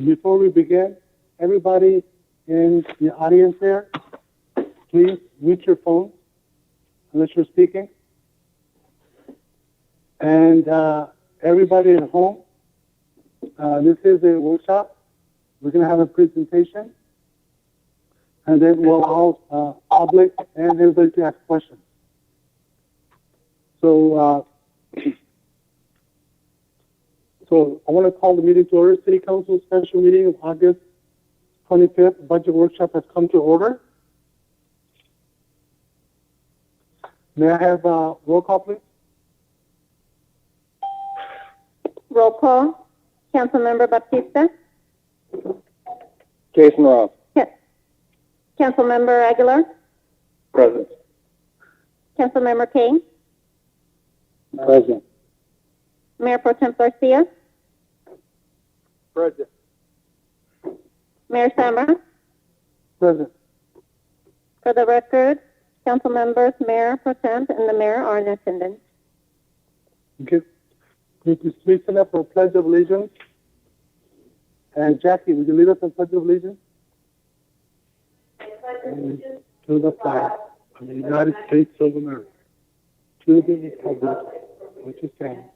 Before we begin, everybody in the audience there, please mute your phone unless you're speaking. And everybody at home, this is a workshop. We're going to have a presentation, and then we'll allow public and everybody to ask questions. So, so I want to call the meeting to order. City Council special meeting of August 25th budget workshop has come to order. May I have roll call, please? Roll call. Councilmember Baptista. Jason Ross. Yes. Councilmember Aguilar. Present. Councilmember Kane. Present. Mayor Pro Tem Garcia. Present. Mayor Samra. Present. For the record, council members, Mayor Pro Tem, and the mayor are in attendance. Okay. Could you please stand up for a pledge of allegiance? And Jackie, would you lead us in pledge of allegiance? To the flag of the United States of America, to the republic which is stands,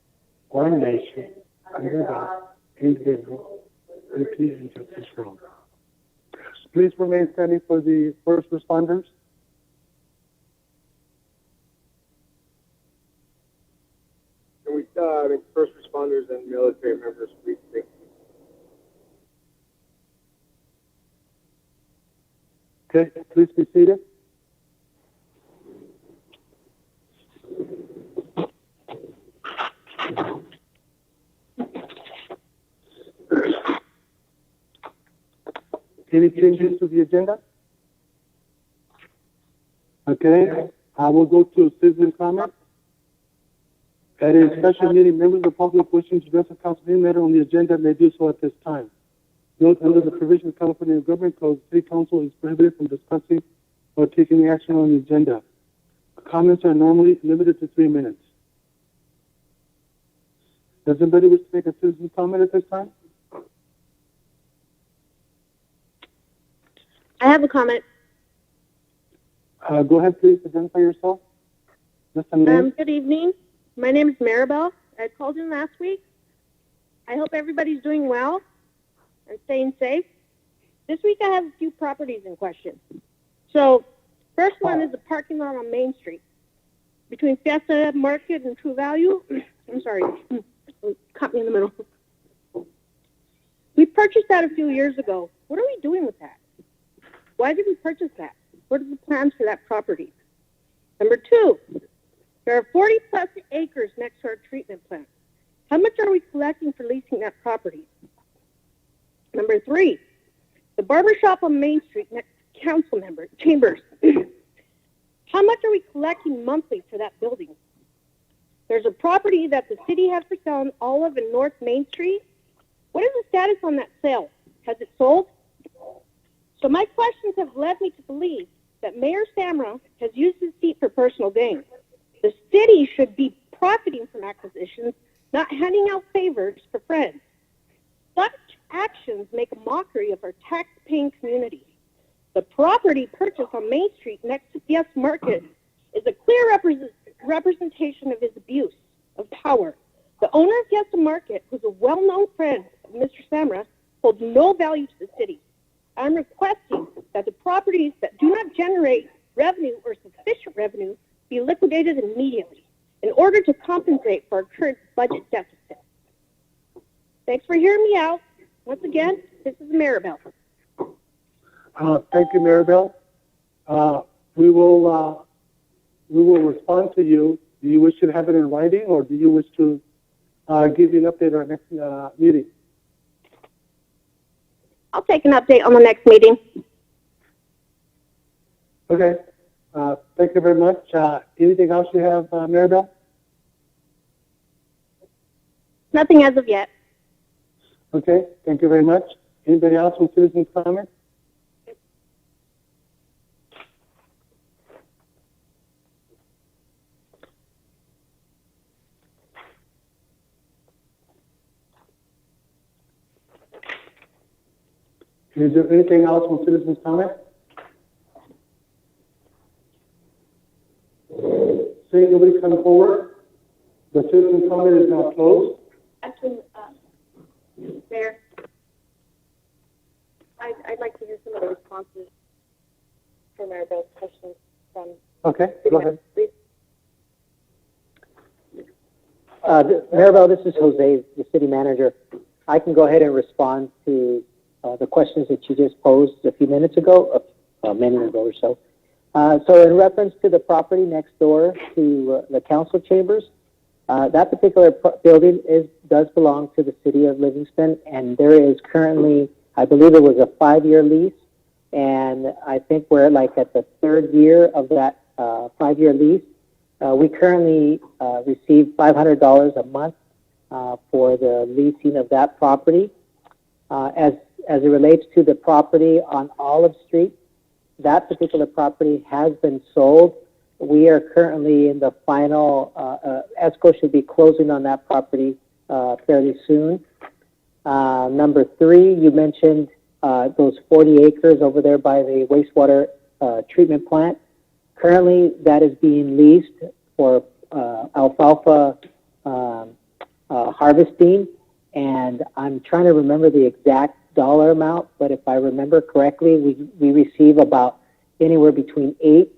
one nation, under God, indivisible, with peace and justice for all. Please remain standing for the first responders. Can we, first responders and military members, please take. Okay, please be seated. Any changes to the agenda? Okay, I will go to citizen comment. At a special meeting, members of the public wishing to address a council meeting matter on the agenda may do so at this time. Note, under the provisions of California Government Code, City Council is prohibited from discussing or taking action on the agenda. Comments are normally limited to 3 minutes. Does anybody wish to make a citizen comment at this time? I have a comment. Go ahead, please. Identify yourself. Just a name. Good evening. My name is Maribel. I called in last week. I hope everybody's doing well and staying safe. This week I have a few properties in question. So, first one is the parking lot on Main Street between Fiesta Market and True Value. I'm sorry, caught me in the middle. We purchased that a few years ago. What are we doing with that? Why did we purchase that? What are the plans for that property? Number two, there are 40 plus acres next to our treatment plant. How much are we collecting for leasing that property? Number three, the barber shop on Main Street next to council member chambers. How much are we collecting monthly for that building? There's a property that the city has for sale in Olive and North Main Street. What is the status on that sale? Has it sold? So my questions have led me to believe that Mayor Samra has used his seat for personal gain. The city should be profiting from acquisitions, not handing out favors for friends. Such actions make a mockery of our tax-paying community. The property purchased on Main Street next to Fiesta Market is a clear representation of his abuse of power. The owner of Fiesta Market, who's a well-known friend of Mr. Samra, holds no value to the city. I'm requesting that the properties that do not generate revenue or sufficient revenue be liquidated immediately in order to compensate for our current budget deficit. Thanks for hearing me out. Once again, this is Maribel. Thank you, Maribel. We will respond to you. Do you wish to have it in writing, or do you wish to give you an update at our next meeting? I'll take an update on the next meeting. Okay. Thank you very much. Anything else you have, Maribel? Nothing as of yet. Okay. Thank you very much. Anybody else with citizens' comments? Is there anything else from citizens' comment? Seeing nobody come forward, the citizen comment is now closed. Actually, Mayor, I'd like to hear some of the responses for Maribel's questions from. Okay, go ahead. Please. Maribel, this is Jose, the city manager. I can go ahead and respond to the questions that you just posed a few minutes ago, a minute ago or so. So in reference to the property next door to the council chambers, that particular building does belong to the city of Livingston, and there is currently, I believe it was a 5-year lease, and I think we're like at the 3rd year of that 5-year lease. We currently receive $500 a month for the leasing of that property. As it relates to the property on Olive Street, that particular property has been sold. We are currently in the final, ESCO should be closing on that property fairly soon. Number 3, you mentioned those 40 acres over there by the wastewater treatment plant. Currently, that is being leased for alfalfa harvesting, and I'm trying to remember the exact dollar amount, but if I remember correctly, we receive about anywhere between $8,000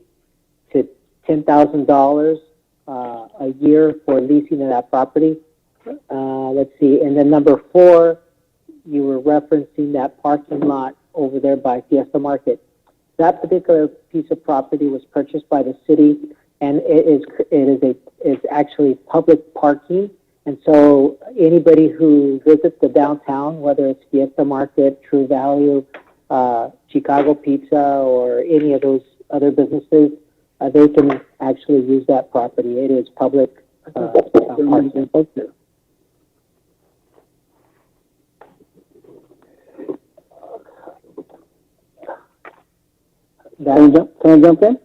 to $10,000 a year for leasing of that property. Let's see, and then number 4, you were referencing that parking lot over there by Fiesta Market. That particular piece of property was purchased by the city, and it's actually public parking. And so anybody who visits the downtown, whether it's Fiesta Market, True Value, Chicago Pizza, or any of those other businesses, they can actually use that property. It is public parking. Can I jump in?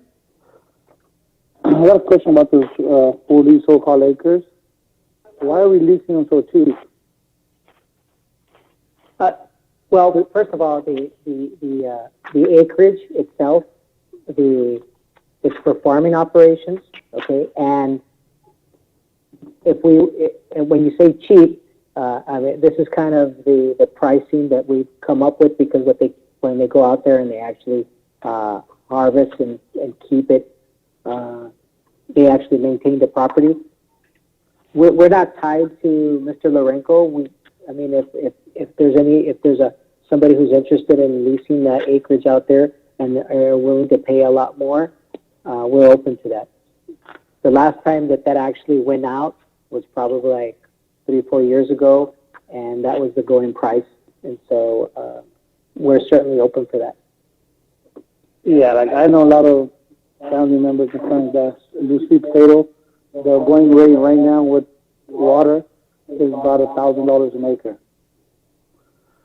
I got a question about those 40 so-called acres. Why are we leasing them so cheap? Well, first of all, the acreage itself, it's for farming operations, okay. And when you say cheap, I mean, this is kind of the pricing that we've come up with, because when they go out there and they actually harvest and keep it, they actually maintain the property. We're not tied to Mr. Lorenko. I mean, if there's somebody who's interested in leasing that acreage out there and are willing to pay a lot more, we're open to that. The last time that actually went out was probably like 3 or 4 years ago, and that was the going price. And so we're certainly open for that. Yeah, like I know a lot of family members and friends that do sweet potato. The going rate right now with water is about $1,000 an acre.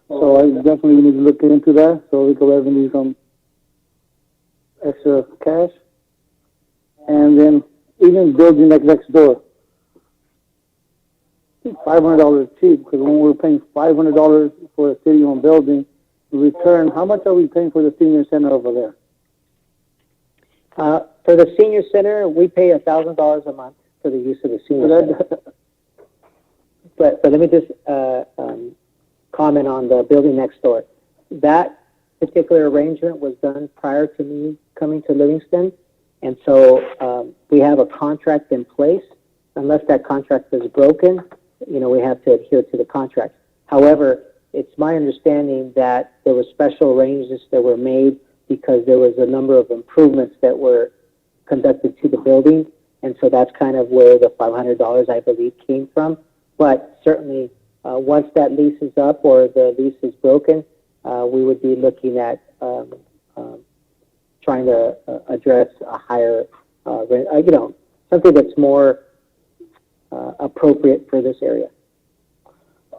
So I definitely need to look into that so we can revenue some extra cash. And then even building like next door. $500 is cheap, because when we're paying $500 for a city-owned building, in return, how much are we paying for the senior center over there? For the senior center, we pay $1,000 a month for the use of the senior center. But let me just comment on the building next door. That particular arrangement was done prior to me coming to Livingston, and so we have a contract in place. Unless that contract is broken, we have to adhere to the contract. However, it's my understanding that there were special arrangements that were made because there was a number of improvements that were conducted to the building, and so that's kind of where the $500, I believe, came from. But certainly, once that lease is up or the lease is broken, we would be looking at trying to address a higher rent, something that's more appropriate for this area.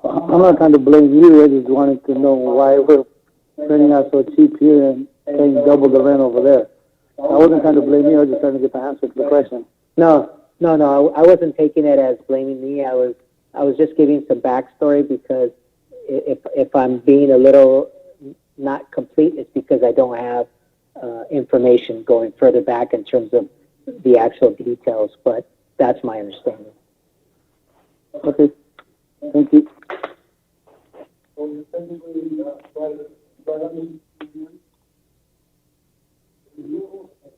I'm not trying to blame you. I just wanted to know why we're renting out so cheap here and paying double the rent over there. I wasn't trying to blame you. I was just trying to get the answer to the question. No. I wasn't taking it as blaming me. I was just giving some backstory, because if I'm being a little not complete, it's because I don't have information going further back in terms of the actual details, but that's my understanding. Okay, thank you.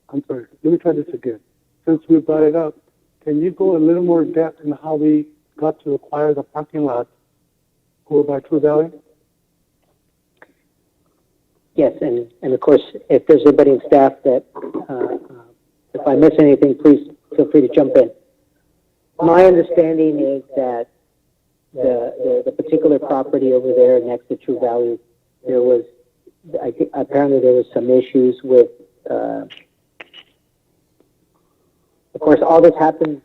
I'm sorry, let me try this again. Since we brought it up, can you go a little more depth in how we got to acquire the parking lot over by True Valley? Yes, and of course, if there's anybody in staff that, if I miss anything, please feel free to jump in. My understanding is that the particular property over there next to True Valley, there was, apparently there was some issues with, of course, all this happened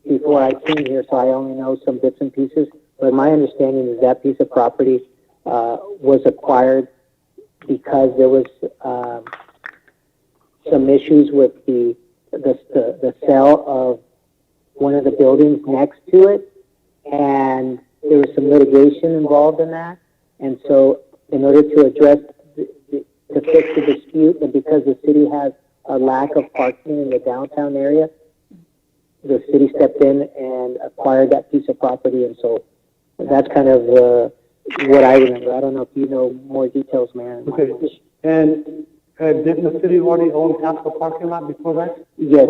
before I came here, so I only know some bits and pieces, but my understanding is that piece of property was acquired because there was some issues with the sale of one of the buildings next to it, and there was some litigation involved in that. And so, in order to address to fix the dispute, and because the city has a lack of parking in the downtown area, the city stepped in and acquired that piece of property. And so, that's kind of what I remember. I don't know if you know more details, Mayor. Okay, and didn't the city already own half the parking lot before that? Yes.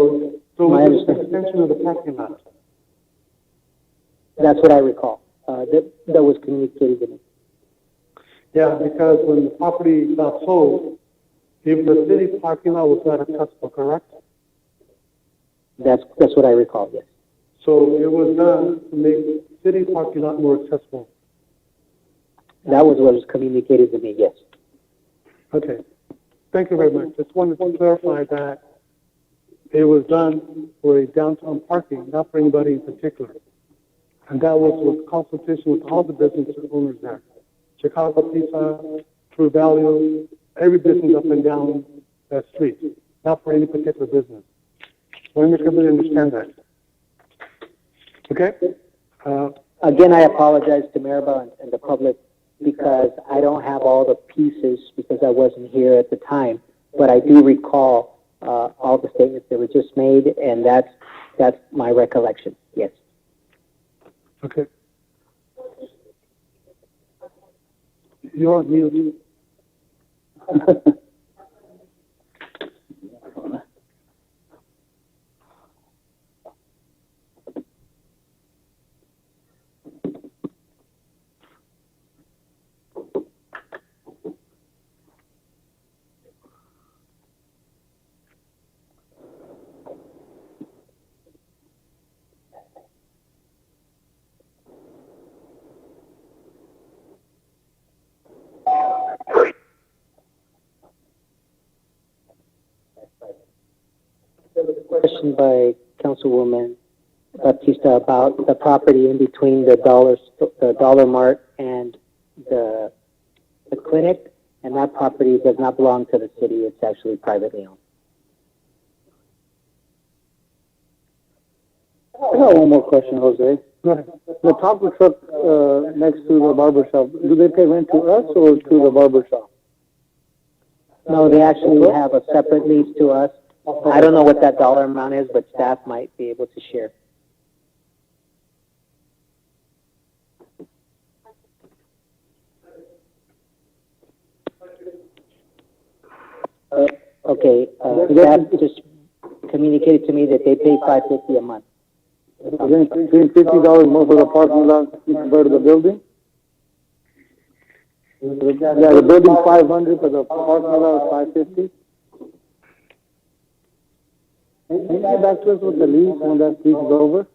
So was this an extension of the parking lot? That's what I recall. That was communicated to me. Yeah, because when the property got sold, if the city parking lot was not accessible, correct? That's what I recall, yes. So it was done to make city parking lot more accessible. That was what was communicated to me, yes. Okay. Thank you very much. Just wanted to clarify that it was done for a downtown parking, not for anybody in particular. And that was with consultation with all the business owners there. Chicago Pizza, True Value, every business up and down that street, not for any particular business. I want to make everybody understand that. Okay? Again, I apologize to Maribel and the public because I don't have all the pieces because I wasn't here at the time, but I do recall all the statements that were just made, and that's my recollection, yes. Okay. You're on mute. There was a question by Councilwoman Baptista about the property in between the Dollar Mart and the clinic, and that property does not belong to the city. It's actually privately owned. I got one more question, Jose. Go ahead. The taco truck next to the barber shop, do they pay rent to us or to the barber shop? No, they actually have a separate lease to us. I don't know what that dollar amount is, but staff might be able to share. Okay, staff just communicated to me that they pay $550 a month. Paying $50 more for the parking lot compared to the building? Yeah, the building $500 for the parking lot $550. Can you get back to us with the lease when that lease is over?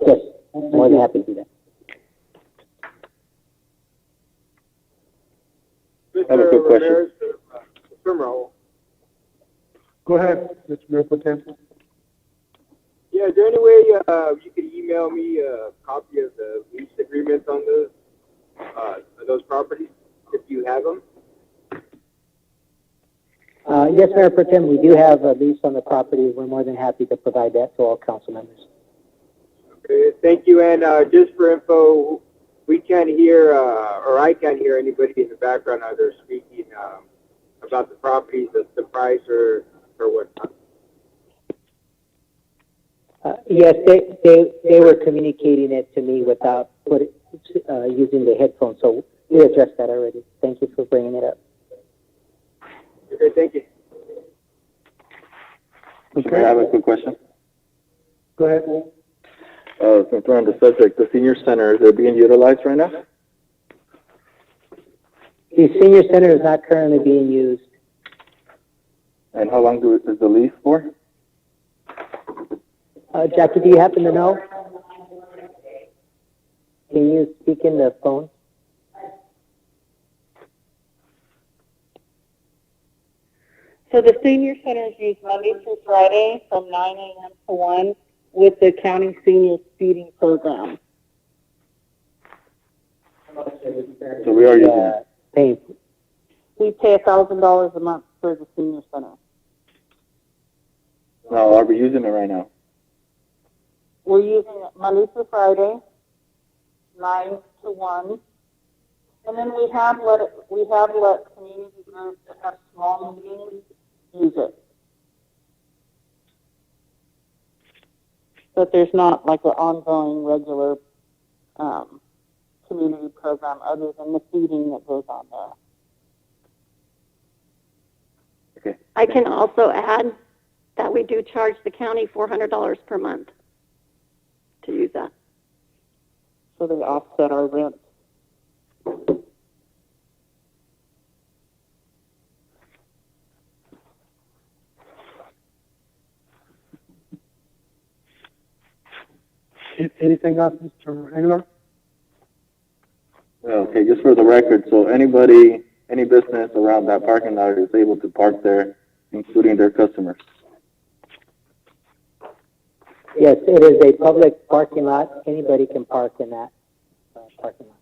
Yes, more than happy to do that. Mr. I have a quick question. Ramirez, Mr. Raul. Go ahead, Mr. Mayor Pro Tem. Yeah, is there any way you could email me a copy of the lease agreements on those properties, if you have them? Yes, Mayor Pro Tem, we do have a lease on the property. We're more than happy to provide that to all council members. Okay, thank you. And just for info, we can't hear, or I can't hear anybody in the background either speaking about the properties, the price, or whatnot. Yes, they were communicating it to me without using the headphones, so we addressed that already. Thank you for bringing it up. Okay, thank you. Mayor, I have a quick question. Go ahead. Since we're on the subject, the senior center, is it being utilized right now? The senior center is not currently being used. And how long is the lease for? Jackie, do you happen to know? Can you speak in the phone? So the senior center is used Monday through Friday from 9 a.m. to 1 with the county senior feeding program. So we are using it. Paying. We pay $1,000 a month for the senior center. No, are we using it right now? We're using it Monday through Friday, 9 to 1. And then we have let community groups that have small meetings use it. But there's not like an ongoing regular community program other than the feeding that goes on there. Okay. I can also add that we do charge the county $400 per month to use that. So they offset our rent. Anything else, Mr. Engler? Okay, just for the record, so anybody, any business around that parking lot is able to park there, including their customers? Yes, it is a public parking lot. Anybody can park in that parking lot.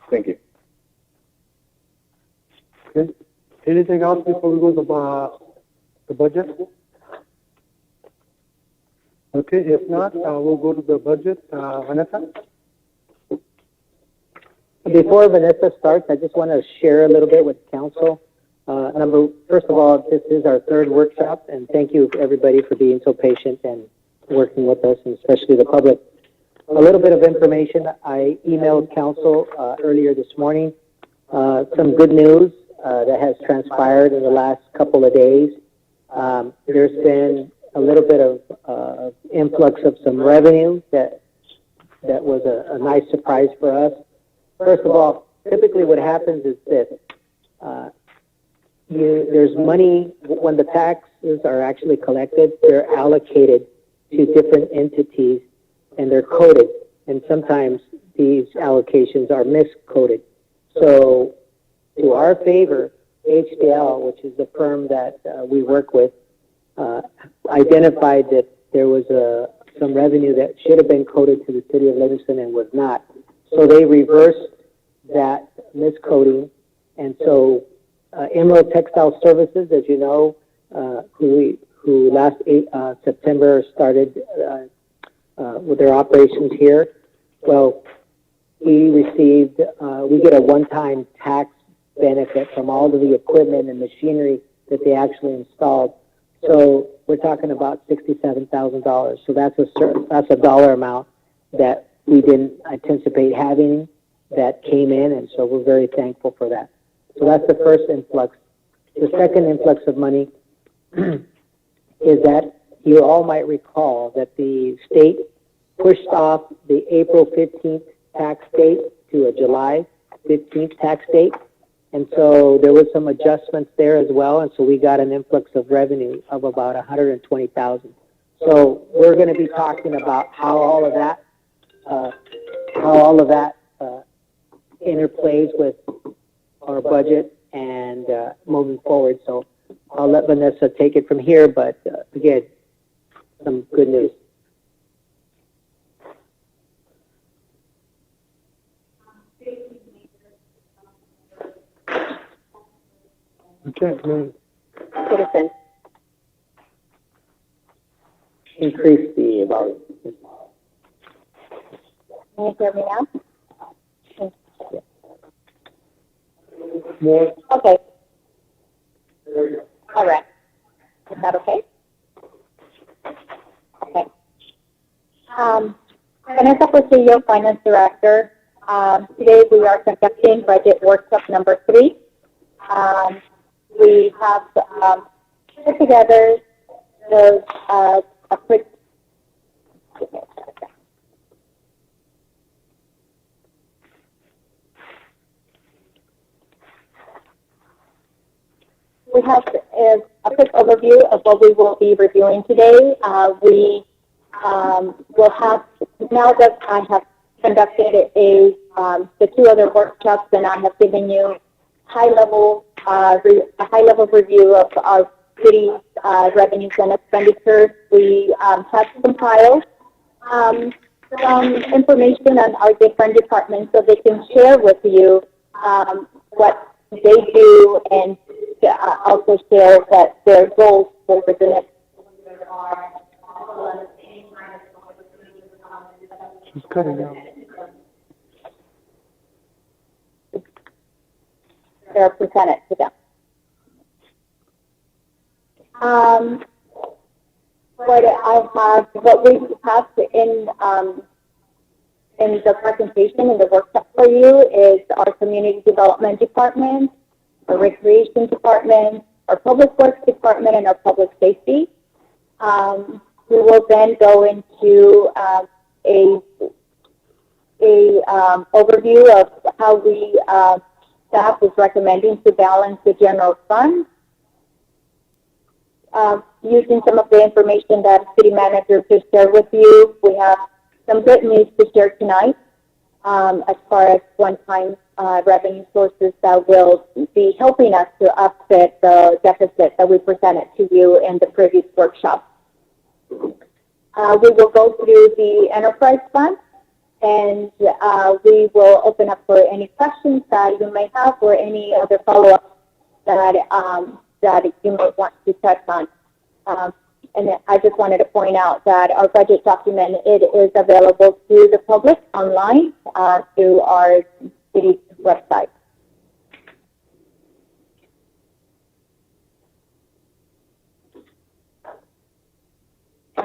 Thank you. Okay. Anything else before we go to the budget? Okay, if not, we'll go to the budget. Vanessa? Before Vanessa starts, I just want to share a little bit with council. First of all, this is our third workshop, and thank you everybody for being so patient and working with us, and especially the public. A little bit of information. I emailed council earlier this morning. Some good news that has transpired in the last couple of days. There's been a little bit of influx of some revenue that was a nice surprise for us. First of all, typically what happens is this. There's money, when the taxes are actually collected, they're allocated to different entities and they're coded. And sometimes these allocations are miscoded. So to our favor, HDL, which is the firm that we work with, identified that there was some revenue that should have been coded to the city of Livingston and was not. So they reversed that miscoding. And so Emerald Textile Services, as you know, who last September started with their operations here, well, we get a one-time tax benefit from all of the equipment and machinery that they actually installed. So we're talking about $67,000. So that's a dollar amount that we didn't anticipate having that came in, and so we're very thankful for that. So that's the first influx. The second influx of money is that you all might recall that the state pushed off the April 15th tax date to a July 15th tax date. And so there was some adjustments there as well, and so we got an influx of revenue of about $120,000. So we're going to be talking about how all of that interplays with our budget and moving forward. So I'll let Vanessa take it from here, but again, some good news. Okay. Increase the volume. Can you hear me now? More. Okay. All right. Is that okay? Okay. Vanessa Portillo, Finance Director. Today we are conducting budget workshop number 3. We have put together a quick. We have a quick overview of what we will be reviewing today. We will have, now that I have conducted the 2 other workshops and I have given you a high-level review of our city's revenues and expenditures, we have compiled some information on our different departments so they can share with you what they do and also share that their goals for the next year are. She's cutting out. They're presented to them. What we have in the presentation in the workshop for you is our community development department, our recreation department, our public works department, and our public safety. We will then go into a overview of how we staff is recommending to balance the general fund. Using some of the information that city manager just shared with you, we have some good news to share tonight as far as one-time revenue sources that will be helping us to offset the deficit that we presented to you in the previous workshop. We will go through the enterprise fund, and we will open up for any questions that you may have or any other follow-ups that you might want to touch on. And I just wanted to point out that our budget document, it is available to the public online through our city website.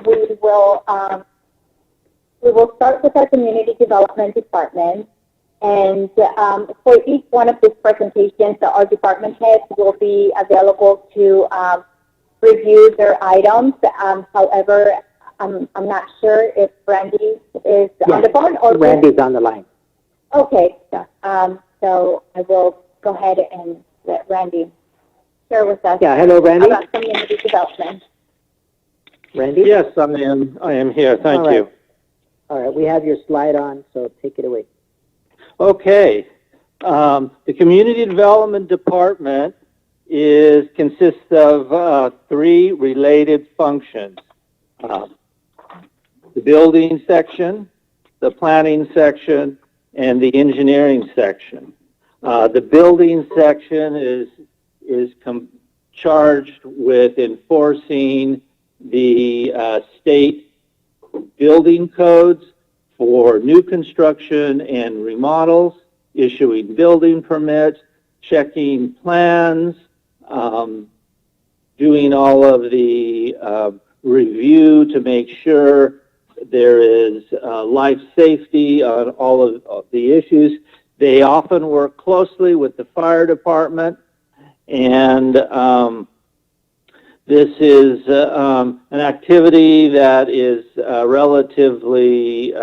We will start with our community development department, and for each one of these presentations, our department heads will be available to review their items. However, I'm not sure if Randy is on the phone or Randy's on the line. Okay, so I will go ahead and let Randy share with us. Yeah, hello, Randy. About community development. Randy? Yes, I am here. Thank you. All right, we have your slide on, so take it away. Okay. The Community Development Department consists of 3 related functions. The building section, the planning section, and the engineering section. The building section is charged with enforcing the state building codes for new construction and remodels, issuing building permits, checking plans, doing all of the review to make sure there is life safety on all of the issues. They often work closely with the fire department, and this is an activity that is relatively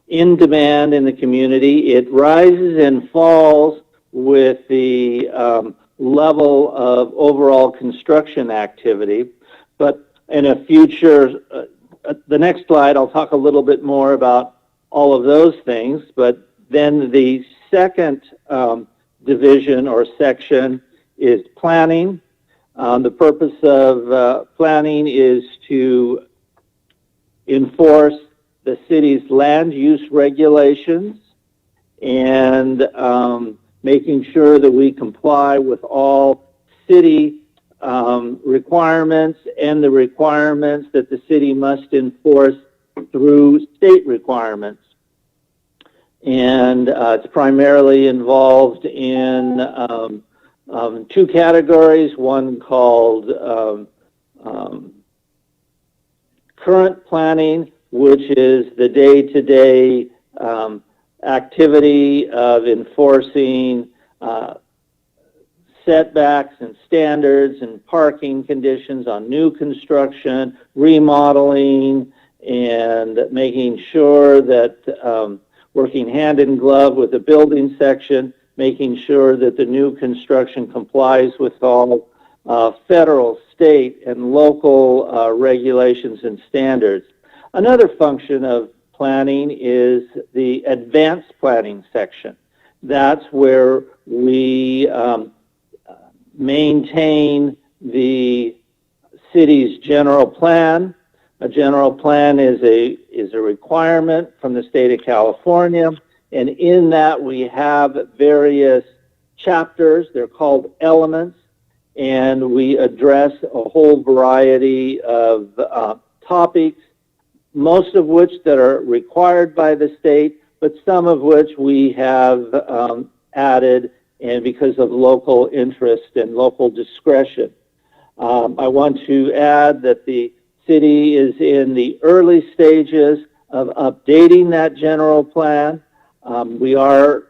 in demand in the community. It rises and falls with the level of overall construction activity. But in a future, the next slide, I'll talk a little bit more about all of those things. But then the second division or section is planning. The purpose of planning is to enforce the city's land use regulations and making sure that we comply with all city requirements and the requirements that the city must enforce through state requirements. and it's primarily involved in two categories, one called current planning, which is the day-to-day activity of enforcing setbacks and standards and parking conditions on new construction, remodeling, and making sure that working hand in glove with the building section, making sure that the new construction complies with all federal, state, and local regulations and standards. Another function of planning is the advanced planning section. That's where we maintain the city's general plan. A general plan is a requirement from the state of California, and in that we have various chapters. They're called elements, and we address a whole variety of topics, most of which that are required by the state, but some of which we have added and because of local interest and local discretion. I want to add that the city is in the early stages of updating that general plan. We are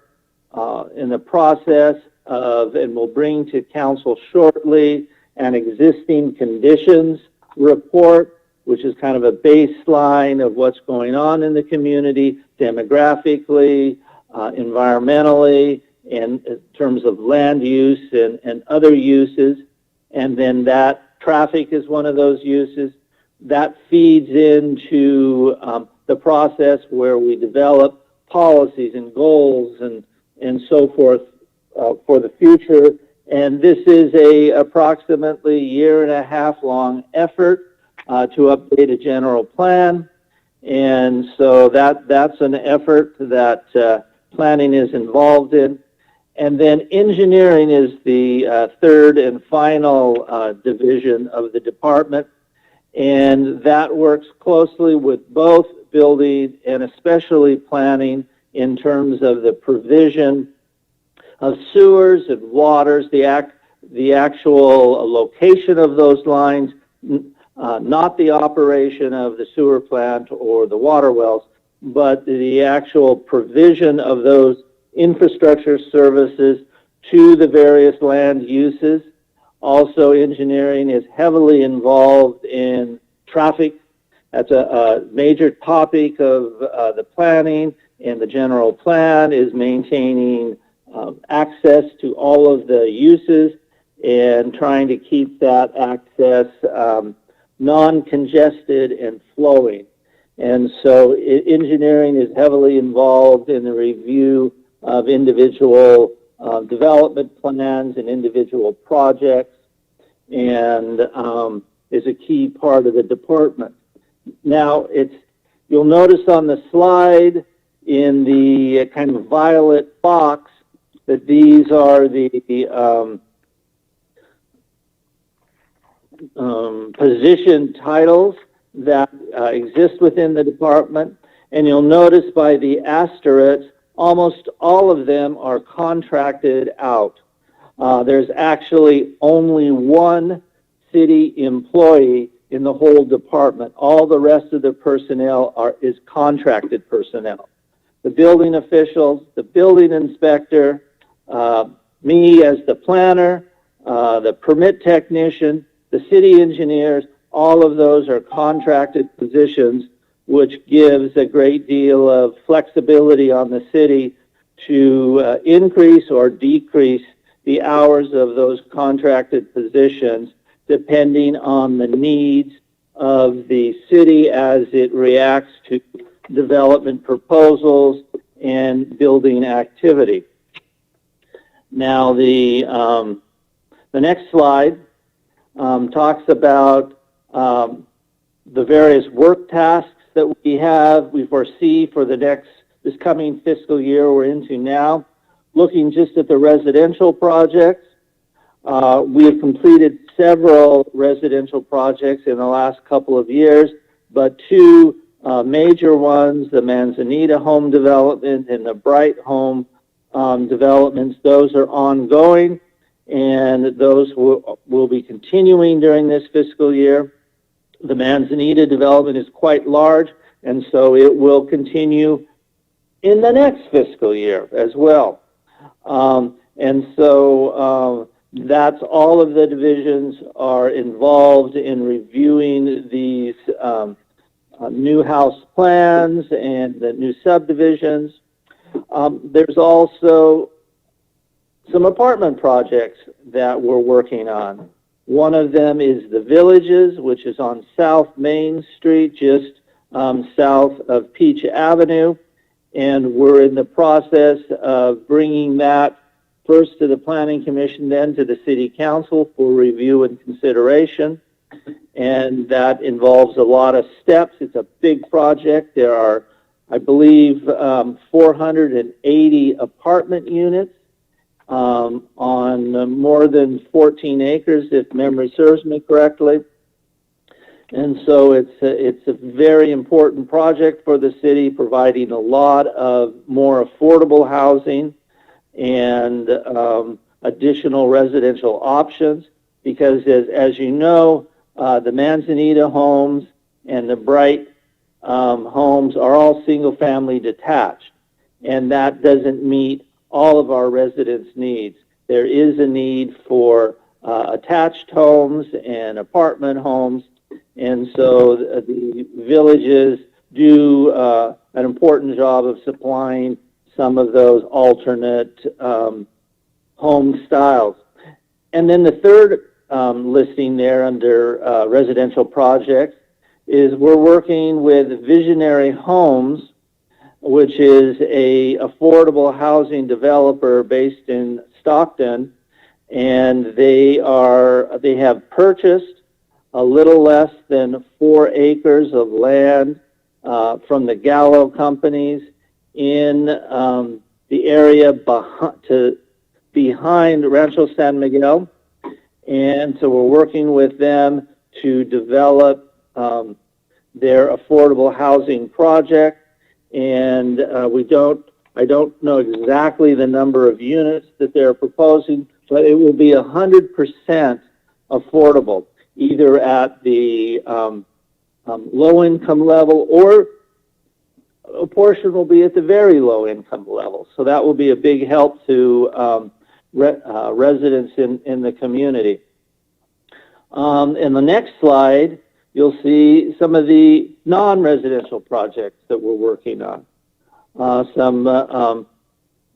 in the process of, and will bring to council shortly, an existing conditions report, which is kind of a baseline of what's going on in the community demographically, environmentally, and in terms of land use and other uses. And then that traffic is one of those uses. That feeds into the process where we develop policies and goals and so forth for the future. And this is a approximately year-and-a-half long effort to update a general plan. And so that's an effort that planning is involved in. And then engineering is the third and final division of the department. And that works closely with both building and especially planning in terms of the provision of sewers and waters, the actual location of those lines, not the operation of the sewer plant or the water wells, but the actual provision of those infrastructure services to the various land uses. Also, engineering is heavily involved in traffic. That's a major topic of the planning, and the general plan is maintaining access to all of the uses and trying to keep that access non-congested and flowing. And so engineering is heavily involved in the review of individual development plans and individual projects, and is a key part of the department. Now, you'll notice on the slide in the kind of violet box that these are the position titles that exist within the department, and you'll notice by the asterisks, almost all of them are contracted out. There's actually only one city employee in the whole department. All the rest of the personnel is contracted personnel. The building officials, the building inspector, me as the planner, the permit technician, the city engineers, all of those are contracted positions, which gives a great deal of flexibility on the city to increase or decrease the hours of those contracted positions depending on the needs of the city as it reacts to development proposals and building activity. Now, the next slide talks about the various work tasks that we foresee for this coming fiscal year we're into now. Looking just at the residential projects, we have completed several residential projects in the last couple of years, but two major ones, the Manzanita home development and the Bright home developments, those are ongoing, and those will be continuing during this fiscal year. The Manzanita development is quite large, and so it will continue in the next fiscal year as well. And so that's all of the divisions are involved in reviewing these new house plans and the new subdivisions. There's also some apartment projects that we're working on. One of them is the Villages, which is on South Main Street, just south of Peach Avenue. And we're in the process of bringing that first to the Planning Commission, then to the City Council for review and consideration. And that involves a lot of steps. It's a big project. There are, I believe, 480 apartment units on more than 14 acres, if memory serves me correctly. And so it's a very important project for the city, providing a lot of more affordable housing and additional residential options, because as you know, the Manzanita homes and the Bright homes are all single-family detached, and that doesn't meet all of our residents' needs. There is a need for attached homes and apartment homes, and so the Villages do an important job of supplying some of those alternate home styles. And then the third listing there under residential projects is we're working with Visionary Homes, which is a affordable housing developer based in Stockton, and they have purchased a little less than 4 acres of land from the Gallo companies in the area behind Rancho San Miguel. And so we're working with them to develop their affordable housing project. And I don't know exactly the number of units that they're proposing, but it will be 100% affordable, either at the low-income level, or a portion will be at the very low-income level. So that will be a big help to residents in the community. In the next slide, you'll see some of the non-residential projects that we're working on. Some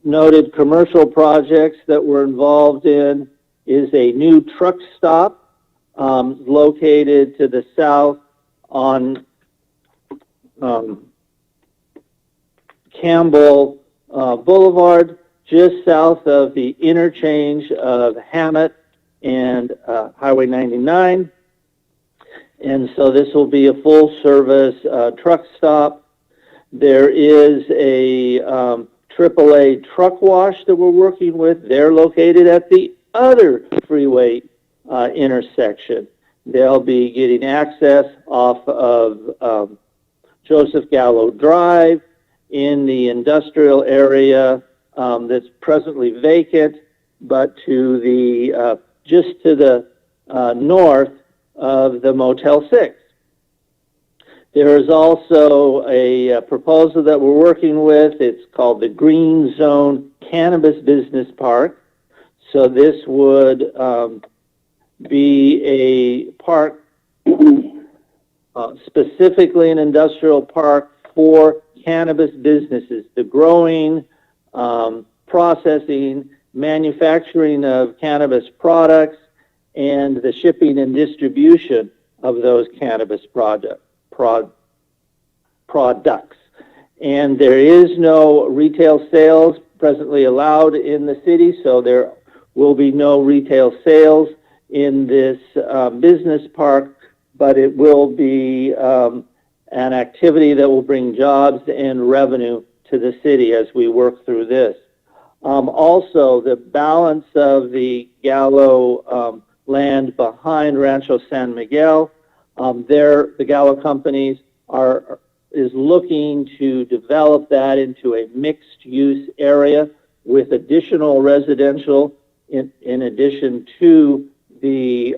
noted commercial projects that we're involved in is a new truck stop located to the south on Campbell Boulevard, just south of the interchange of Hammett and Highway 99. And so this will be a full-service truck stop. There is a AAA truck wash that we're working with. They're located at the other freeway intersection. They'll be getting access off of Joseph Gallo Drive in the industrial area that's presently vacant, but to the just to the north of the Motel 6. There is also a proposal that we're working with. It's called the Green Zone Cannabis Business Park. So this would be a park, specifically an industrial park for cannabis businesses, the growing, processing, manufacturing of cannabis products, and the shipping and distribution of those cannabis products. And there is no retail sales presently allowed in the city, so there will be no retail sales in this business park, but it will be an activity that will bring jobs and revenue to the city as we work through this. Also, the balance of the Gallo land behind Rancho San Miguel, the Gallo companies is looking to develop that into a mixed-use area with additional residential in addition to the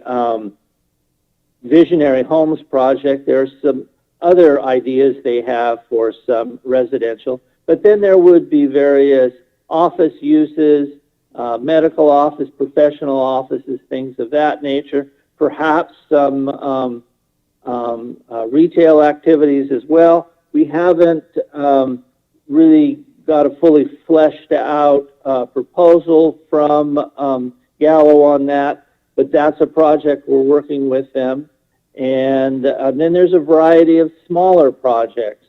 Visionary Homes project. There are some other ideas they have for some residential, but then there would be various office uses, medical office, professional offices, things of that nature, perhaps some retail activities as well. We haven't really got a fully fleshed out proposal from Gallo on that, but that's a project we're working with them. And then there's a variety of smaller projects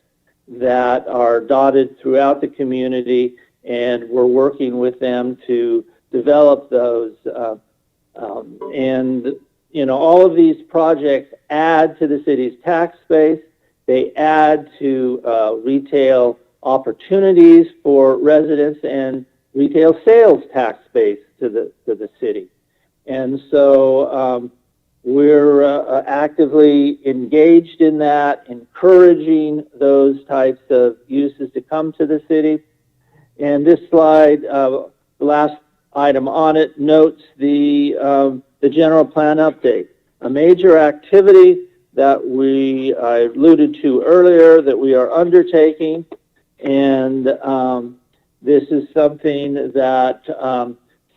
that are dotted throughout the community, and we're working with them to develop those. And, you know, all of these projects add to the city's tax base. They add to retail opportunities for residents and retail sales tax base to the city. And so we're actively engaged in that, encouraging those types of uses to come to the city. And this slide, the last item on it, notes the general plan update. A major activity that I alluded to earlier that we are undertaking, and this is something that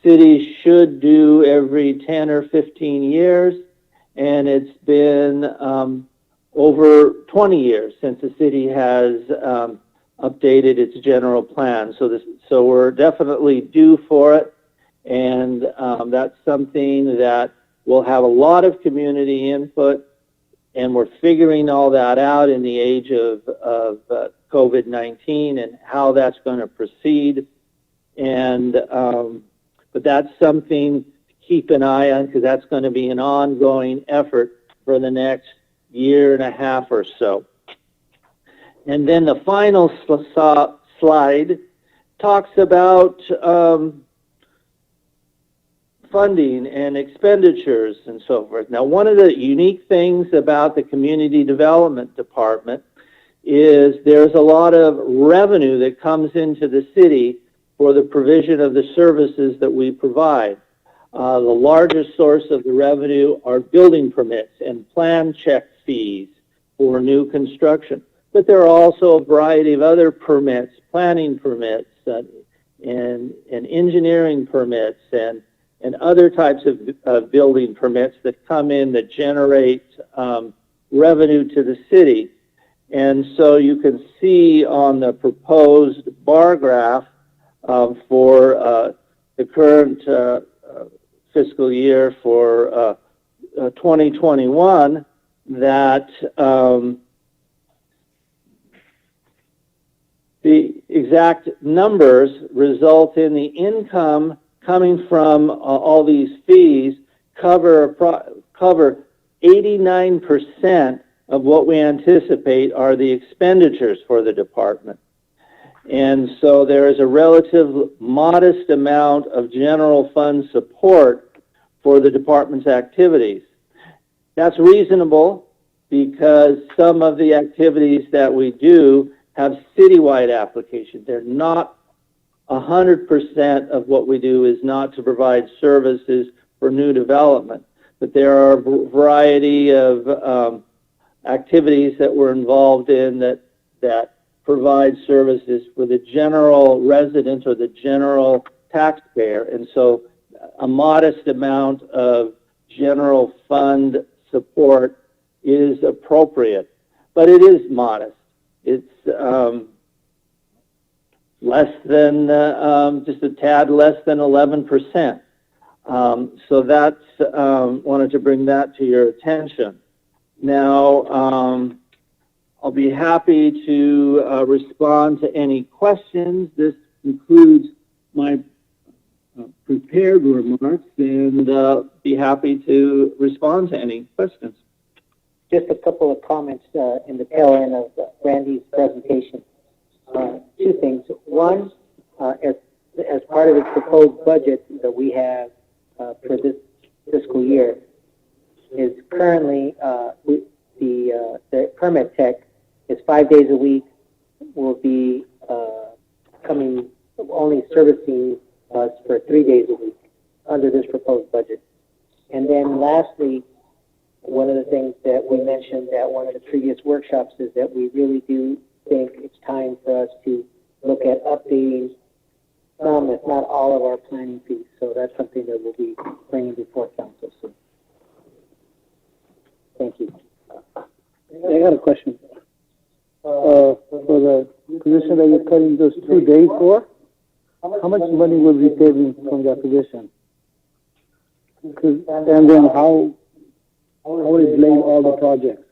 cities should do every 10 or 15 years, and it's been over 20 years since the city has updated its general plan. So we're definitely due for it, and that's something that will have a lot of community input, and we're figuring all that out in the age of COVID-19 and how that's going to proceed. And but that's something to keep an eye on, because that's going to be an ongoing effort for the next year and a half or so. And then the final slide talks about funding and expenditures and so forth. Now, one of the unique things about the Community Development Department is there's a lot of revenue that comes into the city for the provision of the services that we provide. The largest source of the revenue are building permits and plan check fees for new construction. But there are also a variety of other permits, planning permits, and engineering permits, and other types of building permits that come in that generate revenue to the city. And so you can see on the proposed bar graph for the current fiscal year for 2021 that the exact numbers result in the income coming from all these fees cover 89% of what we anticipate are the expenditures for the department. And so there is a relative modest amount of general fund support for the department's activities. That's reasonable because some of the activities that we do have citywide applications. They're not 100% of what we do is not to provide services for new development, but there are a variety of activities that we're involved in that provide services for the general resident or the general taxpayer. And so a modest amount of general fund support is appropriate, but it is modest. It's less than, just a tad less than 11%. So that's, wanted to bring that to your attention. Now, I'll be happy to respond to any questions. This concludes my prepared remarks, and be happy to respond to any questions. Just a couple of comments in the tail end of Randy's presentation. Two things. One, as part of the proposed budget that we have for this fiscal year, is currently the permit tech is 5 days a week, will be only servicing us for 3 days a week under this proposed budget. And then lastly, one of the things that we mentioned at one of the previous workshops is that we really do think it's time for us to look at updating some, if not all, of our planning fees. So that's something that we'll be bringing before council soon. Thank you. I got a question. For the position that you're cutting those 2 days for, how much money will be saving from that position? And then how is laid all the projects?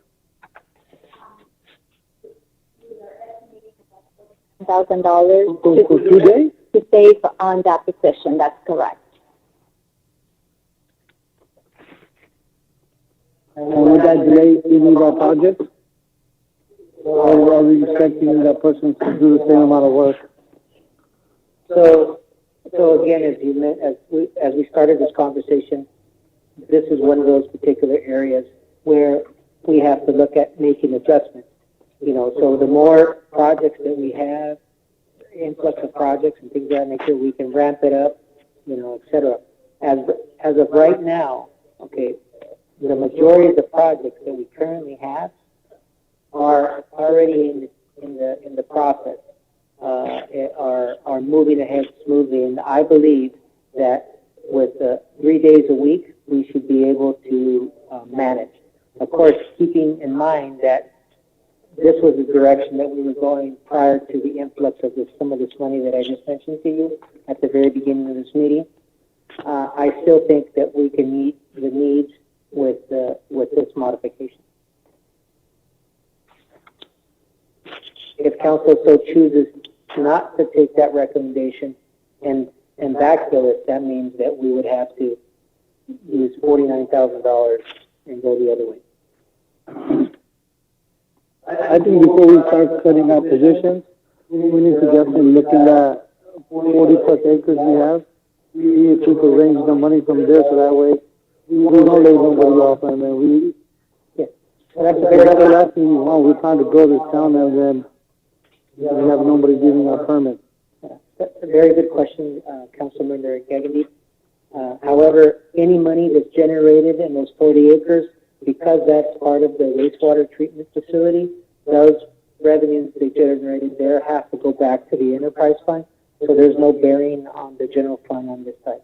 $1,000 For 2 days? to save on that position. That's correct. And would that delay any of our projects? Or are we expecting that person to do the same amount of work? So again, as we started this conversation, this is one of those particular areas where we have to look at making adjustments. So the more projects that we have, influx of projects and things of that nature, we can ramp it up, et cetera. As of right now, okay, the majority of the projects that we currently have are already in the process, are moving ahead smoothly, and I believe that with 3 days a week, we should be able to manage. Of course, keeping in mind that this was the direction that we were going prior to the influx of some of this money that I just mentioned to you at the very beginning of this meeting. I still think that we can meet the needs with this modification. If council so chooses not to take that recommendation and backfill it, that means that we would have to use $49,000 and go the other way. I think before we start cutting our positions, we need to definitely look at that 40 plus acres we have. See if we could range the money from there so that way we don't lay nobody off, and then we. Yeah. That's the last thing we want. We're trying to grow this town, and then we have nobody giving our permit. That's a very good question, Councilmember Gagandy. However, any money that's generated in those 40 acres, because that's part of the wastewater treatment facility, those revenues they generated there have to go back to the enterprise fund. So there's no bearing on the general fund on this side.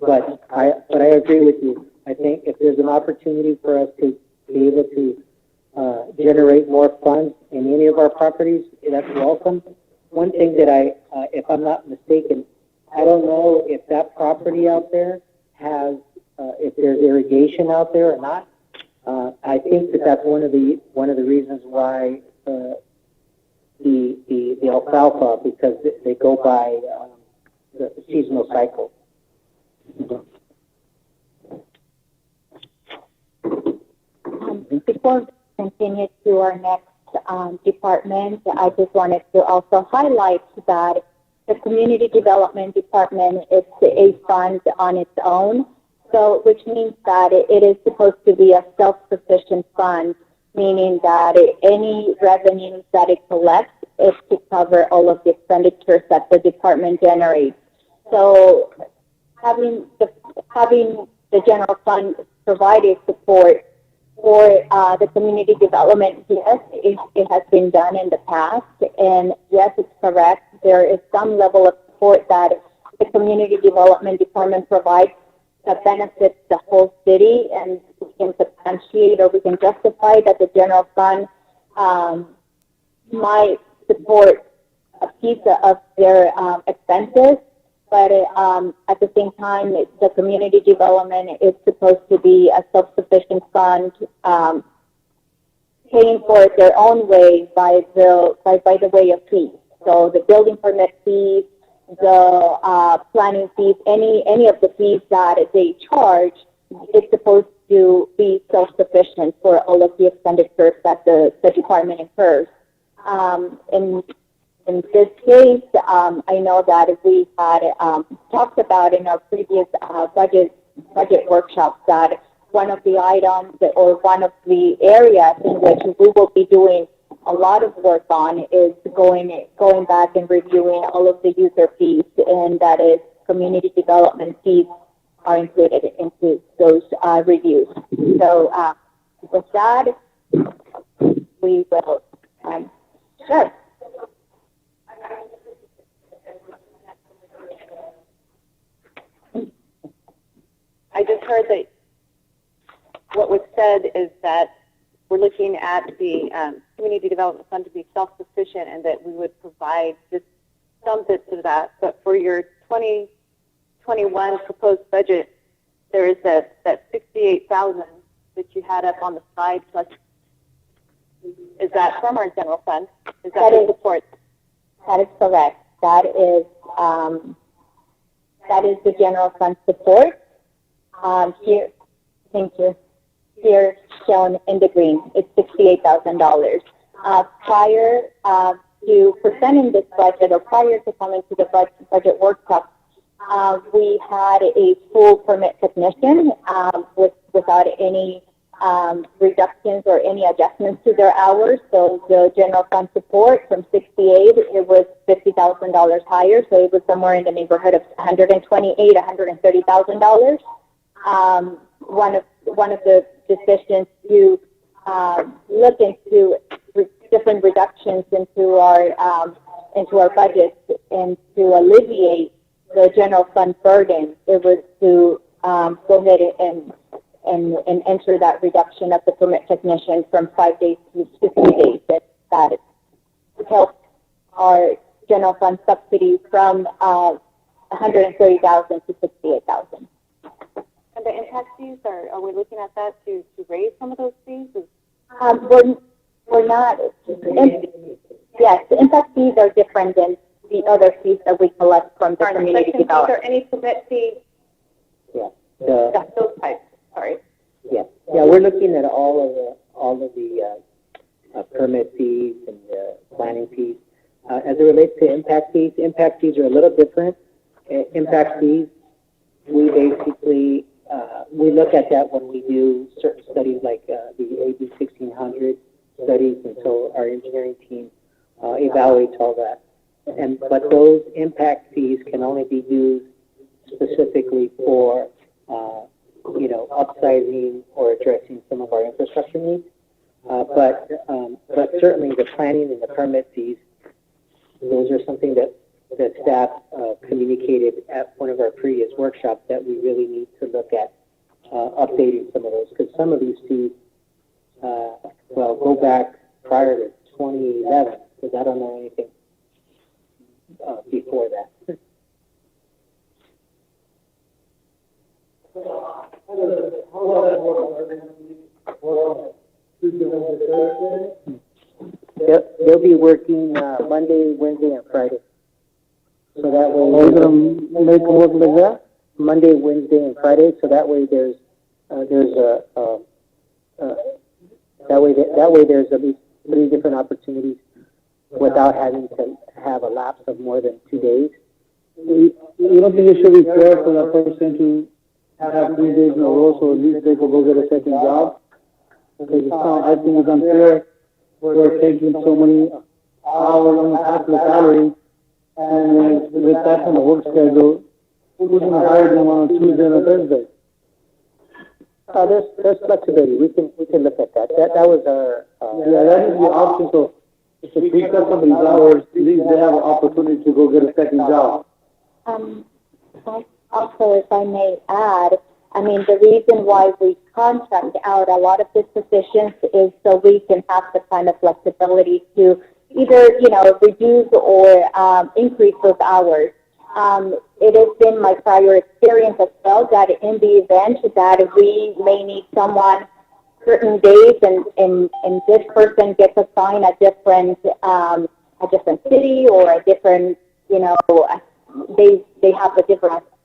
But I agree with you. I think if there's an opportunity for us to be able to generate more funds in any of our properties, that's welcome. One thing that if I'm not mistaken, I don't know if that property out there has, if there's irrigation out there or not. I think that's one of the reasons why the alfalfa, because they go by the seasonal cycle. Before we continue to our next department, I just wanted to also highlight that the Community Development Department is a fund on its own, so which means that it is supposed to be a self-sufficient fund, meaning that any revenues that it collects is to cover all of the expenditures that the department generates. So having the general fund provided support for the community development, yes, it has been done in the past, and yes, it's correct. There is some level of support that the community development department provides that benefits the whole city, and we can substantiate or we can justify that the general fund might support a piece of their expenses. But at the same time, the community development is supposed to be a self-sufficient fund, paying for it their own way by the way of fees. So the building permit fees, the planning fees, any of the fees that they charge is supposed to be self-sufficient for all of the expenditures that the department incurs. In this case, I know that we had talked about in our previous budget workshops that one of the items or one of the areas in which we will be doing a lot of work on is going back and reviewing all of the user fees, and that is community development fees are included into those reviews. So with that, we will sure. I just heard that what was said is that we're looking at the Community Development Fund to be self-sufficient and that we would provide just some bits of that. But for your 2021 proposed budget, there is that $68,000 that you had up on the slide. Plus, is that from our general fund? Is that the support? That is correct. That is the general fund support. Here, thank you. Here shown in the green, it's $68,000. Prior to presenting this budget, or prior to coming to the budget workshop, we had a full permit technician without any reductions or any adjustments to their hours. So the general fund support from 68, it was $50,000 higher. So it was somewhere in the neighborhood of $130,000. One of the decisions to look into different reductions into our budget and to alleviate the general fund burden, it was to go ahead and enter that reduction of the permit technician from 5 days to 3 days. That helped our general fund subsidy from $130,000 to $68,000. And the impact fees, are we looking at that to raise some of those fees? We're not. Yes, the impact fees are different than the other fees that we collect from the community development. Are there any permit fees? Yeah. Those types. Sorry. Yeah. We're looking at all of the permit fees and the planning fees. As it relates to impact fees are a little different. Impact fees, we basically we look at that when we do certain studies like the AB 1600 studies, and so our engineering team evaluates all that. But those impact fees can only be used specifically for upsizing or addressing some of our infrastructure needs. But certainly the planning and the permit fees, those are something that staff communicated at one of our previous workshops that we really need to look at updating some of those, because some of these fees, go back prior to 2011, because I don't know anything before that. They'll be working Monday, Wednesday, and Friday. So that way, are you gonna make them work like that? Monday, Wednesday, and Friday. So that way, there's at least 3 different opportunities without having to have a lapse of more than 2 days. You don't think it should be fair for that person to have 3 days in a row, so at least they could go get a second job? Because I think it's unfair. We're taking so many hours on half the salary, and with that kind of work schedule, who's going to hire them on a Tuesday and a Thursday? There's flexibility. We can look at that. That was our that is the option. So if we cut somebody's hours, at least they have an opportunity to go get a second job. Also, if I may add, the reason why we contract out a lot of these positions is so we can have the kind of flexibility to either, reduce or increase those hours. It has been my prior experience as well that in the event that we may need someone certain days and this person gets assigned a different city or a different, they have a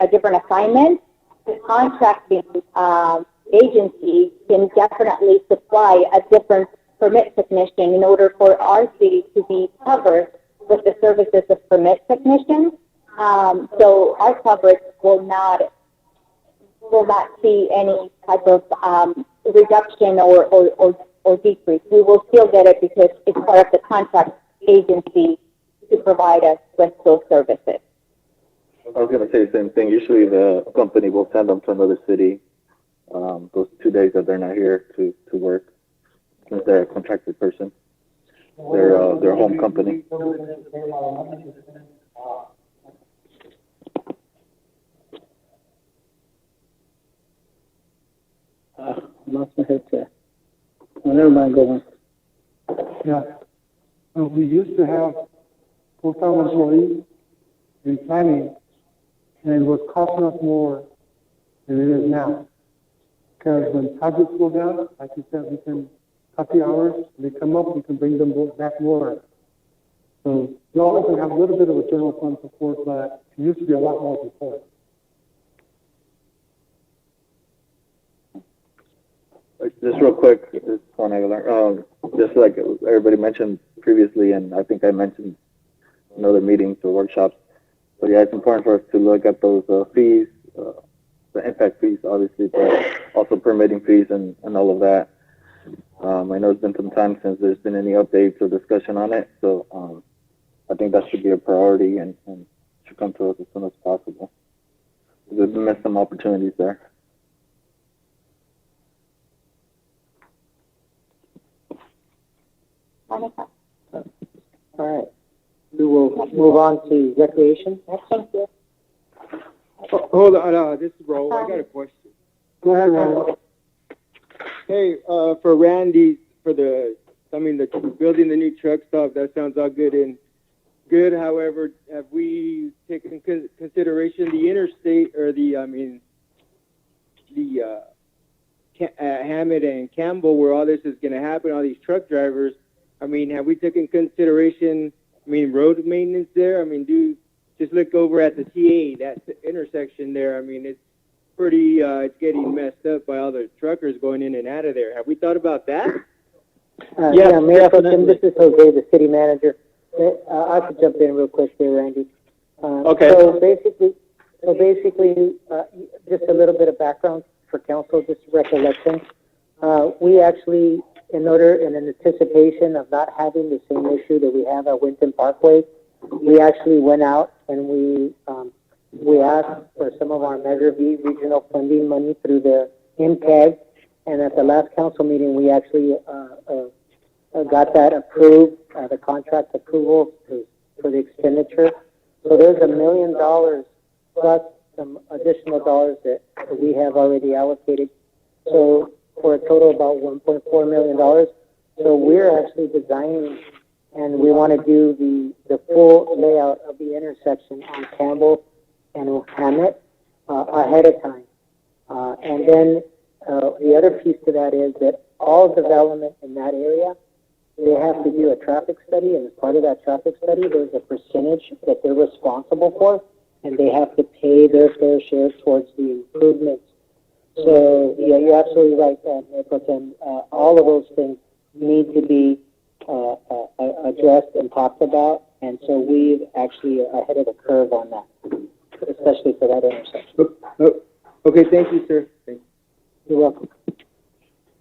different assignment, the contracting agency can definitely supply a different permit technician in order for our city to be covered with the services of permit technicians. So our coverage will will not see any type of reduction or decrease. We will still get it because it's part of the contract agency to provide us with those services. I was going to say the same thing. Usually the company will send them to another city those 2 days that they're not here to work, since they're a contracted person. Their home company. Lost my headset. Well, never mind, go on. Yeah. We used to have full-time employees in planning, and it was costing us more than it is now. Because when projects go down, like you said, we can cut the hours, they come up, we can bring them back more. So we always have a little bit of a general fund support, but it used to be a lot more before. Just real quick, this is Juan Aguilar. Just like everybody mentioned previously, and I think I mentioned in other meetings or workshops, but yeah, it's important for us to look at those fees, the impact fees, obviously, but also permitting fees and all of that. I know it's been some time since there's been any updates or discussion on it, so I think that should be a priority and should come to us as soon as possible. We've missed some opportunities there. All right. We will move on to recreation. Thank you. Hold on, this is Ro. I got a question. Go ahead, Ron. Hey, for Randy, the building the new truck stop, that sounds all good and good. However, have we taken consideration the interstate or Hammond and Campbell, where all this is going to happen, all these truck drivers? I mean, have we taken consideration, road maintenance there? Just look over at the TA, that intersection there. It's pretty, it's getting messed up by all the truckers going in and out of there. Have we thought about that? Yeah, Mayor, this is Jose, the city manager. I could jump in real quick there, Randy. Okay. So basically, just a little bit of background for council, just recollection. We actually, in anticipation of not having the same issue that we have at Winton Parkway, we actually went out and we asked for some of our Measure B regional funding money through the MCAG, and at the last council meeting, we actually got that approved, the contract approval for the expenditure. So there's $1 million plus some additional dollars that we have already allocated. So for a total of about $1.4 million. So we're actually designing, and we want to do the full layout of the intersection on Campbell and Hammett ahead of time. And then the other piece to that is that all development in that area, they have to do a traffic study, and as part of that traffic study, there's a percentage that they're responsible for, and they have to pay their fair share towards the improvements. So, yeah, you're absolutely right, Nicholson. All of those things need to be addressed and talked about, and so we're actually ahead of the curve on that, especially for that intersection. Okay, thank you, sir. Thank you. You're welcome.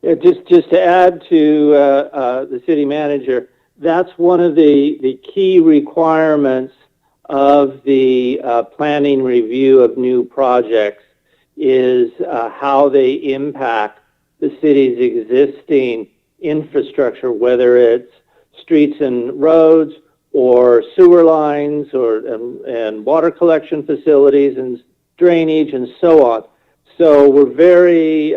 Yeah, just to add to the city manager, that's one of the key requirements of the planning review of new projects is how they impact the city's existing infrastructure, whether it's streets and roads or sewer lines and water collection facilities and drainage and so on. So we're very,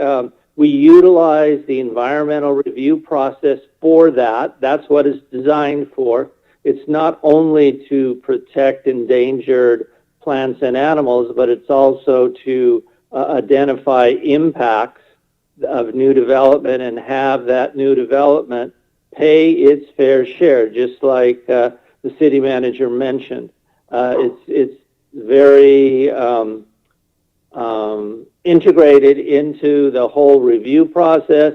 we utilize the environmental review process for that. That's what it's designed for. It's not only to protect endangered plants and animals, but it's also to identify impacts of new development and have that new development pay its fair share, just like the city manager mentioned. It's very integrated into the whole review process.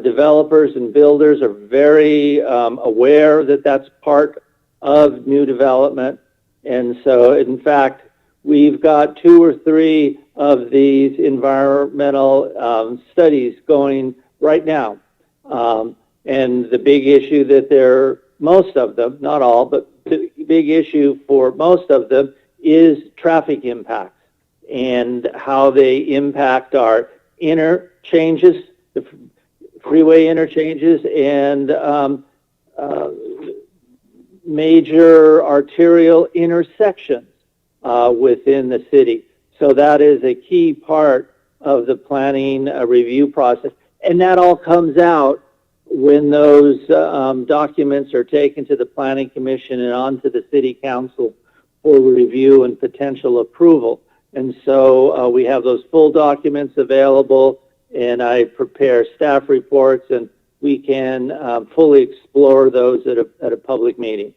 Developers and builders are very aware that that's part of new development. And so, in fact, we've got 2 or 3 of these environmental studies going right now. And the big issue that most of them, not all, but the big issue for most of them is traffic impacts and how they impact our interchanges, the freeway interchanges, and major arterial intersections within the city. So that is a key part of the planning review process. And that all comes out when those documents are taken to the Planning Commission and onto the City Council for review and potential approval. And so we have those full documents available, and I prepare staff reports, and we can fully explore those at a public meeting.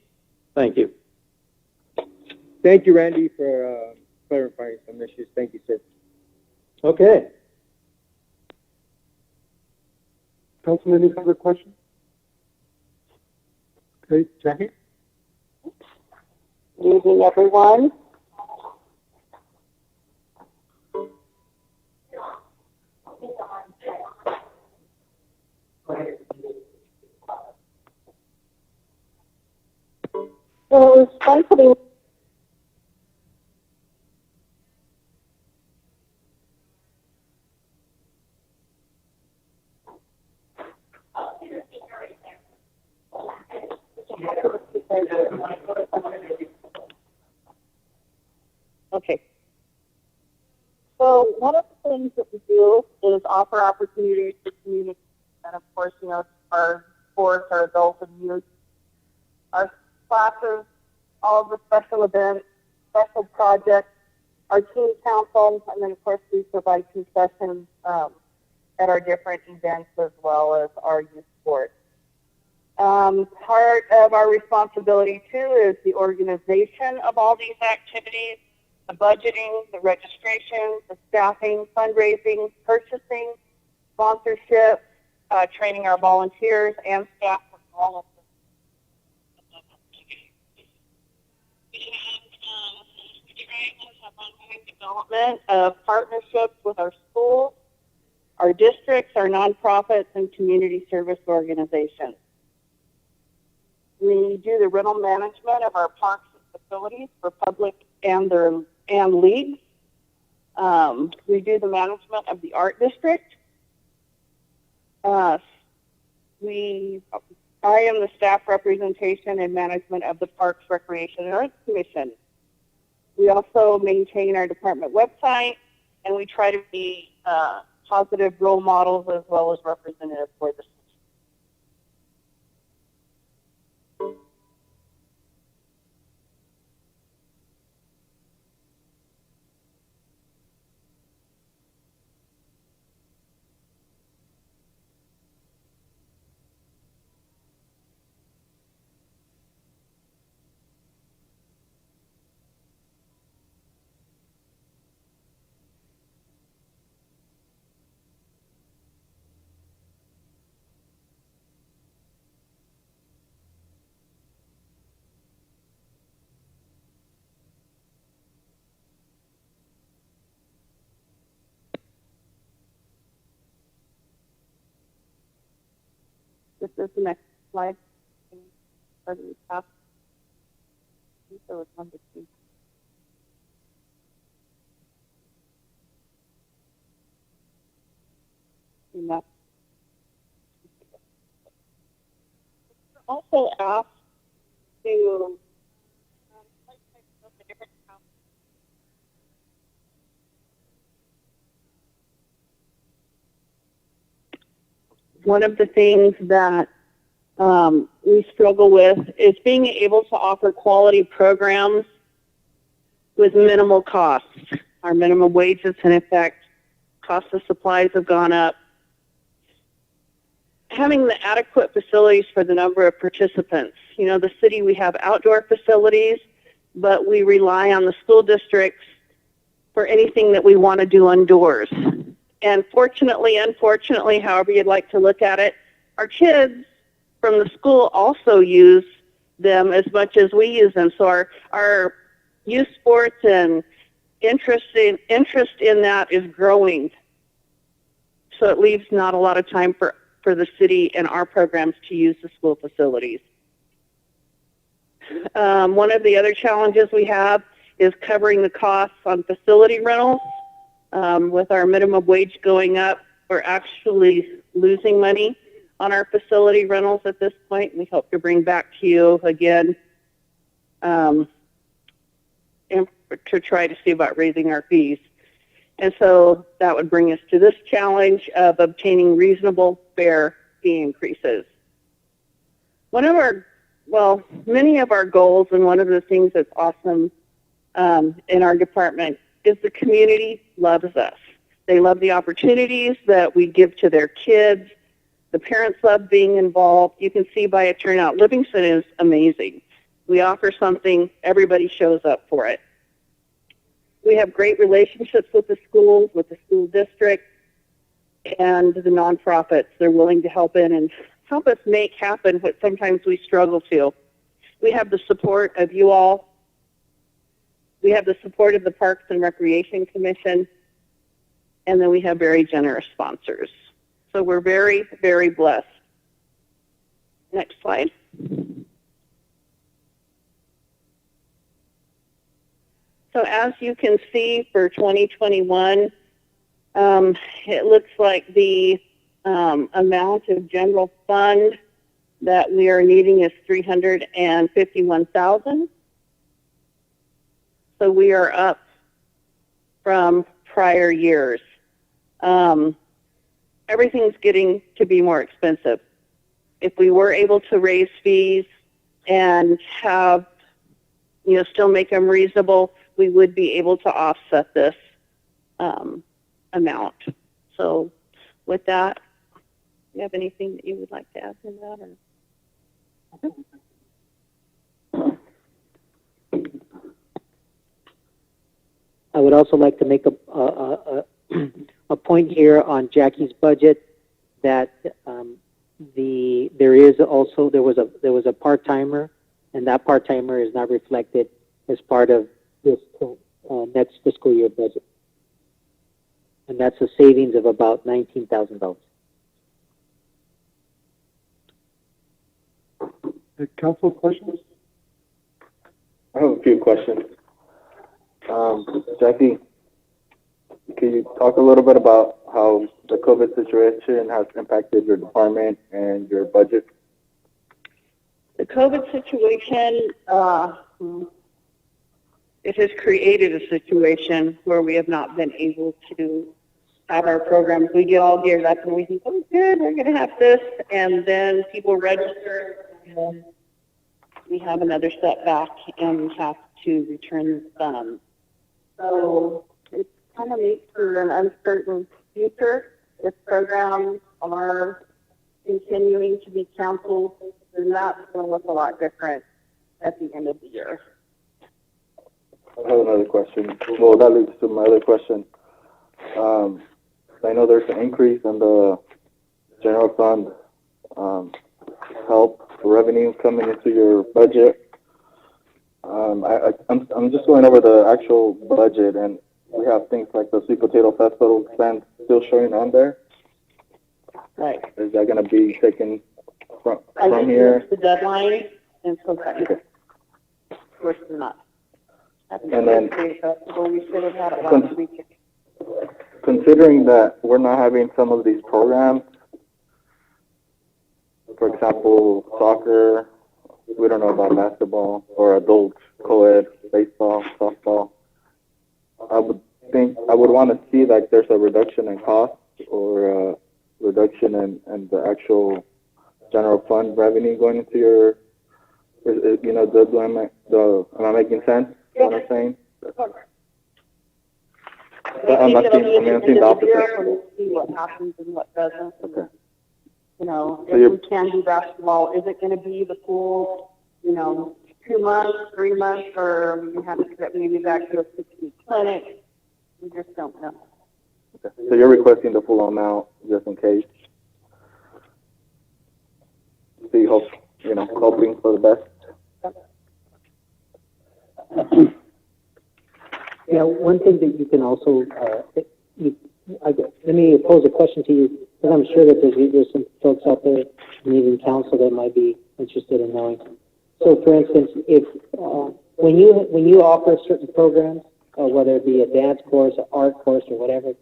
Thank you. Thank you, Randy, for clarifying some issues. Thank you, sir. Okay. Councilman, any further questions? Okay, Jackie? Good evening, everyone. So it was fun putting Okay. So one of the things that we do is offer opportunities for community, and of course, our sports, our adults and youth, our classes, all of the special events, special projects, our team council, and then of course we provide concessions at our different events as well as our youth sports. Part of our responsibility too is the organization of all these activities, the budgeting, the registration, the staffing, fundraising, purchasing, sponsorship, training our volunteers and staff for all of development of partnerships with our schools, our districts, our nonprofits, and community service organizations. We do the rental management of our parks and facilities for public and leagues. We do the management of the art district. I am the staff representation and management of the Parks, Recreation, and Arts Commission. We also maintain our department website, and we try to be positive role models as well as representatives for the city. This is the next slide. So it's number 2. Also asked to one of the things that we struggle with is being able to offer quality programs with minimal costs. Our minimum wages, in effect, cost of supplies have gone up. Having the adequate facilities for the number of participants. The city, we have outdoor facilities, but we rely on the school districts for anything that we want to do indoors. And fortunately, unfortunately, however you'd like to look at it, our kids from the school also use them as much as we use them. So our youth sports and interest in that is growing. So it leaves not a lot of time for the city and our programs to use the school facilities. One of the other challenges we have is covering the costs on facility rentals. With our minimum wage going up, we're actually losing money on our facility rentals at this point. We hope to bring back to you again and to try to see about raising our fees. And so that would bring us to this challenge of obtaining reasonable, fair fee increases. Many of our goals, and one of the things that's awesome in our department is the community loves us. They love the opportunities that we give to their kids. The parents love being involved. You can see by a turnout, Livingston is amazing. We offer something, everybody shows up for it. We have great relationships with the schools, with the school district, and the nonprofits. They're willing to help in and help us make happen what sometimes we struggle to. We have the support of you all. We have the support of the Parks and Recreation Commission, and then we have very generous sponsors. So we're very, very blessed. Next slide. So as you can see for 2021, it looks like the amount of general fund that we are needing is $351,000. So we are up from prior years. Everything's getting to be more expensive. If we were able to raise fees and have, still make them reasonable, we would be able to offset this amount. So with that, do you have anything that you would like to add to that? I would also like to make a point here on Jackie's budget that there was a part-timer, and that part-timer is not reflected as part of this next fiscal year budget, and that's a savings of about $19,000. Council questions? I have a few questions. Jackie, can you talk a little bit about how the COVID situation has impacted your department and your budget? The COVID situation, it has created a situation where we have not been able to have our programs. We get all geared up and we think, oh, good, we're going to have this, and then people register, and we have another setback, and we have to return the funds. So it kind of makes for an uncertain future. If programs are continuing to be canceled, then that's going to look a lot different at the end of the year. I have another question. Well, that leads to my other question. I know there's an increase in the general fund help revenue coming into your budget. I'm just going over the actual budget, and we have things like the Sweet Potato Festival expense still showing on there. Right. Is that going to be taken from here? The deadline, and so that is, of course, not. And then, festival, we should have had it last week. Considering that we're not having some of these programs, for example, soccer, we don't know about basketball, or adult co-ed, baseball, softball, I would want to see like there's a reduction in cost or a reduction in the actual general fund revenue going into your, am I making sense? What I'm saying? I'm seeing the opposite. See what happens and what doesn't. Okay. So if we can do basketball, is it going to be the full, 2 months, 3 months, or we have to get maybe back to a 6-week clinic? We just don't know. Okay. So you're requesting the full amount just in case. So you hope, hoping for the best. Yeah, one thing that you can also, let me pose a question to you, because I'm sure that there's some folks out there, and even council, that might be interested in knowing. So, for instance, if when you offer certain programs, whether it be a dance course, an art course, or whatever,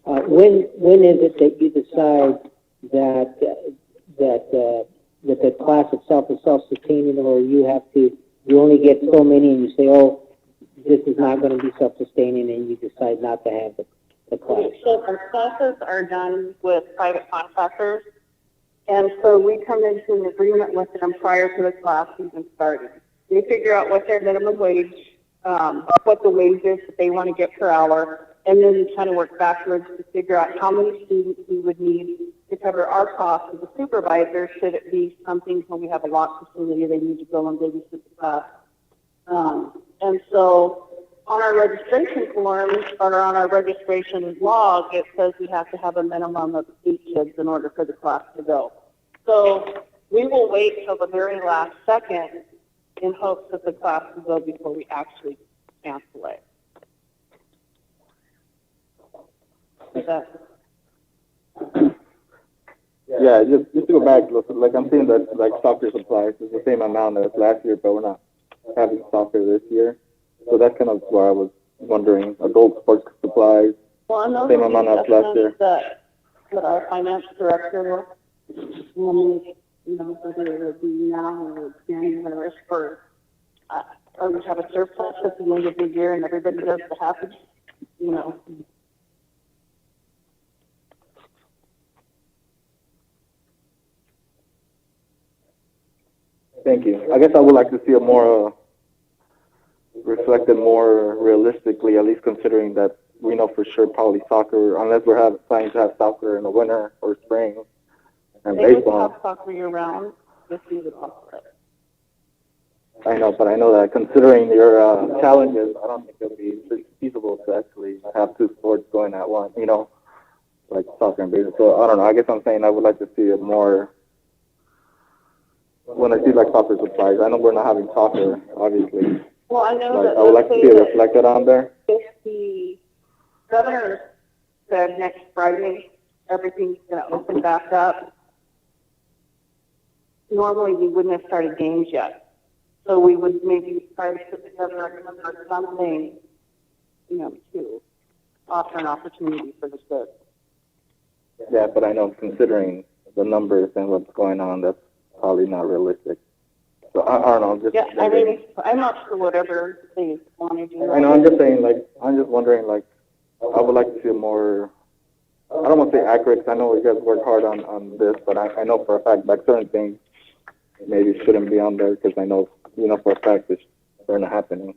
when is it that you decide that the class itself is self-sustaining, or you only get so many, and you say, oh, this is not going to be self-sustaining, and you decide not to have the class? So our classes are done with private contractors, and so we come into an agreement with them prior to the class even starting. We figure out what their minimum wage, what the wage is that they want to get per hour, and then we kind of work backwards to figure out how many students we would need to cover our costs as a supervisor, should it be something when we have a launch facility they need to go and babysit the class. And so on our registration forms, or on our registration log, it says we have to have a minimum of 8 kids in order for the class to go. So we will wait till the very last second in hopes that the class will go before we actually cancel it. Yeah, just to go back, like I'm saying that like soccer supplies is the same amount as last year, but we're not having soccer this year. So that's kind of why I was wondering, adult sports supplies, same amount as last year. That our finance director will, whether it be now or January for, or we have a surplus at the end of the year and everybody does the happy, Thank you. I guess I would like to see a more reflected more realistically, at least considering that we know for sure probably soccer, unless we're planning to have soccer in the winter or spring, and they baseball. would have soccer year round if we would offer it. I know, but I know that considering your challenges, I don't think it would be feasible to actually have 2 sports going at once, like soccer and baseball. So I don't know. I guess I'm saying I would like to see it more. When I see like soccer supplies, I know we're not having soccer, obviously. Well, I know Like, that I would like to see it reflected on there. if the governor said next Friday everything's going to open back up, normally we wouldn't have started games yet. So we would maybe try to put together a number or something, to offer an opportunity for the kids. Yeah, but I know considering the numbers and what's going on, that's probably not realistic. So I don't know. Yeah, I mean, I'm not sure whatever they want to do. I know. I'm just saying, I'm just wondering, I would like to see more. I don't want to say accurate, because I know you guys work hard on this, but I know for a fact, certain things maybe shouldn't be on there, because I know, for a fact they're not happening.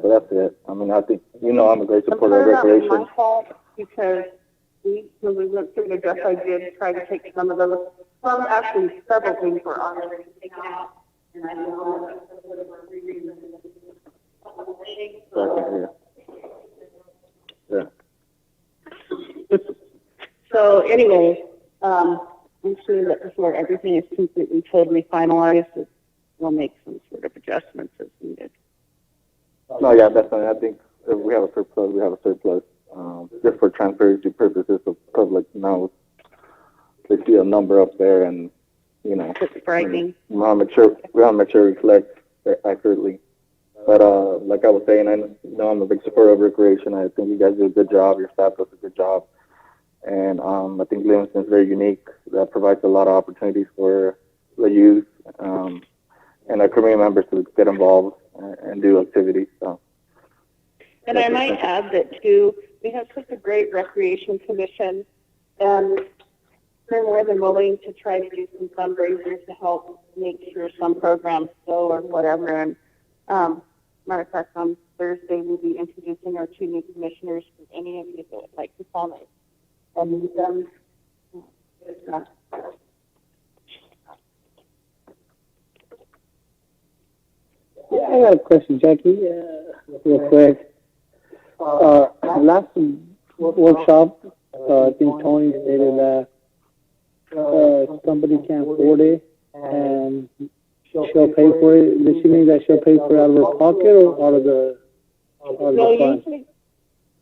So that's it. I mean, I think, I'm a great supporter of recreation. It's my fault, because when we went through the dress, I did try to take some of those. Actually, several things were already taken out. And I know Yeah. So anyway, I'm sure that before everything is completely, totally finalized, we'll make some sort of adjustments as needed. No, yeah, definitely. I think if we have a surplus, we have a surplus. Just for transparency purposes, of public knows. They see a number up there, and It's frightening. We want to make sure it reflects accurately. But like I was saying, I know I'm a big supporter of recreation. I think you guys do a good job. Your staff does a good job, and I think Livingston is very unique. That provides a lot of opportunities for the youth and our community members to get involved and do activities. So. And I might add that too, we have such a great recreation commission, and they're more than willing to try to do some fundraisers to help make sure some programs go or whatever. And matter of fact, on Thursday we'll be introducing our 2 new commissioners for any of you that would like to call me and meet them. Yeah, I got a question, Jackie, real quick. Last workshop, I think Tony stated that somebody can't afford it and she'll pay for it. Does she mean that she'll pay for it out of her pocket or out of the fund?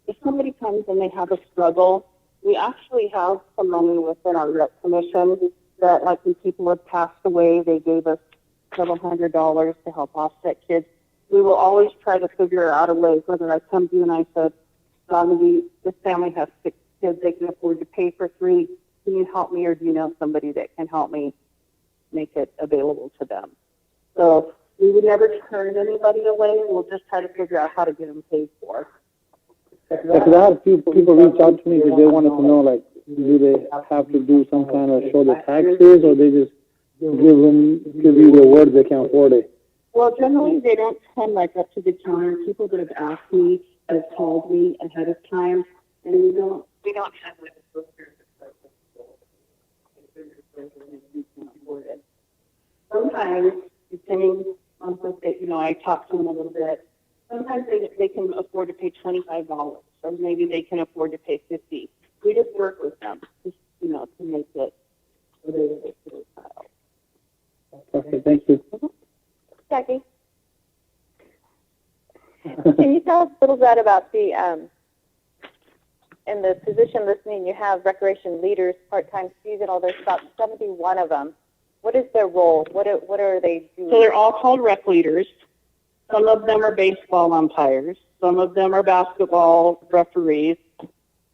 if somebody comes and they have a struggle, we actually have some money within our rec commission that, like, when people have passed away, they gave us several $100s to help offset kids. We will always try to figure out a way, whether I come to you and I said, Donna, this family has 6 kids, they can afford to pay for 3. Can you help me, or do you know somebody that can help me make it available to them? So we would never turn anybody away. We'll just try to figure out how to get them paid for. Because I had a few people reach out to me because they wanted to know, like, do they have to do some kind of show the taxes, or they just give you the word they can afford it? Well, generally they don't come like up to the counter. People that have asked me have told me ahead of time, and we don't have like a broker that sometimes, depending on what they, I talk to them a little bit. Sometimes they can afford to pay $25, or maybe they can afford to pay $50. We just work with them, just to make it available to their child. Okay, thank you. Jackie, can you tell us a little bit about the, in the position listening, you have recreation leaders, part-time seasonal, there's about 71 of them. What is their role? What are they doing? So they're all called rec leaders. Some of them are baseball umpires. Some of them are basketball referees.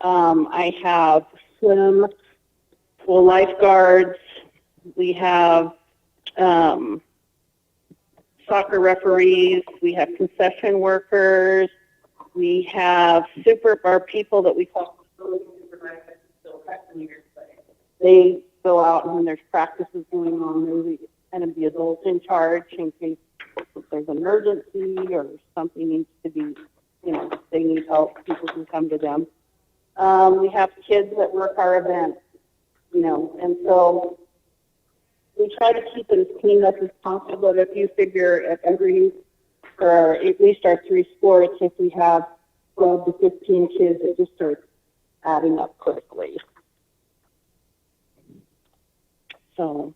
I have swim, lifeguards. We have soccer referees. We have concession workers. We have our people that we call supervisors, still rec leaders. They go out, and when there's practices going on, they're kind of the adults in charge in case if there's an emergency or something needs to be, they need help, people can come to them. We have kids that work our events, and so we try to keep it as clean up as possible. But if you figure at least our 3 sports, if we have 12 to 15 kids, it just starts adding up quickly. So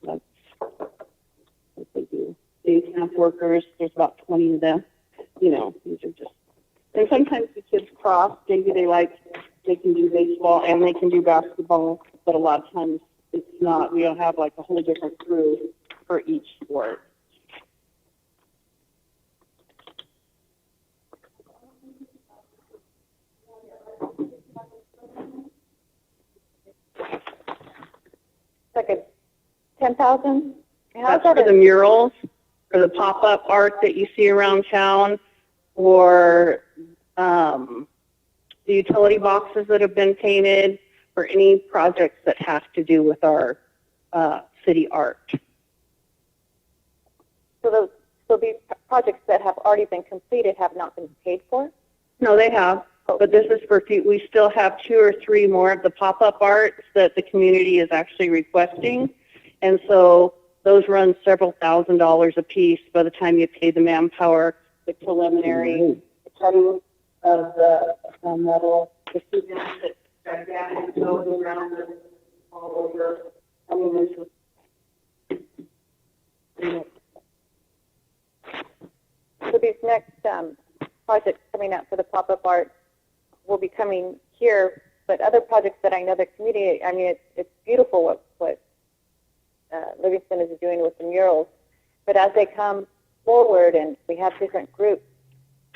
that's what they do. Day camp workers, there's about 20 of them. These are just, and sometimes the kids cross. Maybe they can do baseball and they can do basketball, but a lot of times it's not. We don't have like a whole different crew for each sport. Like 10,000? That's for the murals, or the pop-up art that you see around town, or the utility boxes that have been painted, or any projects that have to do with our city art. So these projects that have already been completed have not been paid for? No, they have. But this is for, we still have 2 or 3 more of the pop-up arts that the community is actually requesting. And so those run several $1,000s a piece by the time you pay the manpower, the preliminary, the cutting of the metal, the cement that's gigantic, goes around all over. I mean, there's just, So these next projects coming up for the pop-up art will be coming here, but other projects that I know the community, I mean, it's beautiful what Livingston is doing with the murals, but as they come forward and we have different groups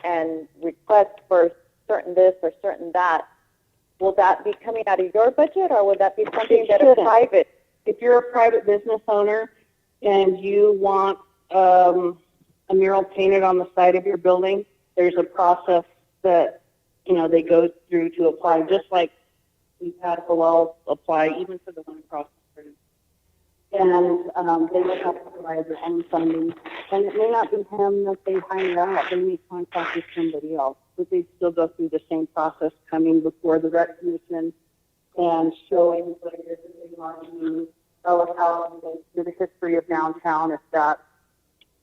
and requests for certain this or certain that, will that be coming out of your budget, or would that be something that is private? If you're a private business owner and you want a mural painted on the side of your building, there's a process that they go through to apply, just like we've had below apply, even for the one across the street. And they would have to provide their own funding. And it may not be him that they hire out. They may contact with somebody else. But they still go through the same process, coming before the rec commission and showing what it is that they want to do, tell us how the history of downtown, if that's,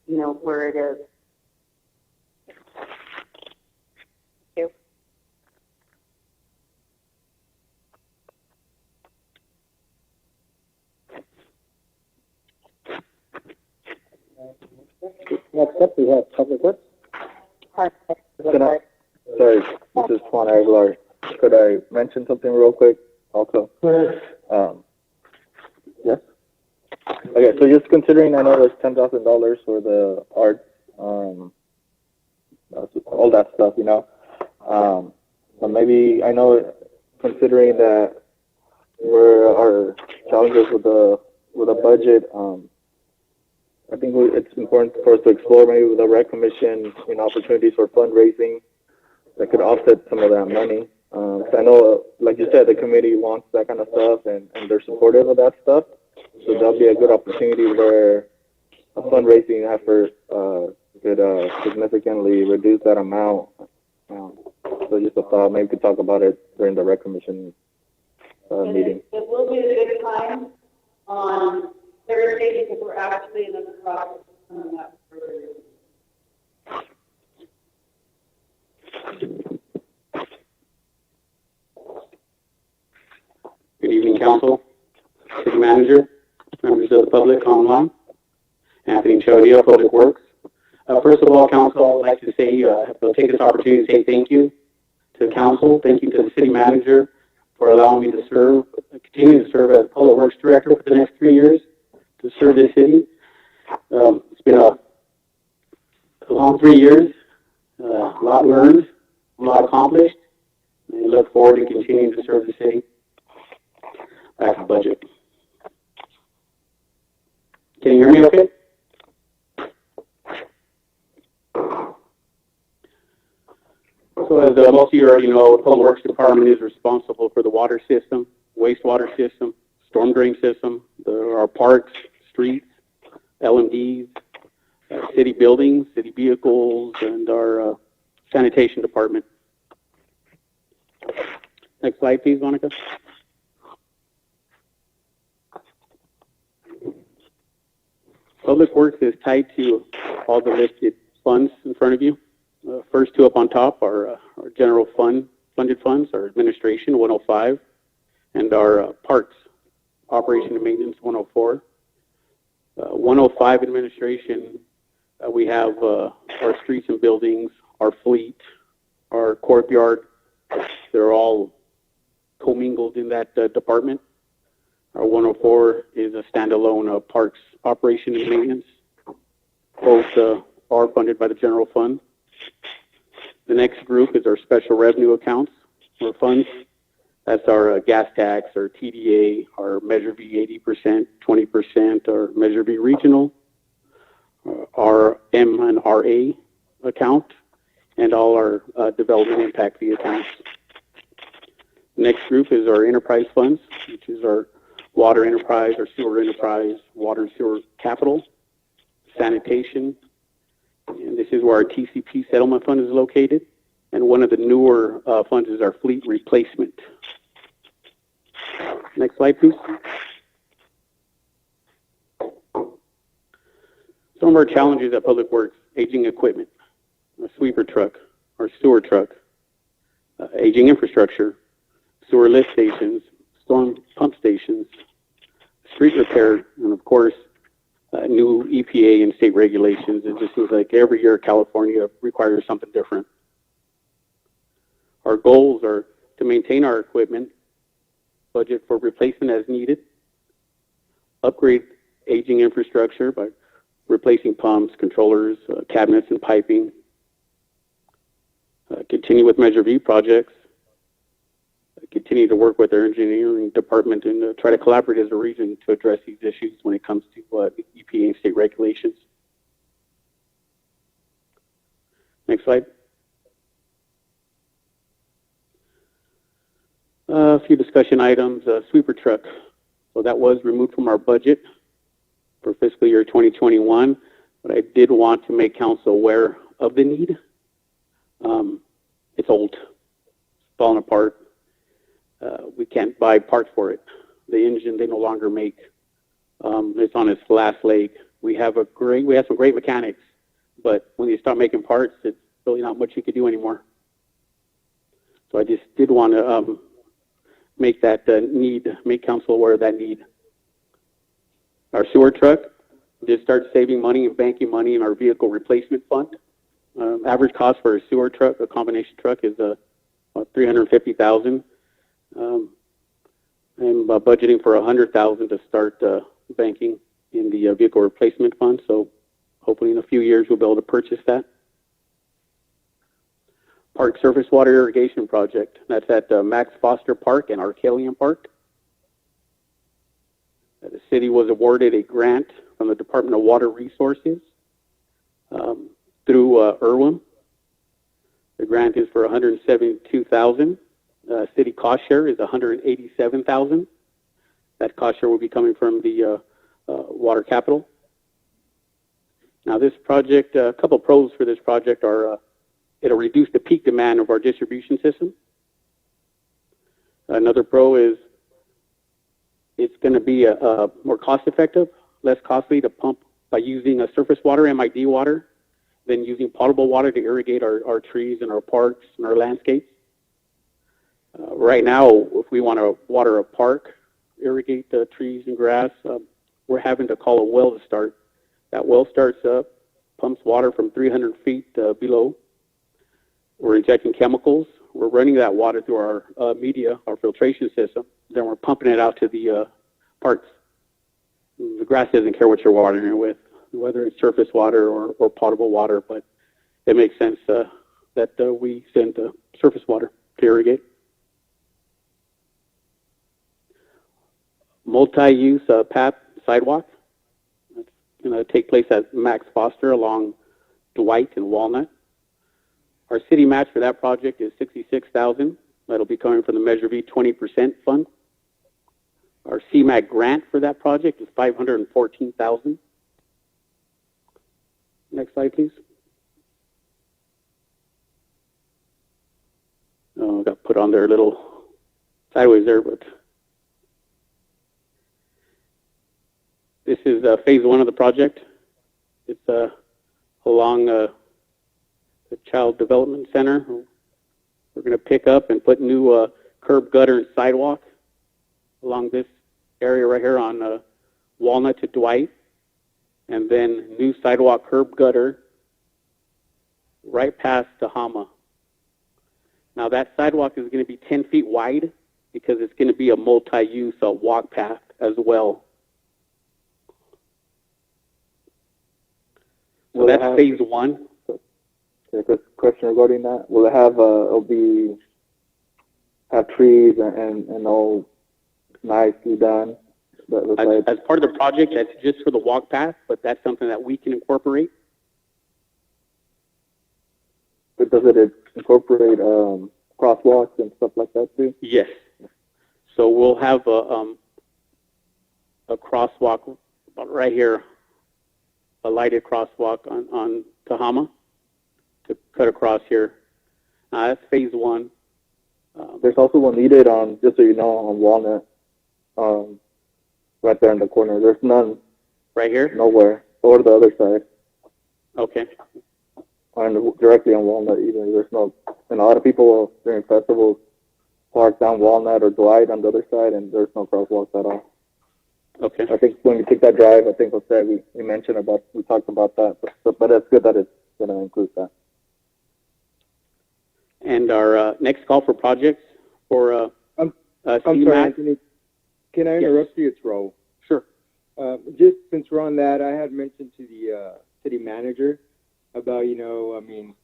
where it is. Next up, we have Public Works. Can sorry, this is Juan Aguilar. Could I mention something real quick also? Yes? Okay, so just considering, I know there's $10,000 for the arts, all that stuff, you know. But maybe, I know, considering that our challenges with a budget, I think it's important for us to explore maybe with the rec commission, you know, opportunities for fundraising that could offset some of that money. So I know, like you said, the committee wants that kind of stuff, and they're supportive of that stuff. So that'll be a good opportunity where a fundraising effort could significantly reduce that amount. So just a thought, maybe we could talk about it during the rec commission meeting. It will be a good time on Thursday because we're actually in the process of coming up. Good evening, Council, City Manager, members of the public online, Anthony Chodia, Public Works. First of all, Council, I would like to say, I'll take this opportunity to say thank you to the Council, thank you to the City Manager for allowing me to serve, continue to serve as Public Works Director for the next 3 years to serve this city. It's been a long 3 years, a lot learned, a lot accomplished, and I look forward to continuing to serve the city. Back to budget. Can you hear me okay? So as most of you already know, the Public Works Department is responsible for the water system, wastewater system, storm drain system, our parks, streets, LMDs, city buildings, city vehicles, and our sanitation department. Next slide, please, Monica. Public Works is tied to all the listed funds in front of you. First two up on top are our general funded funds, our administration 105, and our parks operation and maintenance 104. 105 administration, we have our streets and buildings, our fleet, our courtyard. They're all commingled in that department. Our 104 is a standalone parks operation and maintenance. Both are funded by the general fund. The next group is our special revenue accounts or funds. That's our gas tax, our TDA, our Measure V 80%, 20%, our Measure V regional, our M and RA account, and all our development impact fee accounts. The next group is our enterprise funds, which is our water enterprise, our sewer enterprise, water and sewer capital, sanitation, and this is where our TCP settlement fund is located. And one of the newer funds is our fleet replacement. Next slide, please. Some of our challenges at Public Works: aging equipment, a sweeper truck, our sewer truck, aging infrastructure, sewer lift stations, storm pump stations, street repair, and of course, new EPA and state regulations. It just seems like every year California requires something different. Our goals are to maintain our equipment, budget for replacement as needed, upgrade aging infrastructure by replacing pumps, controllers, cabinets, and piping, continue with Measure V projects, continue to work with our engineering department and try to collaborate as a region to address these issues when it comes to EPA and state regulations. Next slide. A few discussion items. Sweeper truck. So that was removed from our budget for fiscal year 2021, but I did want to make council aware of the need. It's old, it's falling apart. We can't buy parts for it. The engine they no longer make. It's on its last leg. We have some great mechanics, but when you stop making parts, it's really not much you could do anymore. So I just did want to make that make council aware of that need. Our sewer truck did start saving money and banking money in our vehicle replacement fund. Average cost for a sewer truck, a combination truck, is $350,000. I'm budgeting for $100,000 to start banking in the vehicle replacement fund. So hopefully in a few years we'll be able to purchase that. Park surface water irrigation project. That's at Max Foster Park and Arcalian Park. The city was awarded a grant from the Department of Water Resources through IRWIM. The grant is for $172,000. City cost share is $187,000. That cost share will be coming from the water capital. Now this project, a couple pros for this project are it'll reduce the peak demand of our distribution system. Another pro is it's going to be more cost effective, less costly to pump by using a surface water, MID water, than using potable water to irrigate our trees and our parks and our landscapes. Right now, if we want to water a park, irrigate the trees and grass, we're having to call a well to start. That well starts up, pumps water from 300 feet below. We're injecting chemicals. We're running that water through our media, our filtration system. Then we're pumping it out to the parks. The grass doesn't care what you're watering it with, whether it's surface water or potable water, but it makes sense that we send surface water to irrigate. Multi-use path sidewalk. It's going to take place at Max Foster along Dwight and Walnut. Our city match for that project is $66,000. That'll be coming from the Measure V 20% fund. Our CMAQ grant for that project is $514,000. Next slide, please. Oh, I got put on there a little sideways there, but this is phase one of the project. It's along the Child Development Center. We're going to pick up and put new curb, gutter, and sidewalk along this area right here on Walnut to Dwight, and then new sidewalk, curb, gutter right past Tahama. Now that sidewalk is going to be 10 feet wide because it's going to be a multi-use walk path as well. So that's phase one. There's a question regarding that. Will it have have trees and all nicely done? As part of the project, that's just for the walk path, but that's something that we can incorporate. But does it incorporate crosswalks and stuff like that too? Yes. So we'll have a crosswalk right here, a lighted crosswalk on Tahama to cut across here. That's phase one. There's also one needed on, just so you know, on Walnut, right there in the corner. There's none. Right here? Nowhere. Or the other side. Okay. And directly on Walnut either. There's no, and a lot of people during festivals park down Walnut or Dwight on the other side, and there's no crosswalks at all. Okay. I think when we took that drive, I think we mentioned about, we talked about that, but it's good that it's going to include that. And our next call for projects for I'm sorry, Anthony. Can I interrupt you? It's Ro. Sure. Just since we're on that, I had mentioned to the city manager about, I mean,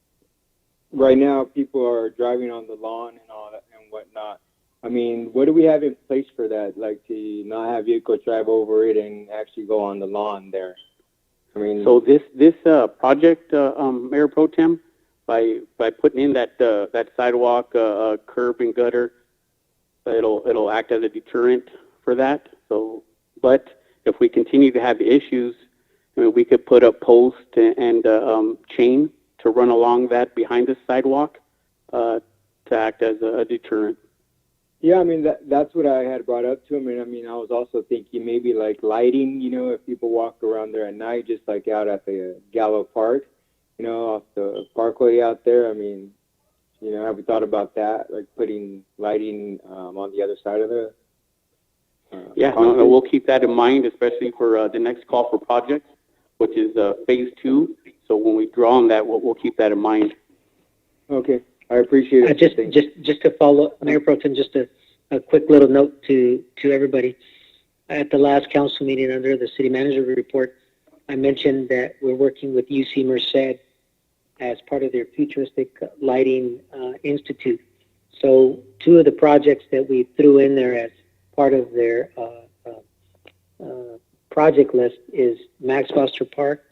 right now people are driving on the lawn and all that and whatnot. I mean, what do we have in place for that? Like to not have vehicles drive over it and actually go on the lawn there? I mean, so this project, Mayor Pro Tem, by putting in that sidewalk, curb and gutter, it'll act as a deterrent for that. So, but if we continue to have issues, I mean, we could put a post and chain to run along that behind the sidewalk to act as a deterrent. Yeah, I mean, that's what I had brought up to him. And I mean, I was also thinking maybe like lighting, if people walk around there at night, just like out at the Gallo Park, off the parkway out there. I mean, have we thought about that? Like putting lighting on the other side of the yeah, no, we'll keep that in mind, especially for the next call for projects, which is phase 2, So when we draw on that, we'll keep that in mind. Okay, I appreciate it. Just to follow, Mayor Pro Tem, just a quick little note to everybody. At the last council meeting under the city manager report, I mentioned that we're working with UC Merced as part of their futuristic lighting institute. So 2 of the projects that we threw in there as part of their project list is Max Foster Park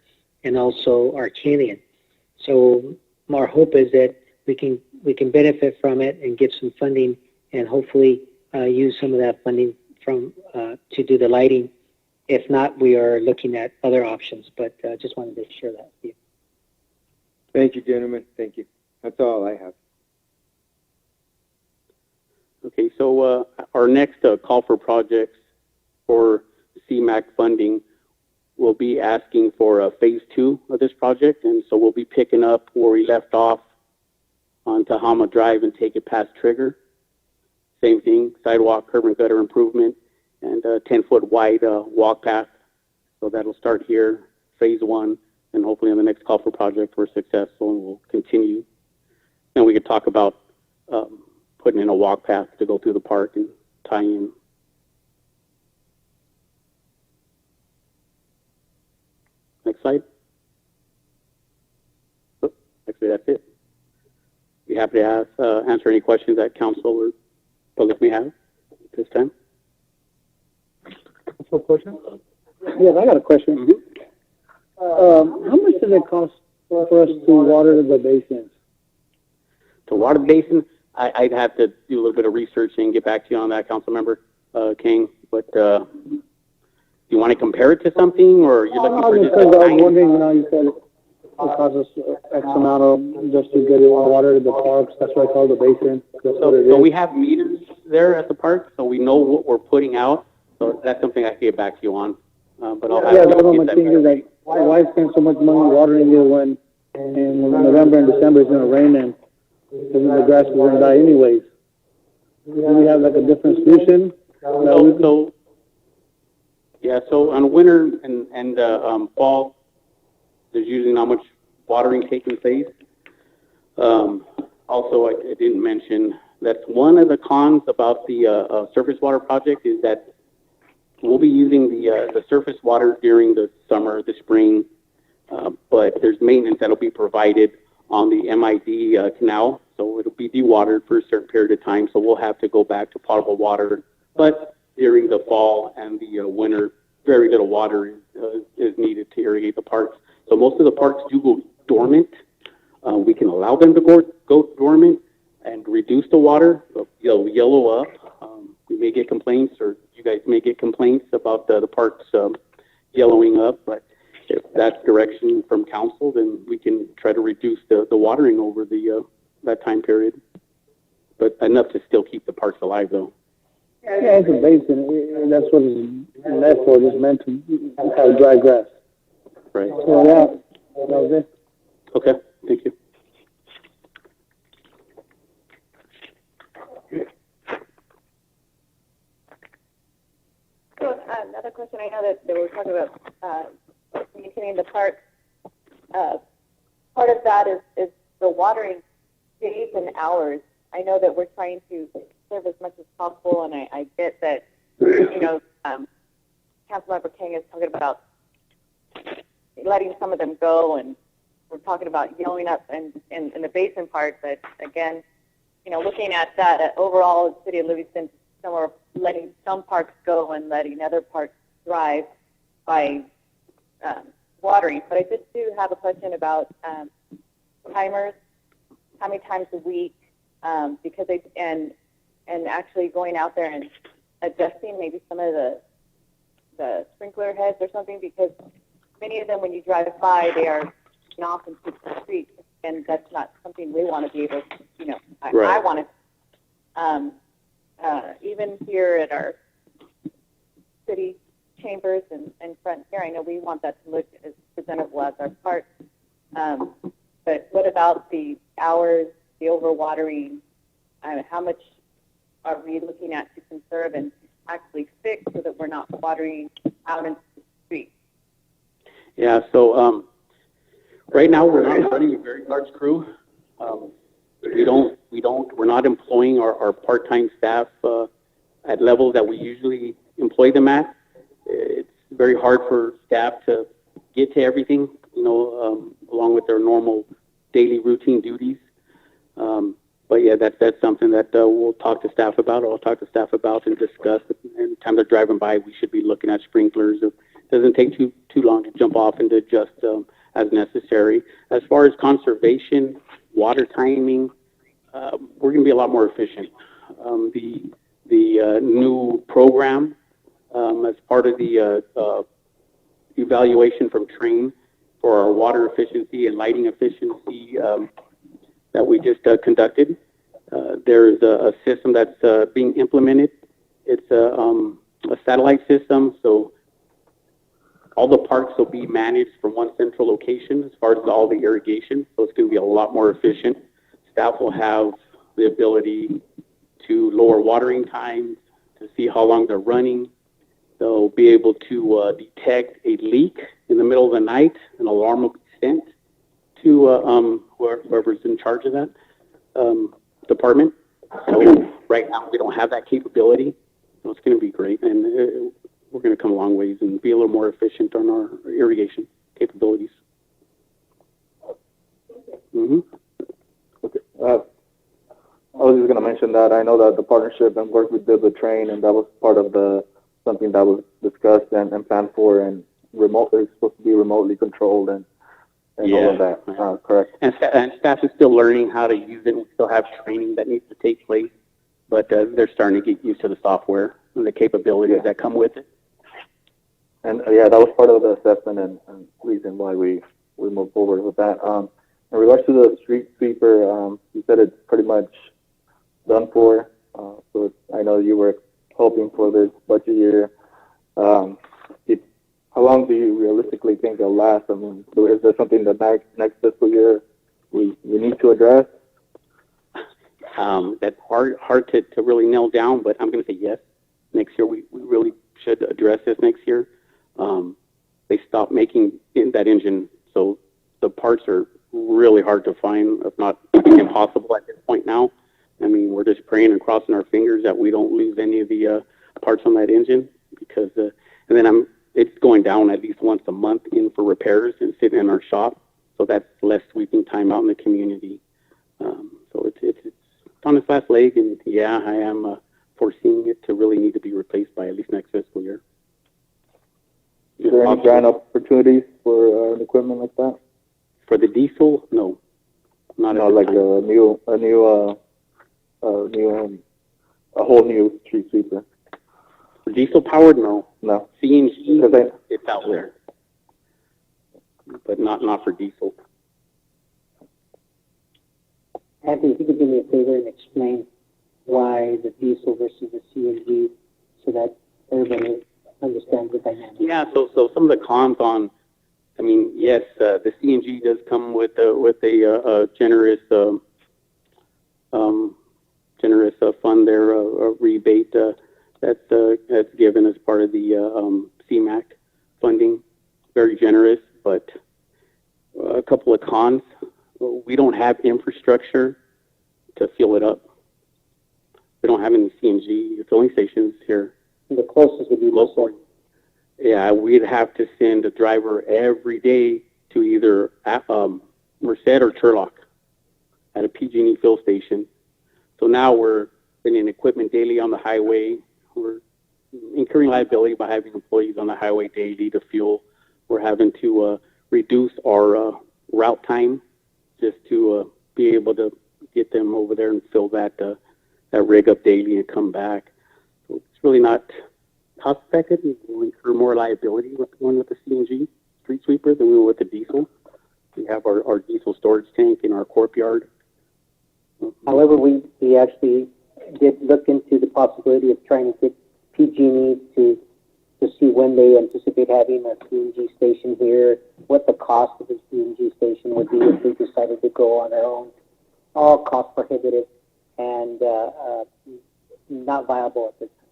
and also Arcadian. So our hope is that we can benefit from it and get some funding and hopefully use some of that funding from to do the lighting. If not, we are looking at other options, but just wanted to share that with you. Thank you, gentlemen. Thank you. That's all I have. Okay, so our next call for projects for CMAQ funding will be asking for phase 2 of this project, and so we'll be picking up where we left off on Tahama Drive and take it past Trigger. Same thing, sidewalk, curb and gutter improvement, and a 10-foot wide walk path. So that'll start here, phase 1, and hopefully on the next call for project we're successful and we'll continue. And we could talk about putting in a walk path to go through the park and tie in. Next slide. Oh, actually, that's it. Be happy to answer any questions that council or public may have at this time. So question? Yes, I got a question. How much does it cost for us to water the basins? To water the basin, I'd have to do a little bit of research and get back to you on that, Councilmember King. But you want to compare it to something, or you're looking for just I was wondering, you said it costs us X amount of just to get water to the parks. That's why I call the basin. So we have meters there at the park, so we know what we're putting out. So that's something I can get back to you on. But I'll have that's what my thing is, like, why spend so much money watering it when in November and December it's going to rain and the grass is going to die anyways? Do we have like a different solution? So on winter and fall, there's usually not much watering taking place. Also, I didn't mention that's one of the cons about the surface water project is that we'll be using the surface water during the summer, the spring, but there's maintenance that'll be provided on the MID canal, so it'll be dewatered for a certain period of time, so we'll have to go back to potable water. But during the fall and the winter, very little water is needed to irrigate the parks. So most of the parks do go dormant. We can allow them to go dormant and reduce the water. They'll yellow up. We may get complaints, or you guys may get complaints about the parks yellowing up, but if that's direction from council, then we can try to reduce the watering over that time period. But enough to still keep the parks alive, though. Yeah, it's a basin. That's what it's meant for. It's meant to have dry grass. Right. So, yeah, that was it. Okay, thank you. So another question, I know that they were talking about maintaining the park. Part of that is the watering days and hours. I know that we're trying to serve as much as possible, and I get that, Councilmember King is talking about letting some of them go, and we're talking about yelling up in the basin part, but again, looking at that, overall, the city of Livingston, somewhere letting some parks go and letting other parks thrive by watering. But I just do have a question about timers, how many times a week, because and actually going out there and adjusting maybe some of the sprinkler heads or something, because many of them, when you drive by, they are off into the street, and that's not something we want to be able to, I want to, even here at our city chambers and front here, I know we want that to look as presentable as our park. But what about the hours, the overwatering? How much are we looking at to conserve and actually fix so that we're not watering out into the street? Yeah, so Right now, we're not running a very large crew. We're not employing our part-time staff at levels that we usually employ them at. It's very hard for staff to get to everything, along with their normal daily routine duties. But yeah, that's something that we'll talk to staff about. I'll talk to staff about and discuss. Every time they're driving by, we should be looking at sprinklers. It doesn't take too long to jump off and to adjust as necessary. As far as conservation, water timing, we're going to be a lot more efficient. The new program, as part of the evaluation from Train for our water efficiency and lighting efficiency that we just conducted, there's a system that's being implemented. It's a satellite system, so all the parks will be managed from one central location as far as all the irrigation, so it's going to be a lot more efficient. Staff will have the ability to lower watering times, to see how long they're running. They'll be able to detect a leak in the middle of the night. An alarm will be sent to whoever's in charge of that department. So right now we don't have that capability. So it's going to be great, and we're going to come a long ways and be a little more efficient on our irrigation capabilities. Mm-hmm. Okay. I was just going to mention that I know that the partnership and work we did with Train, and that was part of something that was discussed and planned for, and it's supposed to be remotely controlled and all of that. Correct. And staff is still learning how to use it. We still have training that needs to take place, but they're starting to get used to the software and the capabilities that come with it. And that was part of the assessment and reason why we moved forward with that. In regards to the street sweeper, you said it's pretty much done for. So I know you were hoping for this budget year. How long do you realistically think it'll last? I mean, is there something that next fiscal year we need to address? That's hard to really nail down, but I'm going to say yes. Next year, we really should address this next year. They stopped making that engine, so the parts are really hard to find, if not impossible at this point now. I mean, we're just praying and crossing our fingers that we don't lose any of the parts on that engine, because, and then it's going down at least once a month in for repairs and sitting in our shop, so that's less sweeping time out in the community. So it's on its last leg, and yeah, I am foreseeing it to really need to be replaced by at least next fiscal year. Is there any grant opportunities for equipment like that? For the diesel, no. Not like a whole new street sweeper. For diesel powered, no. No. CNG, it's out there, but not for diesel. Anthony, if you could do me a favor and explain why the diesel versus the CNG, so that everybody understands the dynamics. Yeah, so some of the cons on, I mean, yes, the CNG does come with a generous fund there, a rebate that's given as part of the CMAQ funding. Very generous, but a couple of cons. We don't have infrastructure to fill it up. We don't have any CNG filling stations here. The closest would be local. Yeah, we'd have to send a driver every day to either Merced or Turlock at a PG&E fill station. So now we're sending equipment daily on the highway. We're incurring liability by having employees on the highway daily to fuel. We're having to reduce our route time just to be able to get them over there and fill that rig up daily and come back. So it's really not cost effective. We'll incur more liability with going with the CNG street sweeper than we will with the diesel. We have our diesel storage tank in our courtyard. However, we actually did look into the possibility of trying to get PG&E to see when they anticipate having a CNG station here, what the cost of the CNG station would be if they decided to go on their own. All cost prohibitive and not viable at this time.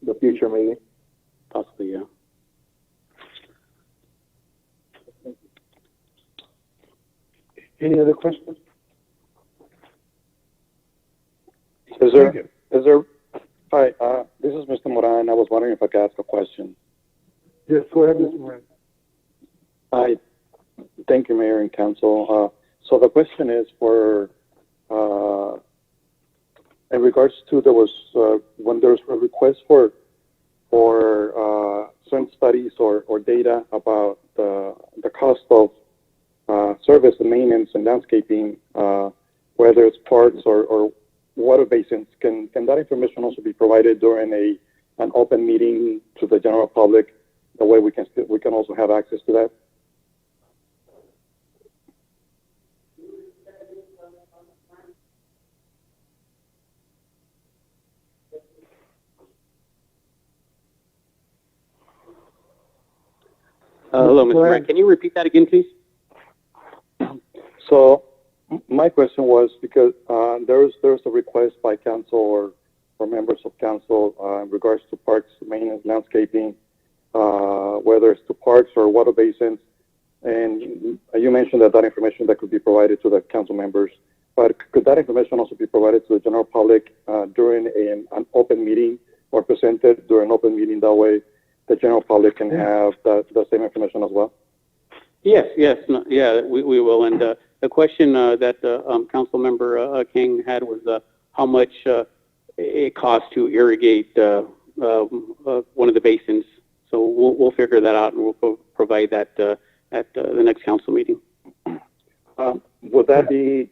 The future, maybe. Possibly, yeah. Any other questions? Is there, hi, this is Mr. Moran. I was wondering if I could ask a question. Yes, go ahead, Mr. Moran. Hi, thank you, Mayor and Council. So the question is for, in regards to when there's a request for certain studies or data about the cost of service and maintenance and landscaping, whether it's parks or water basins, can that information also be provided during an open meeting to the general public? That way we can also have access to that. Hello, Mr. Moran. Can you repeat that again, please? So my question was because there's a request by council or members of council in regards to parks, maintenance, landscaping, whether it's to parks or water basins, and you mentioned that information that could be provided to the council members, but could that information also be provided to the general public during an open meeting or presented during an open meeting? That way the general public can have the same information as well? Yes, we will. And the question that Council Member King had was how much it costs to irrigate one of the basins. So we'll figure that out and we'll provide that at the next council meeting. Would that be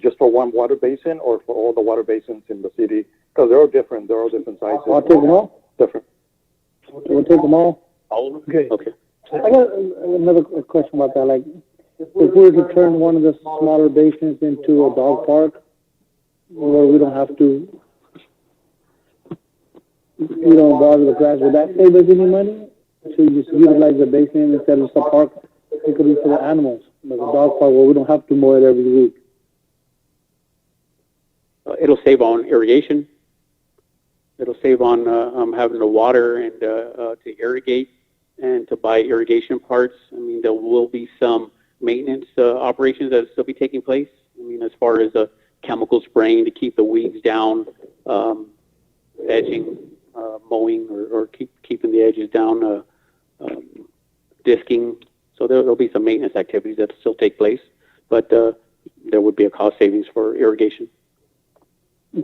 just for one water basin or for all the water basins in the city? Because they're all different. They're all different sizes. I'll take them all. Different. We'll take them all. All of them? Okay. Okay. I got another question about that. Like, if we were to turn one of the smaller basins into a dog park, where we don't have to, bother the grass, would that save us any money? To just utilize the basin instead of a park, it could be for the animals, like a dog park where we don't have to mow it every week. It'll save on irrigation. It'll save on having the water and to irrigate and to buy irrigation parts. I mean, there will be some maintenance operations that will still be taking place. I mean, as far as chemical spraying to keep the weeds down, edging, mowing, or keeping the edges down, disking. So there'll be some maintenance activities that still take place, but there would be a cost savings for irrigation.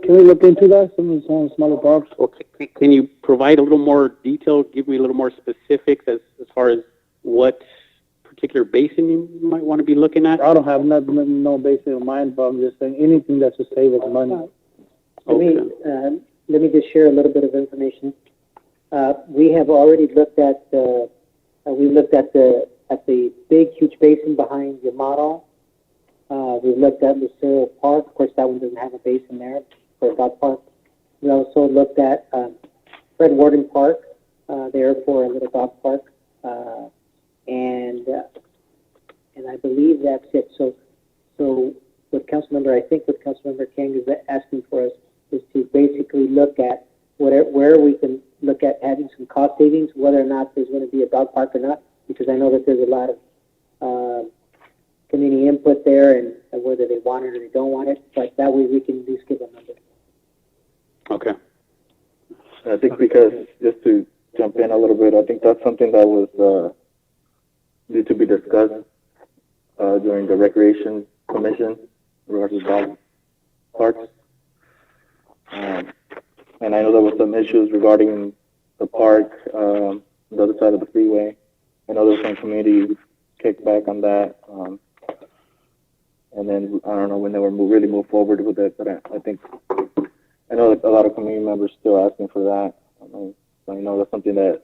Can we look into that, some of the smaller parks? Okay. Can you provide a little more detail, give me a little more specifics as far as what particular basin you might want to be looking at? I don't have no basin in mind, but I'm just saying anything that should save us money. Let me just share a little bit of information. We have already looked at the big, huge basin behind your model. We've looked at Lucero Park. Of course, that one doesn't have a basin there for a dog park. We also looked at Fred Warden Park there for a little dog park, and I believe that's it. So what Councilmember King is asking for us is to basically look at where we can look at having some cost savings, whether or not there's going to be a dog park or not, because I know that there's a lot of community input there and whether they want it or they don't want it, but that way we can at least give a number. Okay. I think because, just to jump in a little bit, I think that's something that was need to be discussed during the Recreation Commission regarding dog parks. And I know there was some issues regarding the park, the other side of the freeway. I know there was some community kickback on that. And then I don't know when they were really move forward with it, but I think I know that a lot of community members still asking for that. So I know that's something that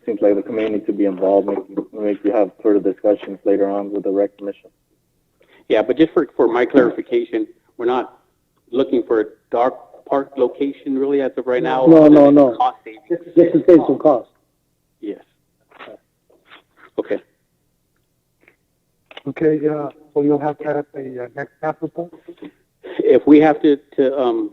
seems like the community needs to be involved. Maybe you have further discussions later on with the Rec Commission. Yeah, but just for my clarification, we're not looking for a dog park location really as of right now. No. Cost savings. Just to save some cost. Yes. Okay. Okay, so you'll have that at the next staff report? If we have to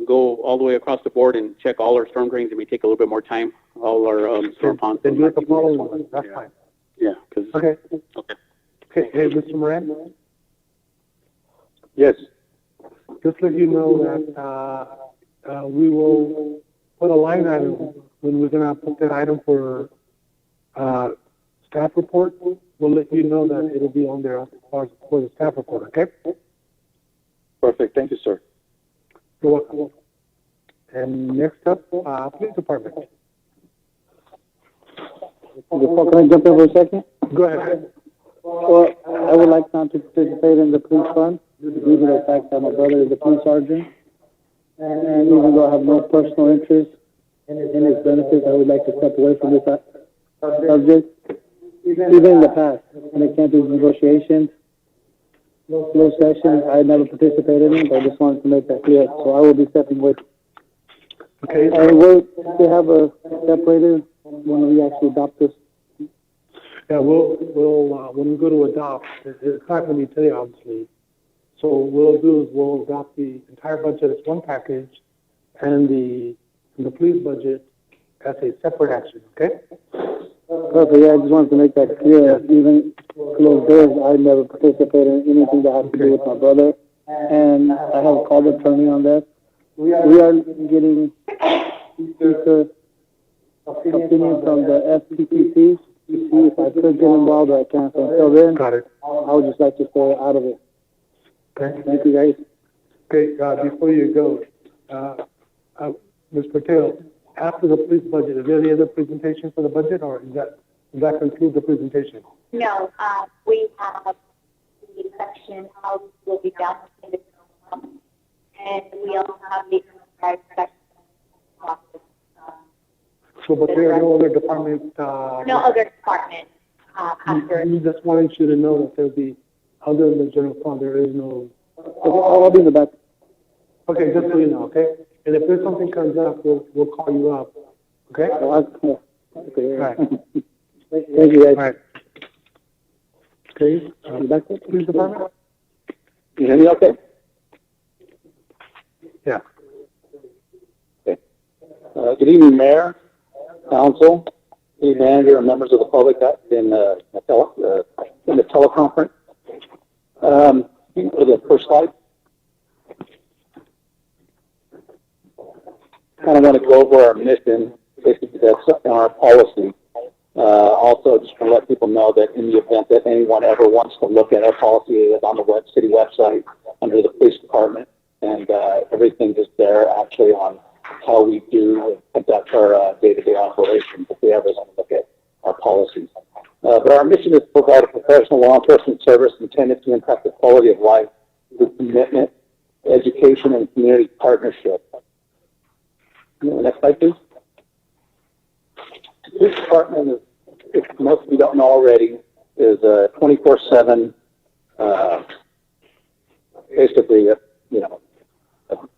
go all the way across the board and check all our storm drains, it may take a little bit more time. All our storm ponds. Then do it the following one. That's fine. Yeah. Okay. Okay. Okay, hey, Mr. Moran? Yes. Just let you know that we will put a line item when we're going to put that item for staff report. We'll let you know that it'll be on there for the staff report, okay? Perfect. Thank you, sir. You're welcome. And next up, police department. Before, can I jump in for a second? Go ahead. Well, I would like not to participate in the police fund due to the fact that my brother is a police sergeant. And even though I have no personal interest in his benefits, I would like to step away from this subject. Even in the past, when it came to negotiations, closed sessions, I never participated in, but I just wanted to make that clear. So I will be stepping away. Okay. And we'll have a separated when we actually adopt this. Yeah, we'll when we go to adopt, it's not going to be today, obviously. So what we'll do is we'll adopt the entire budget as one package, and the police budget as a separate action. Okay. Perfect. Yeah, I just wanted to make that clear. Even closed doors, I never participated in anything that has to do with my brother, and I have called the attorney on that. We are getting opinion from the FPPC to see if I could get involved or I can't. So until then, I would just like to stay out of it. Okay. Thank you, guys. Okay. Before you go, Ms. Patel, after the police budget, is there any other presentation for the budget, or does that conclude the presentation? No, we have the section how will be done in the and we also have the section. So, but there are no other department. No other department after. Just wanted you to know that there'll be, other than the general fund, there is no. I'll be in the back. Okay, just so you know, okay? And if there's something comes up, we'll call you up, okay? Okay. Right. Thank you, guys. All right. Okay. Back to police department? You hear me okay? Yeah. Okay. Good evening, Mayor, Council, City Manager, and members of the public in the teleconference. You can go to the first slide. Kind of want to go over our mission, basically that's our policy. Also, just want to let people know that in the event that anyone ever wants to look at our policy, it's on the city website under the police department, and everything is there actually on how we do conduct our day-to-day operations if we ever want to look at our policies. But our mission is to provide a professional law enforcement service intended to impact the quality of life through commitment, education, and community partnership. Next slide, please. The police department is, if most of you don't know already, is a 24/7, basically, a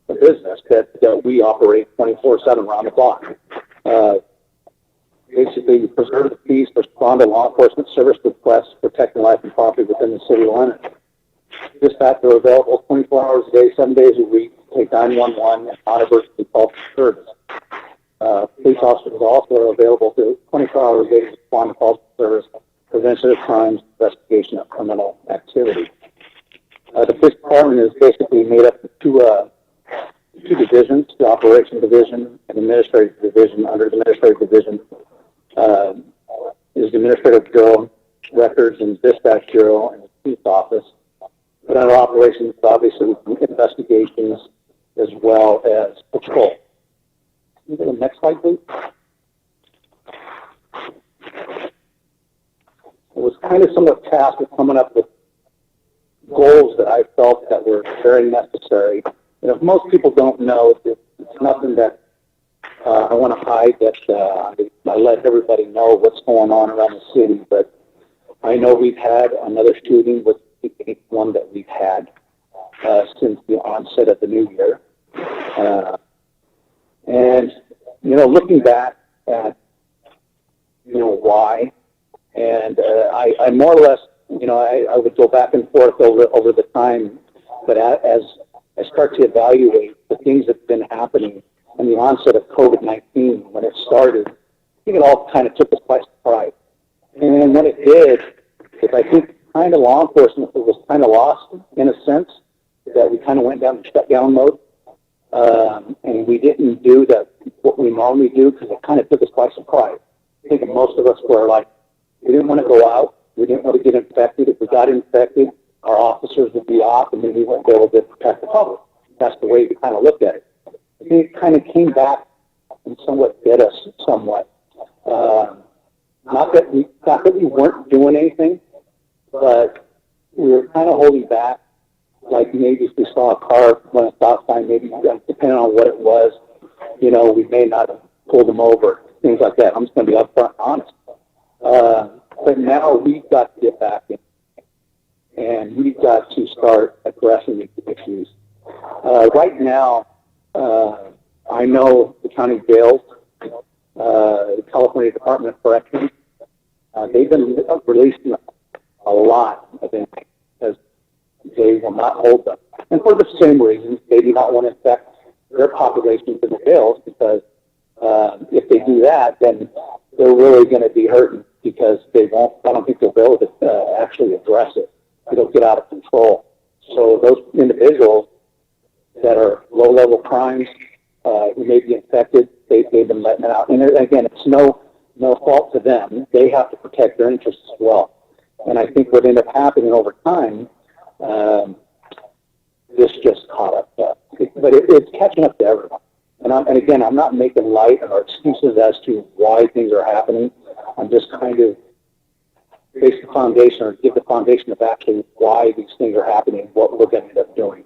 business that we operate 24/7 around the clock. Basically, we preserve the peace, respond to law enforcement service requests, protecting life and property within the city limits. Dispatch are available 24 hours a day, 7 days a week, take 911 and non-emergency call for service. Police officers also are available to 24 hours a day to respond to calls for service, prevention of crimes, investigation of criminal activity. The police department is basically made up of two divisions, the Operations Division and Administrative Division. Under the Administrative Division is the Administrative Bureau, Records and Dispatch Bureau, and the Police Office. But under Operations, obviously, investigations as well as patrol. Can you go to the next slide, please? It was kind of somewhat tasked with coming up with goals that I felt that were very necessary. And if most people don't know, it's nothing that I want to hide, that I let everybody know what's going on around the city. But I know we've had another shooting, with the eighth one that we've had since the onset of the new year. And, looking back at, why, and I more or less, I would go back and forth over the time, but as I start to evaluate the things that have been happening and the onset of COVID-19, when it started, I think it all kind of took us by surprise. And when it did, I think kind of law enforcement was kind of lost in a sense, that we kind of went down the shutdown mode, and we didn't do what we normally do because it kind of took us by surprise. I think most of us were like, we didn't want to go out, we didn't want to get infected. If we got infected, our officers would be off, and then we wouldn't be able to protect the public. That's the way we kind of looked at it. I think it kind of came back and somewhat bit us somewhat. Not that we weren't doing anything, but we were kind of holding back. Like maybe if we saw a car run a stop sign, maybe depending on what it was, we may not have pulled them over, things like that. I'm just going to be upfront and honest. But now we've got to get back in, and we've got to start addressing these issues. Right now, I know the county jails, the California Department of Corrections, they've been releasing a lot of inmates because they will not hold them. And for the same reasons, they do not want to infect their populations in the jails because if they do that, then they're really going to be hurting because I don't think they'll be able to actually address it. It'll get out of control. So those individuals that are low-level crimes, who may be infected, they've been letting it out. And again, it's no fault to them. They have to protect their interests as well. And I think what ended up happening over time, this just caught up. But it's catching up to everyone. And again, I'm not making light or excuses as to why things are happening. I'm just kind of base the foundation or give the foundation of actually why these things are happening, what we're going to end up doing.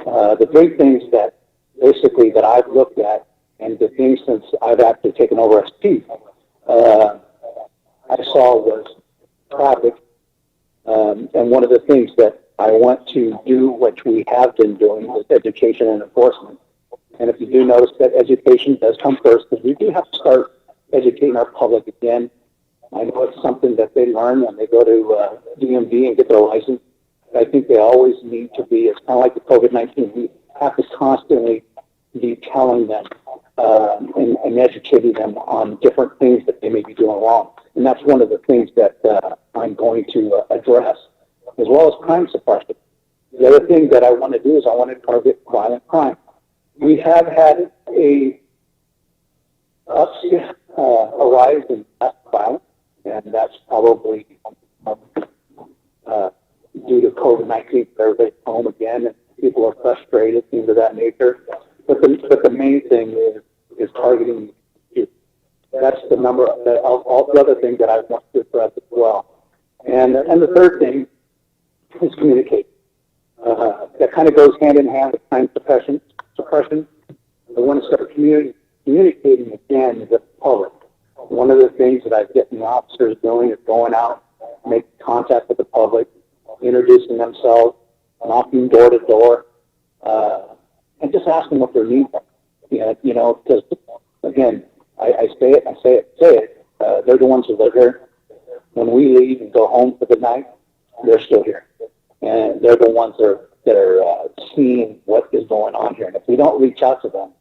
The big things that I've looked at, and the things since I've actually taken over as chief, I saw was traffic. And one of the things that I want to do, which we have been doing, is education and enforcement. And if you do notice that education does come first, because we do have to start educating our public again. I know it's something that they learn when they go to DMV and get their license. I think they always need to be, it's kind of like the COVID-19, we have to constantly be telling them and educating them on different things that they may be doing wrong. And that's one of the things that I'm going to address, as well as crime suppression. The other thing that I want to do is I want to target violent crime. We have had a rise in violence, and that's probably due to COVID-19. Everybody's home again, and people are frustrated, things of that nature. But the main thing is targeting youth. That's the number of all the other things that I want to address as well. And the third thing is communicate. That kind of goes hand in hand with crime suppression. I want to start communicating again with the public. One of the things that I've gotten the officers doing is going out, making contact with the public, introducing themselves, knocking door to door, and just asking what their needs are. Because again, I say it. They're the ones who live here. When we leave and go home for the night, they're still here, and they're the ones that are seeing what is going on here. And if we don't reach out to them,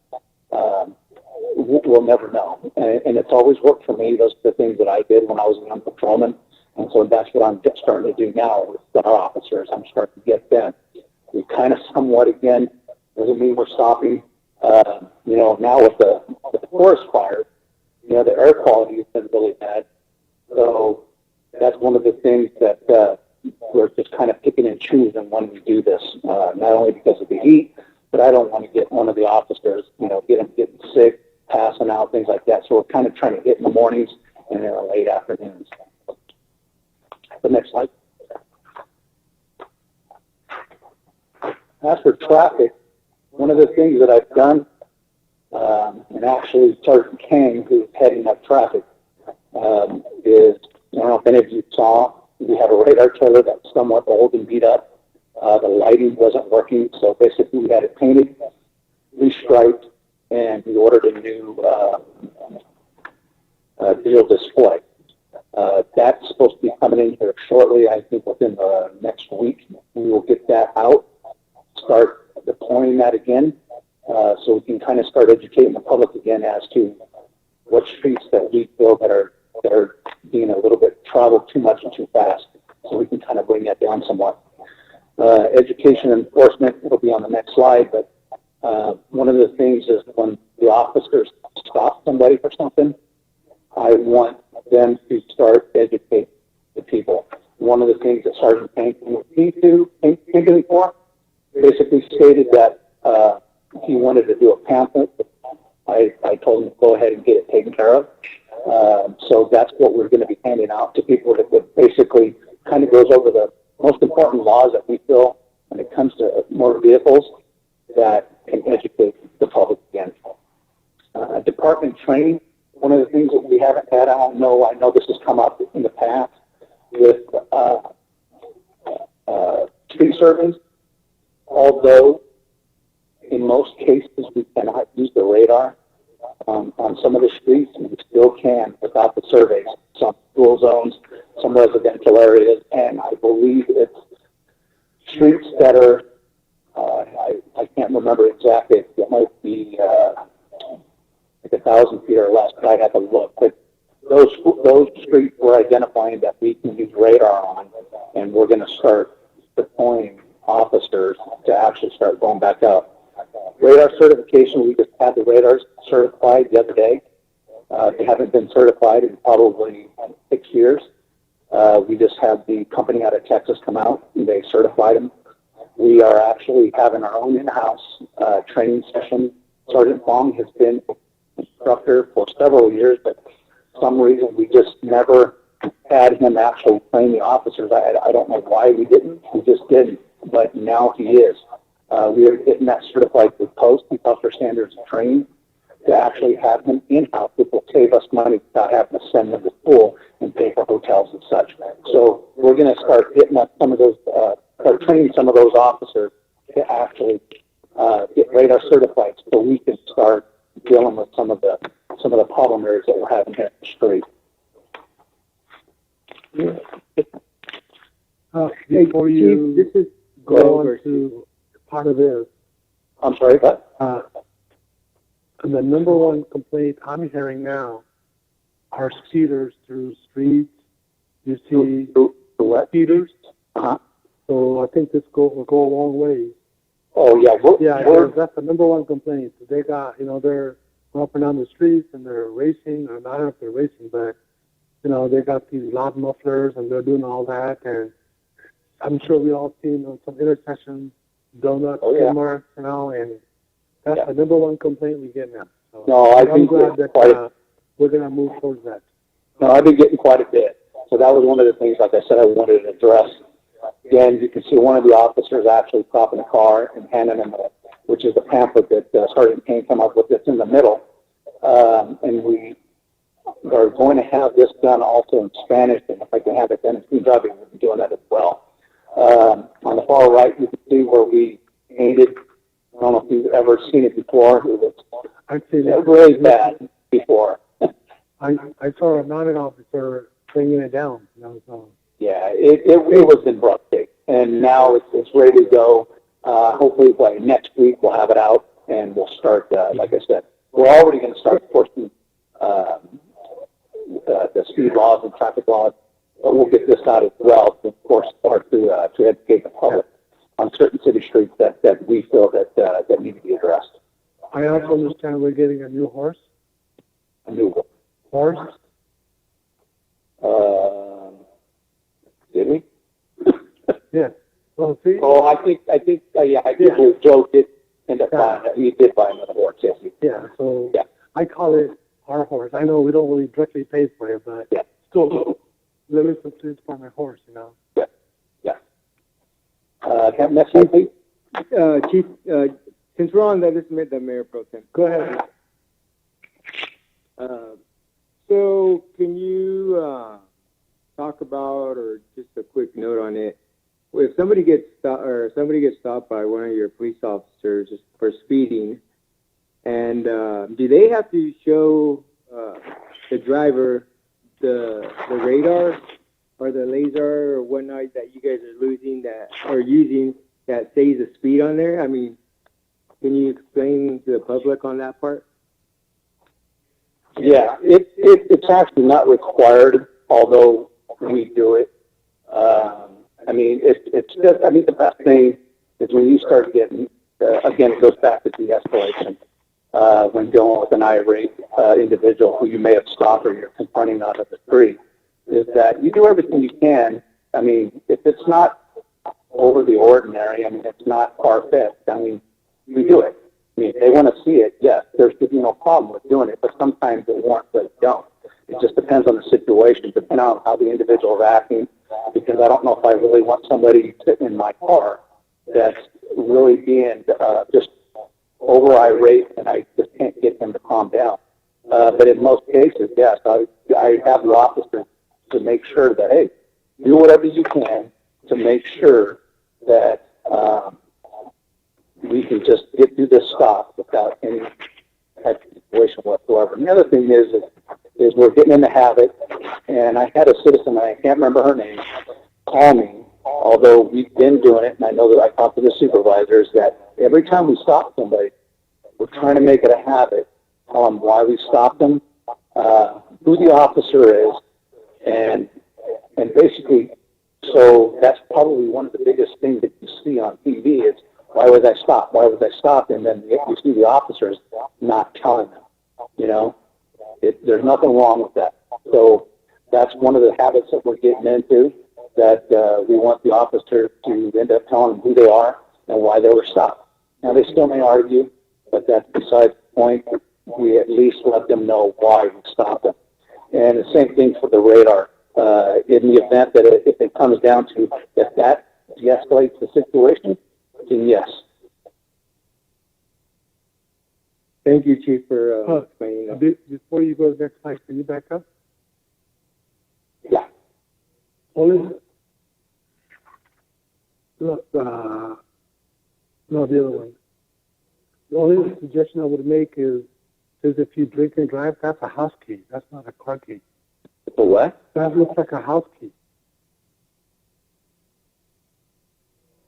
we'll never know. And it's always worked for me. Those are the things that I did when I was a young patrolman. And so that's what I'm just starting to do now with our officers. I'm starting to get them. We kind of somewhat, again, doesn't mean we're stopping. Now with the forest fires, the air quality has been really bad. So that's one of the things that we're just kind of picking and choosing when we do this, not only because of the heat, but I don't want to get one of the officers, get them getting sick, passing out, things like that. So we're kind of trying to hit in the mornings and in the late afternoons. The next slide. As for traffic, one of the things that I've done, and actually Sergeant King, who's heading up traffic, is, I don't know if any of you saw, we have a radar trailer that's somewhat old and beat up. The lighting wasn't working, so basically we had it painted, restriped, and we ordered a new digital display. That's supposed to be coming in here shortly. I think within the next week we will get that out, start deploying that again, so we can kind of start educating the public again as to what streets that we feel that are being a little bit traveled too much and too fast, so we can kind of bring that down somewhat. Education enforcement, it'll be on the next slide, but one of the things is when the officers stop somebody for something, I want them to start educating the people. One of the things that Sergeant Pankin came to me for basically stated that he wanted to do a pamphlet. I told him to go ahead and get it taken care of. So that's what we're going to be handing out to people that basically kind of goes over the most important laws that we feel when it comes to motor vehicles that can educate the public again. Department training, one of the things that we haven't had, I know this has come up in the past with street surveys, although in most cases we cannot use the radar on some of the streets, and we still can without the surveys. Some school zones, some residential areas, and I believe it's streets that are, I can't remember exactly, it might be like 1,000 feet or less, but I'd have to look. But those streets we're identifying that we can use radar on, and we're going to start deploying officers to actually start going back up. Radar certification, we just had the radars certified the other day. They haven't been certified in probably 6 years. We just had the company out of Texas come out and they certified them. We are actually having our own in-house training session. Sergeant Fong has been instructor for several years, but for some reason we just never had him actually train the officers. I don't know why we didn't. We just didn't, but now he is. We are getting that certified with Post, the Officer Standards Training, to actually have him in-house, which will save us money without having to send them to school and pay for hotels and such. So we're going to start getting up some of those, start training some of those officers to actually get radar certified, so we can start dealing with some of the problem areas that we're having here in the street. Before you Chief, this is go on to part of this, I'm sorry, but the number one complaint I'm hearing now are speeders through streets. You see speeders. So I think this will go a long way. Oh yeah, that's the number one complaint. They got, they're up and down the streets and they're racing, or not if they're racing, but they got these loud mufflers and they're doing all that. And I'm sure we all seen some intersections, donuts, marks, and that's the number one complaint we get now. So no, I'm glad that we're going to move towards that. No, I've been getting quite a bit. So that was one of the things, like I said, I wanted to address. Again, you can see one of the officers actually stopping the car and handing him which is the pamphlet that Sergeant Kane came up with that's in the middle. And we are going to have this done also in Spanish, and if I can have it done in Punjabi, we'll be doing that as well. On the far right, you can see where we painted. I don't know if you've ever seen it before. I've seen it really bad before. I saw a mounted officer bringing it down. Yeah, it was in broadcast, and now it's ready to go. Hopefully by next week we'll have it out, and we'll start, like I said, we're already going to start enforcing the speed laws and traffic laws, but we'll get this out as well to enforce or to educate the public on certain city streets that we feel that need to be addressed. I also understand we're getting a new horse. A new horse? Did we? Yeah. Well, see? Oh, I think Joe did end up buying it. He did buy another horse, yes. Yeah, so I call it our horse. I know we don't really directly pay for it, but still, let me substitute for my horse, Next slide, please. Chief, since we're on that, this is the Mayor Pro Tem. Go ahead. So can you talk about, or just a quick note on it, if somebody gets stopped by one of your police officers for speeding, and do they have to show the driver the radar or the laser or whatnot that you guys are using that says the speed on there? I mean, can you explain to the public on that part? Yeah, it's actually not required, although we do it. I mean, it's just, I mean, the best thing is when you start getting, again, it goes back to de-escalation. When dealing with an irate individual who you may have stopped or you're confronting out of the street, is that you do everything you can. I mean, if it's not over the ordinary, I mean, it's not far-fetched, I mean, you do it. I mean, if they want to see it, yes, there should be no problem with doing it, but sometimes they want, but they don't. It just depends on the situation, depending on how the individual is acting, because I don't know if I really want somebody sitting in my car that's really being just over irate, and I just can't get them to calm down. But in most cases, yes, I have the officers to make sure that, hey, do whatever you can to make sure that we can just get through this stop without any type of situation whatsoever. And the other thing is we're getting in the habit, and I had a citizen, I can't remember her name, call me, although we've been doing it, and I know that I talked to the supervisors, that every time we stop somebody, we're trying to make it a habit, tell them why we stopped them, who the officer is, and basically, so that's probably one of the biggest things that you see on TV is, why was I stopped? Why was I stopped? And then you see the officers not telling them, you know. There's nothing wrong with that. So that's one of the habits that we're getting into, that we want the officer to end up telling them who they are and why they were stopped. Now, they still may argue, but that's besides the point. We at least let them know why we stopped them. And the same thing for the radar. In the event that if it comes down to if that de-escalates the situation, then yes. Thank you, Chief, for explaining that. Before you go to the next slide, can you back up? Yeah. Look, no, the other one. The only suggestion I would make is if you drink and drive, that's a house key. That's not a car key. A what? That looks like a house key.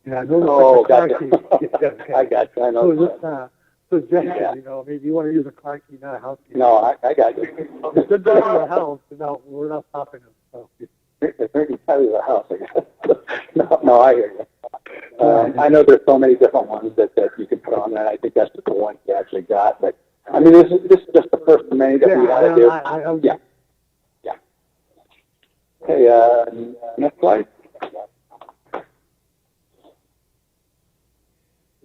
Yeah, I know Oh, it's like a car gotcha. key. Yeah, okay. I got you. I know. So just suggestion, Yeah. you know, maybe you want to use a car key, not a house key. No, I got you. If they're driving to a house, no, we're not stopping them. So. If they're inside of the house, I guess. No, I hear you. I know there's so many different ones that you can put on there. I think that's just the one you actually got. But I mean, this is just the first of many that we had to do. Yeah. Okay. Next slide.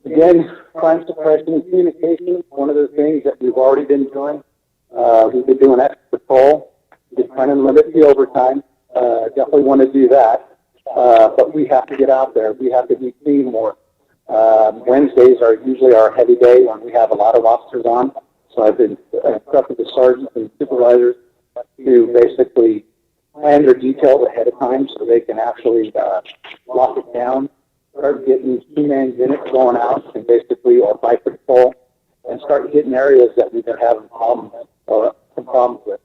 Again, crime suppression and communication. One of the things that we've already been doing. We've been doing extra patrol. We're trying to limit the overtime. Definitely want to do that. But we have to get out there. We have to be seen more. Wednesdays are usually our heavy day when we have a lot of officers on. So I've been instructed the sergeants and supervisors to basically plan their details ahead of time so they can actually lock it down, start getting two-man units going out and basically, or by patrol, and start hitting areas that we've been having problems with.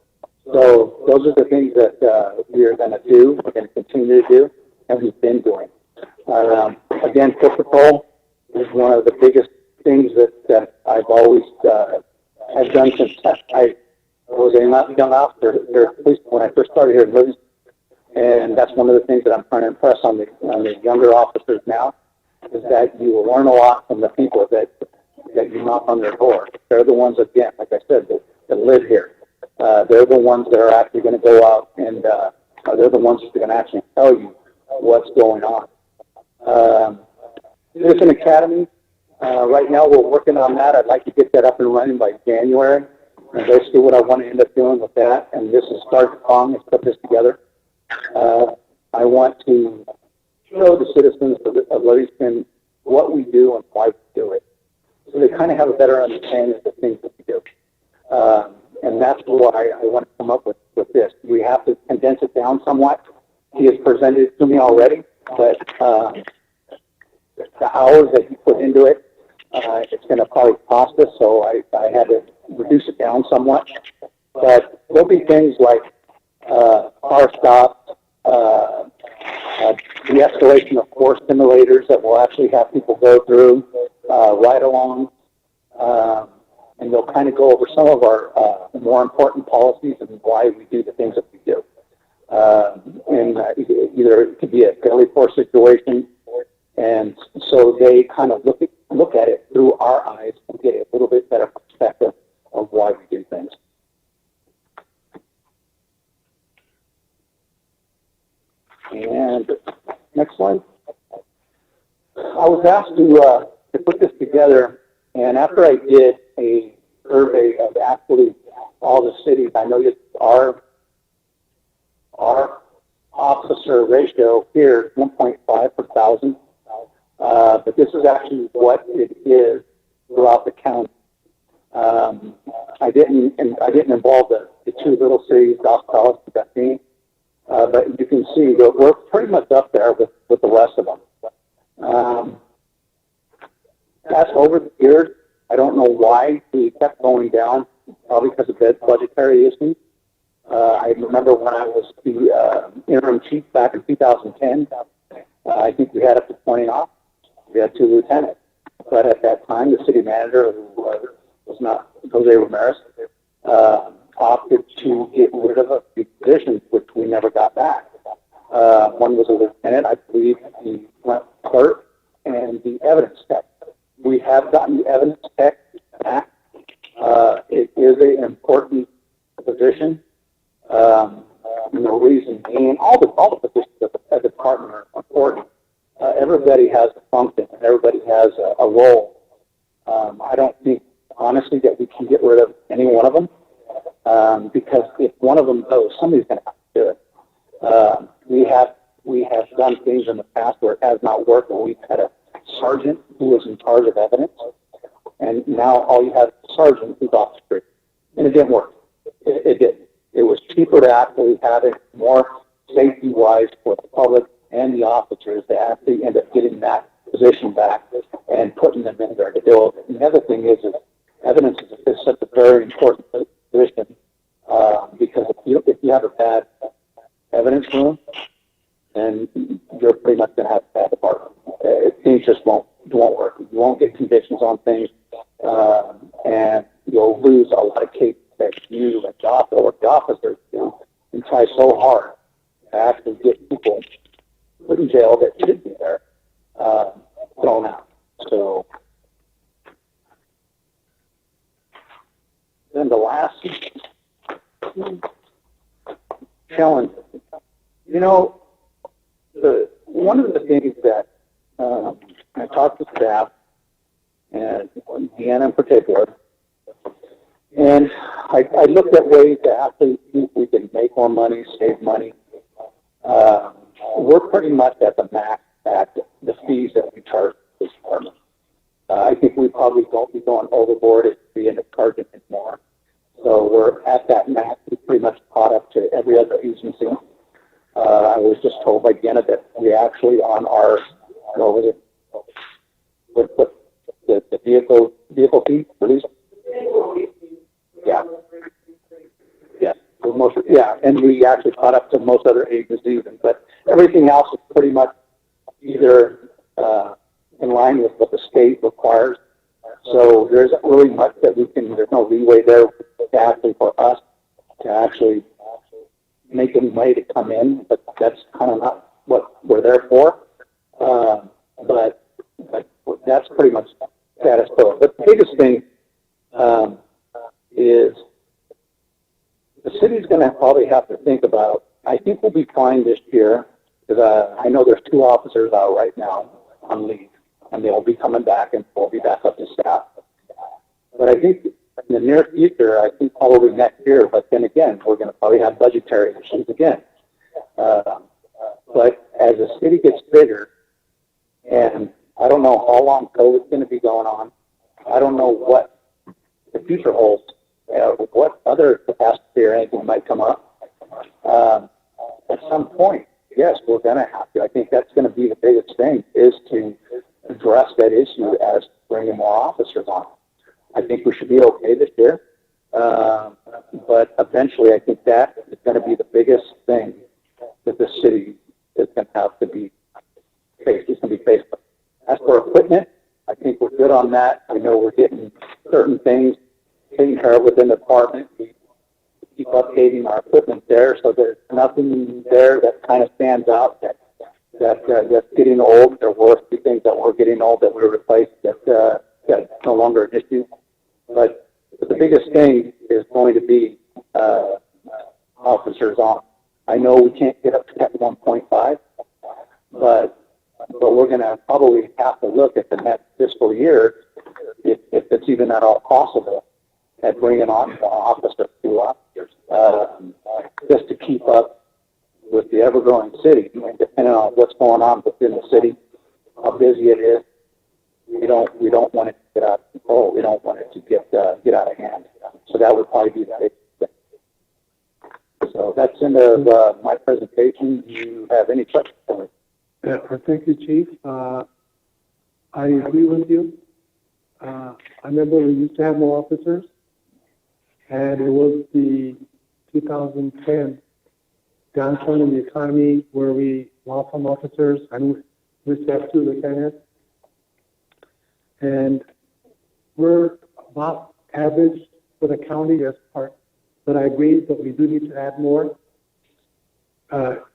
So those are the things that we are going to do, we're going to continue to do, and we've been doing. Again, foot patrol is one of the biggest things that I've always have done since I was a young officer here at police when I first started here in Livingston. And that's one of the things that I'm trying to impress on the younger officers now, is that you will learn a lot from the people that you knock on their door. They're the ones, again, like I said, that live here. They're the ones that are actually going to go out and they're the ones that are going to actually tell you what's going on. Citizen Academy, right now we're working on that. I'd like to get that up and running by January. And basically what I want to end up doing with that, and this is Sergeant Kong has put this together, I want to show the citizens of Livingston what we do and why we do it. So they kind of have a better understanding of the things that we do. And that's why I want to come up with this. We have to condense it down somewhat. He has presented it to me already, but the hours that he put into it, it's going to probably cost us, so I had to reduce it down somewhat. But there'll be things like car stops, de-escalation of force simulators that we'll actually have people go through, ride-alongs, and they'll kind of go over some of our more important policies and why we do the things that we do. and either it could be a fairly poor situation, and so they kind of look at it through our eyes and get a little bit better perspective of why we do things. And next slide. I was asked to put this together, and after I did a survey of actually all the cities, I noticed our officer ratio here is 1.5 per thousand, but this is actually what it is throughout the county. I didn't involve the two little cities, Dos Palos and Bethany, but you can see that we're pretty much up there with the rest of them. That's over the years. I don't know why we kept going down, probably because of budgetary issues. I remember when I was the interim chief back in 2010, I think we had up to 20 officers. We had 2 lieutenants. But at that time, the city manager, who was not Jose Ramirez, opted to get rid of a few positions, which we never got back. One was a lieutenant, I believe the clerk, and the evidence tech. We have gotten the evidence tech back. It is an important position. The reason being, all the positions at the department are important. Everybody has a function, and everybody has a role. I don't think, honestly, that we can get rid of any one of them, because if one of them goes, somebody's going to have to do it. We have done things in the past where it has not worked, where we've had a sergeant who was in charge of evidence, and now all you have is a sergeant who's off the street. And it didn't work. It didn't. It was cheaper to actually have it more safety-wise for the public and the officers to actually end up getting that position back and putting them in there to do it. And the other thing is evidence is such a very important position, because if you have a bad evidence room, then you're pretty much going to have a bad department. Things just won't work. You won't get convictions on things, and you'll lose a lot of cases that you and the officers do and try so hard to actually get people put in jail that should be there thrown out. So then the last challenge, one of the things that I talked to staff, and Deanna in particular, and I looked at ways to actually see if we can make more money, save money. We're pretty much at the max at the fees that we charge this department. I think we probably won't be going overboard if we end up charging it more. So we're at that max. We pretty much caught up to every other agency. I was just told by Deanna that we actually on our, the vehicle fee, release. Yeah, and we actually caught up to most other agencies, but everything else is pretty much either in line with what the state requires. So there isn't really much that there's no leeway there actually for us to actually make any money to come in, but that's kind of not what we're there for. But that's pretty much status quo. But the biggest thing is the city's going to probably have to think about, I think we'll be fine this year, because I know there's 2 officers out right now on leave, and they'll be coming back, and we'll be back up to staff. But I think in the near future, I think probably next year, but then again, we're going to probably have budgetary issues again. But as the city gets bigger, and I don't know how long COVID's going to be going on, I don't know what the future holds, what other capacity or anything might come up. At some point, yes, we're going to have to. I think that's going to be the biggest thing, is to address that issue as bringing more officers on. I think we should be okay this year, but eventually I think that is going to be the biggest thing that the city is going to have to be faced. It's going to be faced with. As for equipment, I think we're good on that. I know we're getting certain things taken care of within the department. We keep updating our equipment there. So there's nothing there that kind of stands out that's getting old. There were a few things that were getting old that we replaced that's no longer an issue. But the biggest thing is going to be officers on. I know we can't get up to that 1.5, but we're going to probably have to look at the next fiscal year, if it's even at all possible, at bringing on an officer to officers, just to keep up with the ever-growing city. I mean, depending on what's going on within the city, how busy it is, we don't want it to get out of control. We don't want it to get out of hand. So that would probably be the big thing. So that's the end of my presentation. Do you have any questions for me? Yeah, thank you, Chief. I agree with you. I remember we used to have more officers, and it was the 2010 downturn in the economy where we lost some officers, and we used to have 2 lieutenants. And we're about average for the county as part, but I agree that we do need to add more.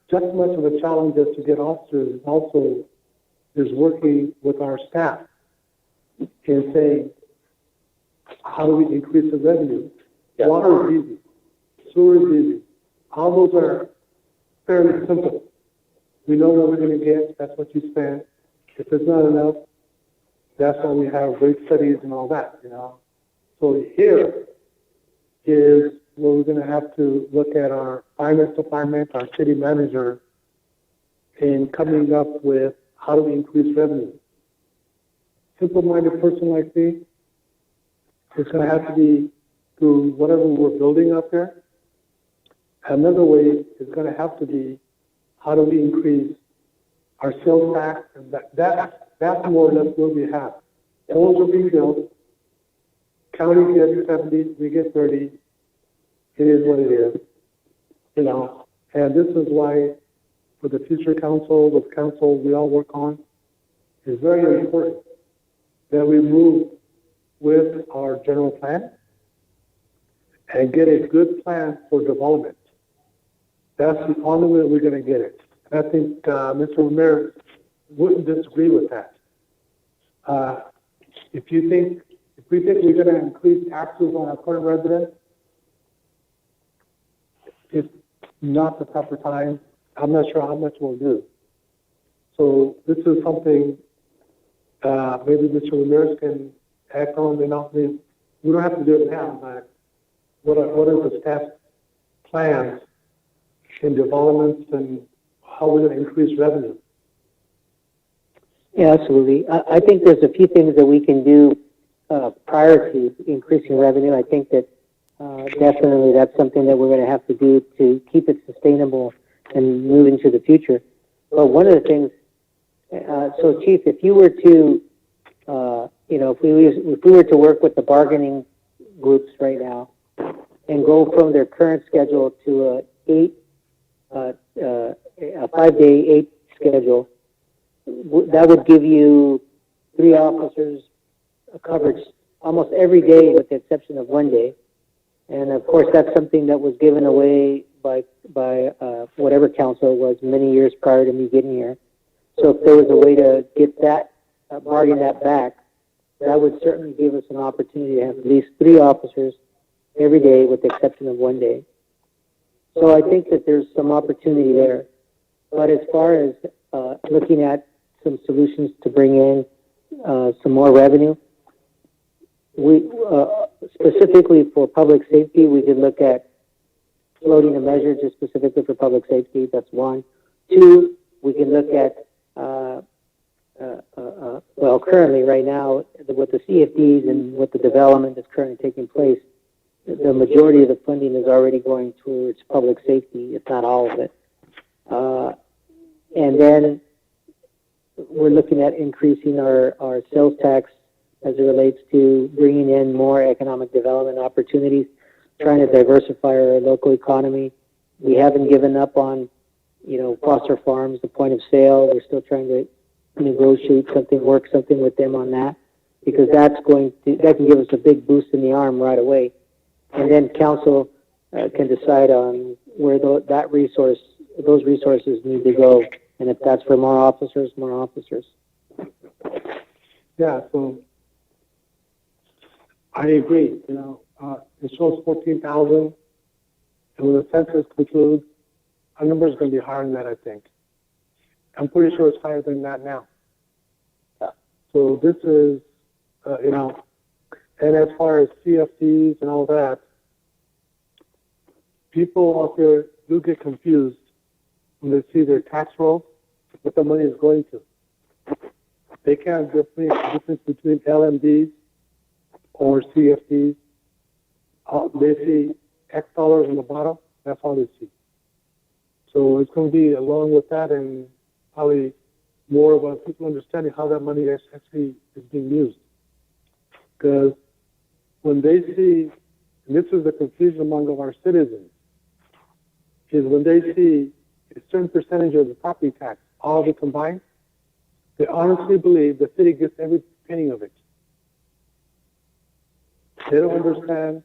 Just as much of a challenge as to get officers also is working with our staff and saying, how do we increase the revenue? Yeah. Water is easy. Sewer is easy. All those are fairly simple. We know what we're going to get. That's what you spend. If it's not enough, that's why we have rate studies and all that, you know. So here is where we're going to have to look at our finance department, our city manager, in coming up with how do we increase revenue. Simple-minded person like me, it's going to have to be through whatever we're building up there. Another way is going to have to be how do we increase our sales tax, and that's more or less what we have. Homes are being built. County gets 70, we get 30. It is what it is, you know. And this is why, for the future council, the council we all work on, it's very important that we move with our general plan and get a good plan for development. That's the only way we're going to get it. And I think Mr. Ramirez wouldn't disagree with that. If we think we're going to increase taxes on our current residents, it's not the proper time. I'm not sure how much we'll do. So this is something maybe Mr. Ramirez can act on. We don't have to do it now, but what are the staff plans in developments and how we're going to increase revenue? Yeah, absolutely. I think there's a few things that we can do prior to increasing revenue. I think that definitely that's something that we're going to have to do to keep it sustainable and move into the future. But one of the things, so Chief, if you were to, if we were to work with the bargaining groups right now and go from their current schedule to a 5-day 8 schedule, that would give you 3 officers coverage almost every day with the exception of 1 day. And of course, that's something that was given away by whatever council it was many years prior to me getting here. So if there was a way to get that, bargain that back, that would certainly give us an opportunity to have at least 3 officers every day with the exception of 1 day. So I think that there's some opportunity there. But as far as looking at some solutions to bring in some more revenue, we specifically for public safety, we could look at floating a measure just specifically for public safety. That's 1. 2, we can look at currently right now with the CFDs and with the development that's currently taking place, the majority of the funding is already going towards public safety, if not all of it. And then we're looking at increasing our sales tax as it relates to bringing in more economic development opportunities, trying to diversify our local economy. We haven't given up on, Foster Farms, the point of sale. We're still trying to negotiate something, work something with them on that, because that can give us a big boost in the arm right away. And then council can decide on where those resources need to go. And if that's for more officers, more officers. Yeah, so I agree. It shows 14,000. And when the census concludes, our number is going to be higher than that, I think. I'm pretty sure it's higher than that now. So this is, and as far as CFDs and all that, people out there do get confused when they see their tax roll, what the money is going to. They can't differentiate the difference between LMDs or CFDs. They see X dollars on the bottom, that's all they see. So it's going to be along with that and probably more about people understanding how that money actually is being used. Because when they see, and this is the confusion among our citizens, is when they see a certain percentage of the property tax, all of it combined, they honestly believe the city gets every penny of it. They don't understand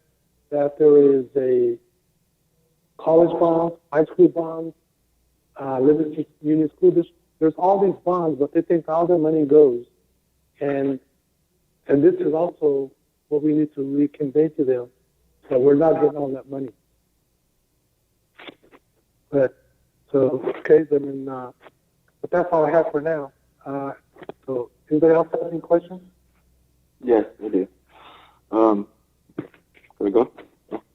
that there is a college bond, high school bond, Livingston Union School District. There's all these bonds, but they think all their money goes. And this is also what we need to reconvey to them, that we're not getting all that money. But that's all I have for now. So anybody else have any questions? Yes, I do. Can we go?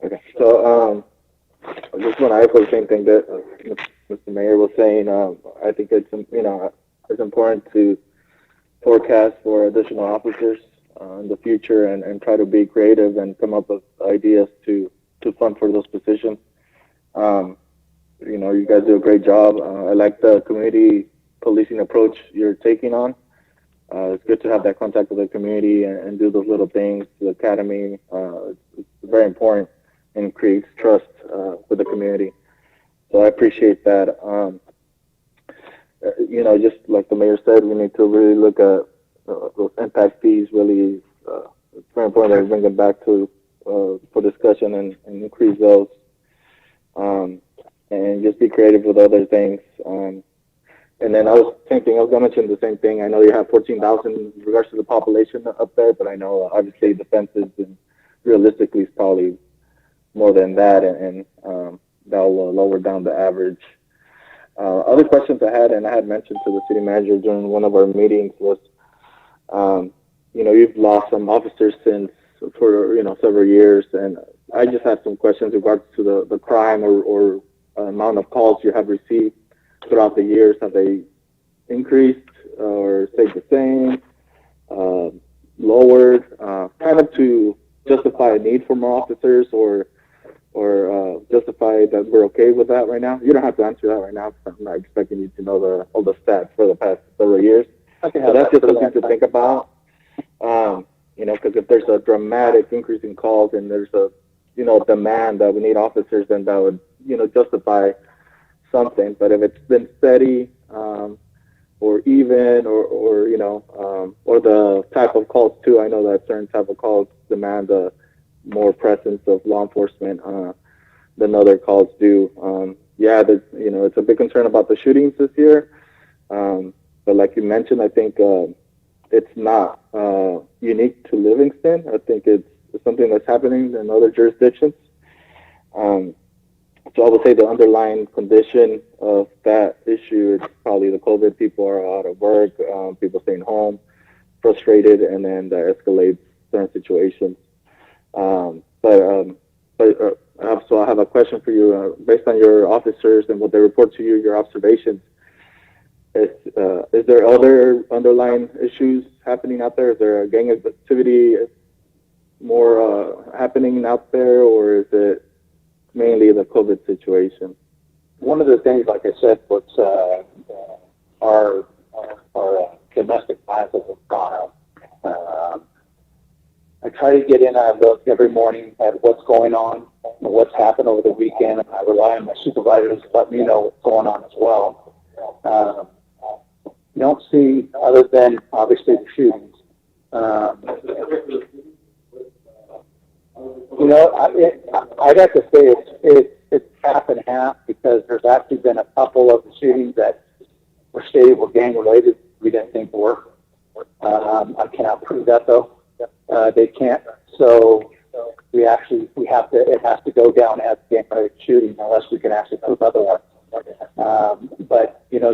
Okay. So I just want to echo the same thing that Mr. Mayor was saying. I think it's important to forecast for additional officers in the future and try to be creative and come up with ideas to fund for those positions. You guys do a great job. I like the community policing approach you're taking on. It's good to have that contact with the community and do those little things. The academy, it's very important and creates trust with the community. So I appreciate that. Just like the mayor said, we need to really look at those impact fees. Really, it's very important that we bring them back to for discussion and increase those. And just be creative with other things. And then I was going to mention the same thing. I know you have 14,000 in regards to the population up there, but I know obviously the census and realistically is probably more than that, and that will lower down the average. Other questions I had, and I had mentioned to the city manager during one of our meetings, was, you've lost some officers for several years, and I just had some questions in regards to the crime or amount of calls you have received throughout the years. Have they increased or stayed the same, lowered, kind of to justify a need for more officers or justify that we're okay with that right now? You don't have to answer that right now, because I'm not expecting you to know all the stats for the past several years. Okay, so that's just something to think about. Because if there's a dramatic increase in calls and there's a demand that we need officers, then that would justify something. But if it's been steady or even or the type of calls too, I know that certain type of calls demand a more presence of law enforcement than other calls do. It's a big concern about the shootings this year. But like you mentioned, I think it's not unique to Livingston. I think it's something that's happening in other jurisdictions. So I would say the underlying condition of that issue is probably the COVID. People are out of work, people staying home, frustrated, and then that escalates certain situations. So I have a question for you. Based on your officers and what they report to you, your observations, is there other underlying issues happening out there? Is there a gang activity more happening out there, or is it mainly the COVID situation? One of the things, like I said, was our domestic violence has gone up. I try to get in and look every morning at what's going on and what's happened over the weekend. I rely on my supervisors to let me know what's going on as well. You don't see, other than obviously the shootings, You know, I'd have to say it's half and half because there's actually been a couple of the shootings that were stated were gang related. We didn't think were. I cannot prove that though. They can't. So it has to go down as gang related shooting unless we can actually prove otherwise. But you know,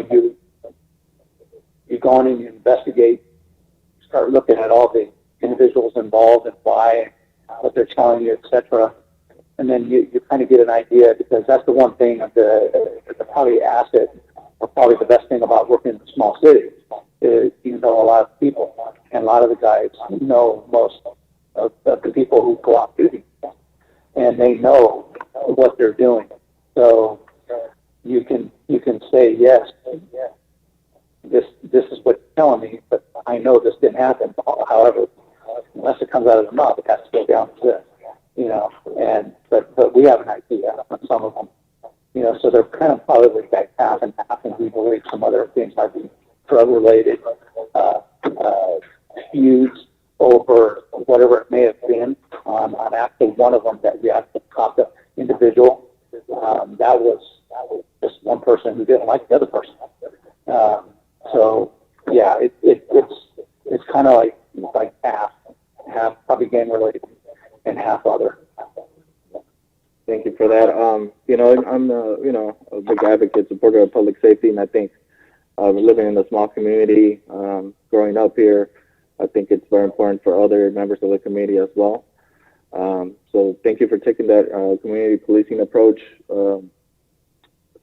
you go in and you investigate, start looking at all the individuals involved and why, what they're telling you, etc. And then you kind of get an idea, because that's the one thing of the probably asset, or probably the best thing about working in a small city, is you know a lot of people, and a lot of the guys know most of the people who go off duty, and they know what they're doing. So you can say, yes, this is what you're telling me, but I know this didn't happen. However, unless it comes out of the mouth, it has to go down to this, you know. And but we have an idea on some of them, you know. So they're kind of probably like half and half, and we believe some other things might be drug-related feuds over whatever it may have been. On actually one of them that we actually caught the individual. That was just one person who didn't like the other person. So yeah, it's kind of like half probably gang related and half other. Thank you for that. You know, I'm a big advocate, supporter of public safety, and I think living in a small community, growing up here, I think it's very important for other members of the community as well. So thank you for taking that community policing approach.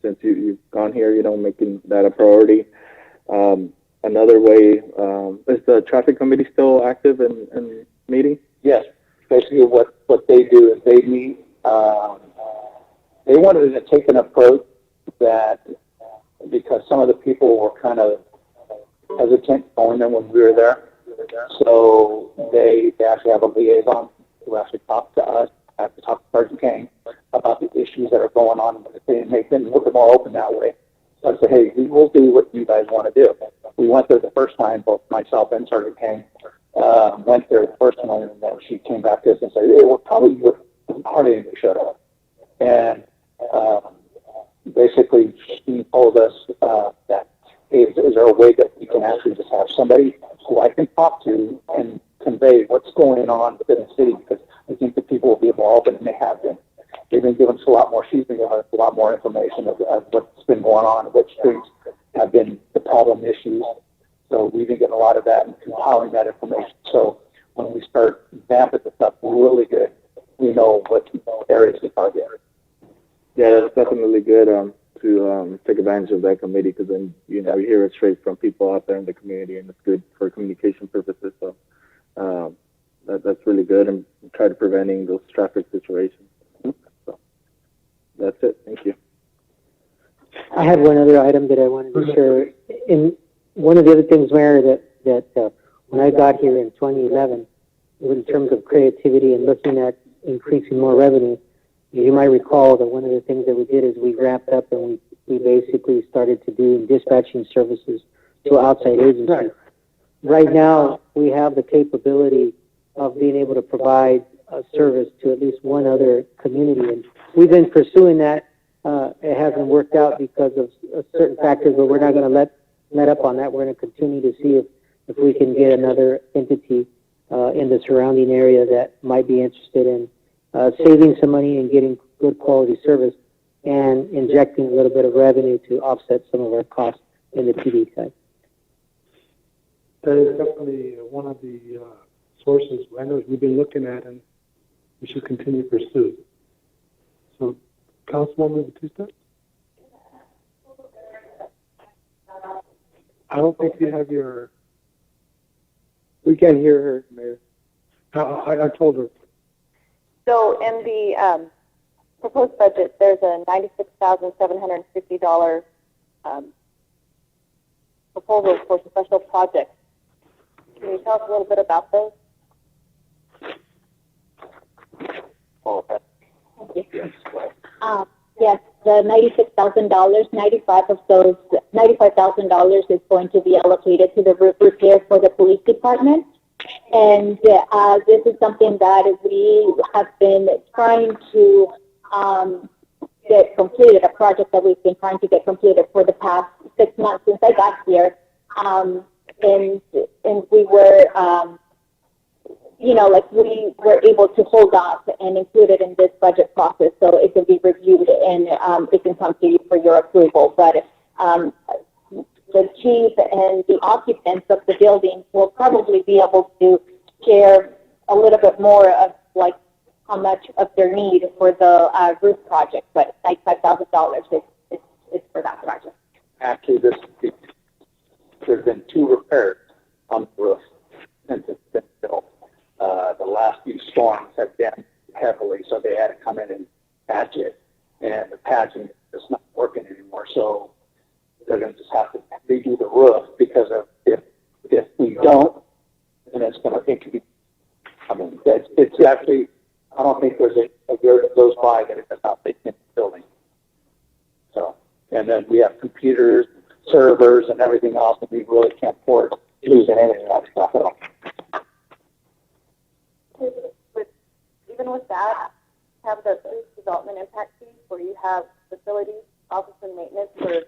Since you've gone here, you know, making that a priority. Another way, is the traffic committee still active and meeting? Yes. Basically what they do is they meet, they wanted to take an approach that, because some of the people were kind of hesitant going there when we were there, so they actually have a liaison who actually talk to us, have to talk to Sergeant King about the issues that are going on. They've been a little bit more open that way. So I said, hey, we will do what you guys want to do. We went there the first time, both myself and Sergeant King went there the first time, and then she came back to us and said, hey, well, probably hardly anybody showed up. And basically she told us that, hey, is there a way that we can actually just have somebody who I can talk to and convey what's going on within the city, because I think the people will be more open than they have been. They've been giving us a lot more, she's been giving us a lot more information of what's been going on, which streets have been the problem issues. So we've been getting a lot of that and compiling that information. So when we start vamping the stuff really good, we know what areas to target. Yeah, that's definitely good to take advantage of that committee, because then, you know, you hear it straight from people out there in the community, and it's good for communication purposes. So that's really good, and try to preventing those traffic situations. So that's it. Thank you. I had one other item that I wanted to share. In one of the other things, Mayor, that when I got here in 2011, in terms of creativity and looking at increasing more revenue, you might recall that one of the things that we did is we wrapped up and we basically started to do dispatching services to outside agencies. Right now, we have the capability of being able to provide a service to at least one other community, and we've been pursuing that. It hasn't worked out because of certain factors, but we're not going to let up on that. We're going to continue to see if we can get another entity in the surrounding area that might be interested in saving some money and getting good quality service and injecting a little bit of revenue to offset some of our costs in the PD side. That is definitely one of the sources we've been looking at, and we should continue to pursue. So, Councilwoman Batista? I don't think you have your... We can't hear her, Mayor. I told her. So in the proposed budget, there's a $96,750 proposal for special projects. Can you tell us a little bit about those? Okay. Thank you. Yes, the $96,000, $95,000 is going to be allocated to the roof repair for the police department. And this is something that we have been trying to get completed, a project that we've been trying to get completed for the past 6 months since I got here. And we were, like we were able to hold off and include it in this budget process so it can be reviewed and it can come to you for your approval. But the chief and the occupants of the building will probably be able to share a little bit more of like how much of their need for the roof project, but $95,000 is for that project. Actually, there's been 2 repairs on the roof since it's been built. The last few storms have been heavily, so they had to come in and patch it, and the patching is not working anymore. So they're going to just have to redo the roof because of if we don't, then it could be. I mean, it's actually. I don't think there's a year that goes by that it's not in the building. So, and then we have computers, servers, and everything else, and we really can't afford losing any of that stuff at all. But even with that, have the boost development impact fees where you have facilities, office, and maintenance for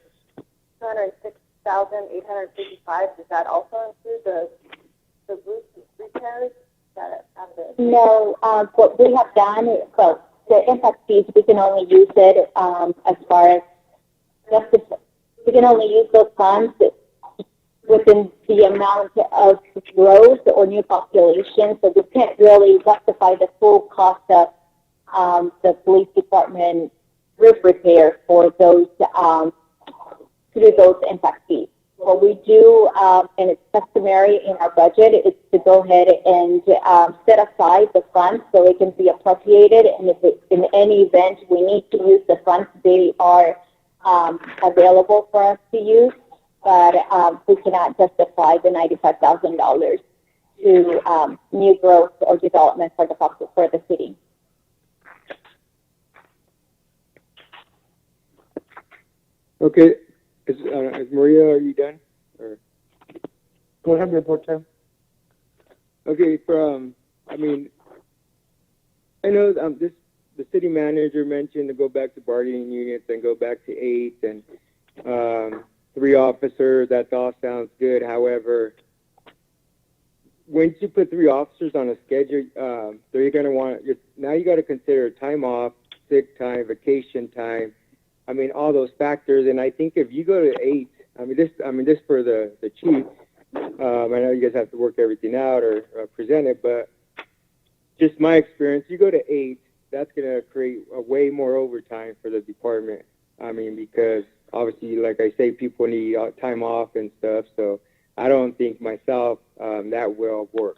$206,855. Does that also include the roof repairs? No, what we have done, well, the impact fees, we can only use it as far as we can only use those funds within the amount of growth or new population, so we can't really justify the full cost of the police department roof repair for those through those impact fees. What we do, and it's customary in our budget, is to go ahead and set aside the funds so it can be appropriated, and if in any event we need to use the funds, they are available for us to use, but we cannot justify the $95,000 to new growth or development for the city. Okay. Is Maria, are you done? Or? Go ahead, Mayor Pro Tem. Okay, I know the city manager mentioned to go back to bargaining units and go back to 8 and 3 officers. That all sounds good. However, once you put 3 officers on a schedule, they're going to want now you got to consider time off, sick time, vacation time. I mean, all those factors, and I think if you go to 8, this for the chief. I know you guys have to work everything out or present it, but just my experience, you go to 8, that's going to create a way more overtime for the department. I mean, because obviously, like I say, people need time off and stuff, so I don't think myself that will work.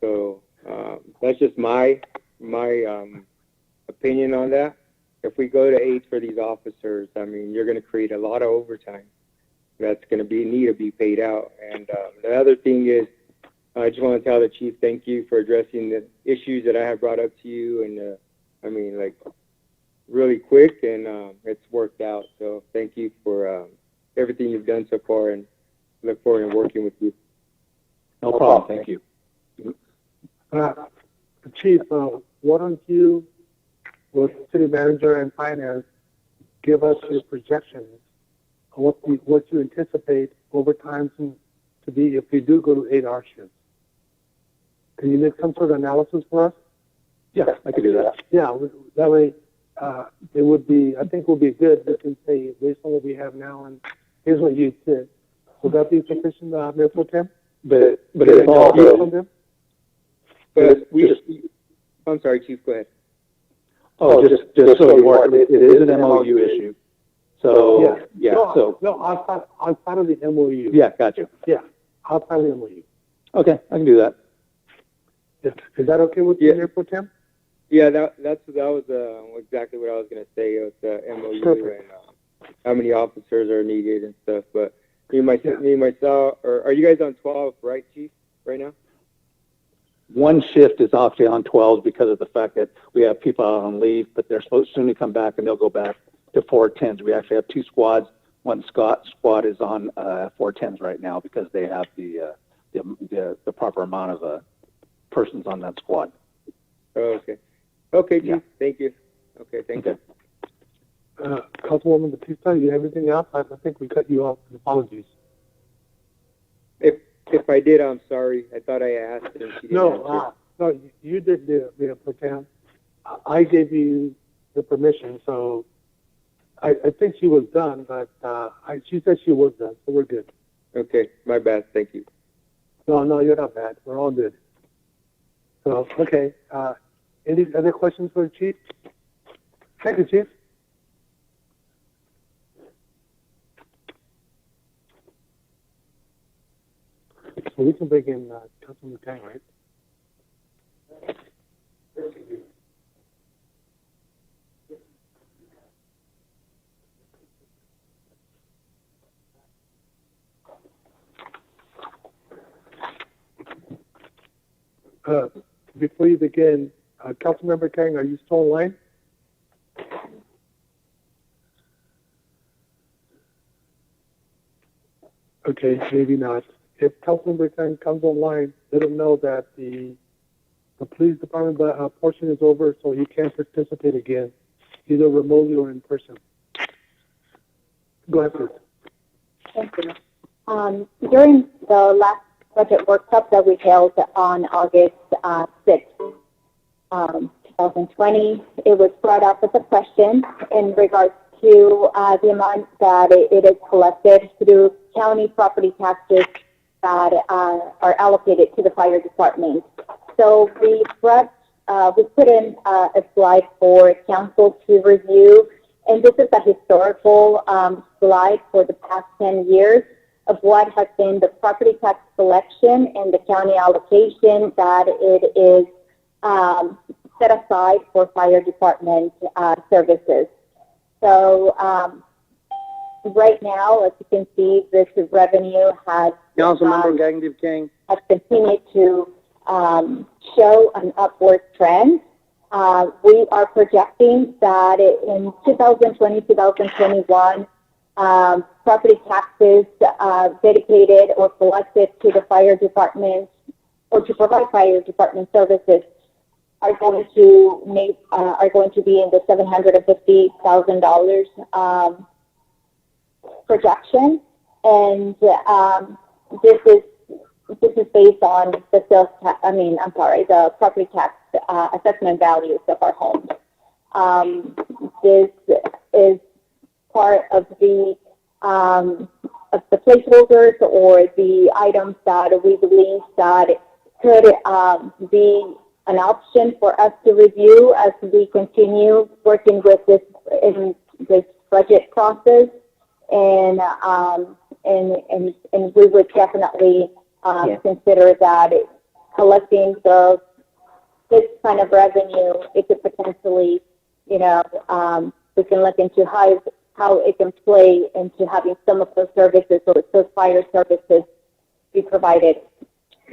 So that's just my opinion on that. If we go to 8 for these officers, I mean, you're going to create a lot of overtime that's going to need to be paid out. And the other thing is, I just want to tell the chief thank you for addressing the issues that I have brought up to you. And really quick, and it's worked out. So thank you for everything you've done so far, and look forward to working with you. No problem. Thank you. Chief, why don't you, with city manager and finance, give us your projections of what you anticipate overtime to be if we do go to 8-hour shifts. Can you make some sort of analysis for us? Yeah, I can do that. Yeah, that way it would be, I think, will be good. We can say based on what we have now, and here's what you said. Would that be sufficient, Mayor Pro Tem? But it's also. But I'm sorry, Chief. Go ahead. Oh, just so you are, it is an MOU issue. So, No, outside of the MOU. Yeah, gotcha. Yeah, outside of the MOU. Okay, I can do that. Is that okay with you, Mayor Pro Tem? Yeah, that was exactly what I was going to say. It was MOU Perfect. and how many officers are needed and stuff. But me, myself, or are you guys on 12, right, Chief, right now? One shift is obviously on 12 because of the fact that we have people out on leave, but they're supposed to soon to come back, and they'll go back to 410s. We actually have 2 squads. One squad is on 410s right now because they have the proper proper amount of persons on that squad. Oh, okay. Okay, Chief. Yeah. Thank you. Okay, thank you. Councilwoman Batista, you have anything else? I think we cut you off. Apologies. If I did, I'm sorry. I thought I asked and she didn't answer. No, you did the Protem. I gave you the permission, so I think she was done, but she said she was done, so we're good. Okay, my bad. Thank you. No, you're not bad. We're all good. So, okay. Any other questions for the Chief? Thank you, Chief. So we can bring in Councilman Tang, right? Before you begin, Councilmember Kang, are you still online? Okay, maybe not. If Councilmember Kang comes online, let him know that the police department portion is over, so he can't participate again, either remotely or in person. Go ahead, please. Thank you. During the last budget workshop that we held on August 6th, 2020, it was brought up as a question in regards to the amount that it is collected through county property taxes that are allocated to the fire department. So we put in a slide for council to review, and this is a historical slide for the past 10 years of what has been the property tax collection and the county allocation that it is set aside for fire department services. So right now, as you can see, this revenue has Councilmember King. has continued to show an upward trend. We are projecting that in 2020, 2021, property taxes dedicated or collected to the fire department or to provide fire department services are going to be in the $750,000 projection, and this is based on the the property tax assessment values of our homes. This is part of the placeholders or the items that we believe that could be an option for us to review as we continue working with this budget process, and we would definitely consider that collecting this kind of revenue, it could potentially, we can look into how it can play into having some of those services or those fire services be provided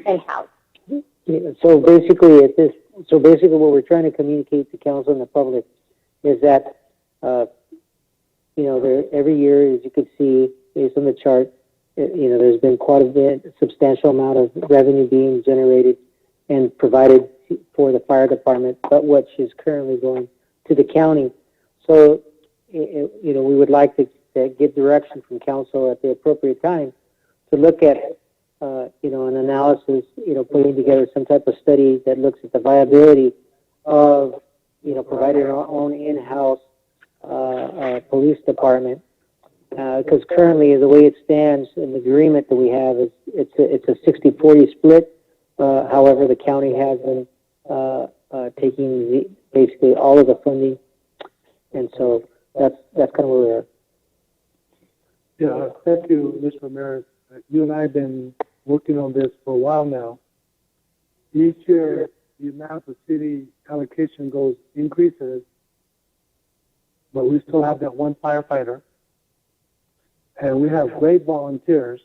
in-house. Yeah, so basically, what we're trying to communicate to council and the public is that, every year, as you can see, based on the chart, there's been quite a substantial amount of revenue being generated and provided for the fire department, but which is currently going to the county. So, we would like to get direction from council at the appropriate time to look at, an analysis, putting together some type of study that looks at the viability of, providing our own in-house police department. Because currently, the way it stands in the agreement that we have is it's a 60-40 split. However, the county has been taking basically all of the funding, and so that's kind of where we are. Yeah, thank you, Mr. Ramirez. You and I have been working on this for a while now. Each year, the amount of city allocation increases, but we still have that one firefighter, and we have great volunteers,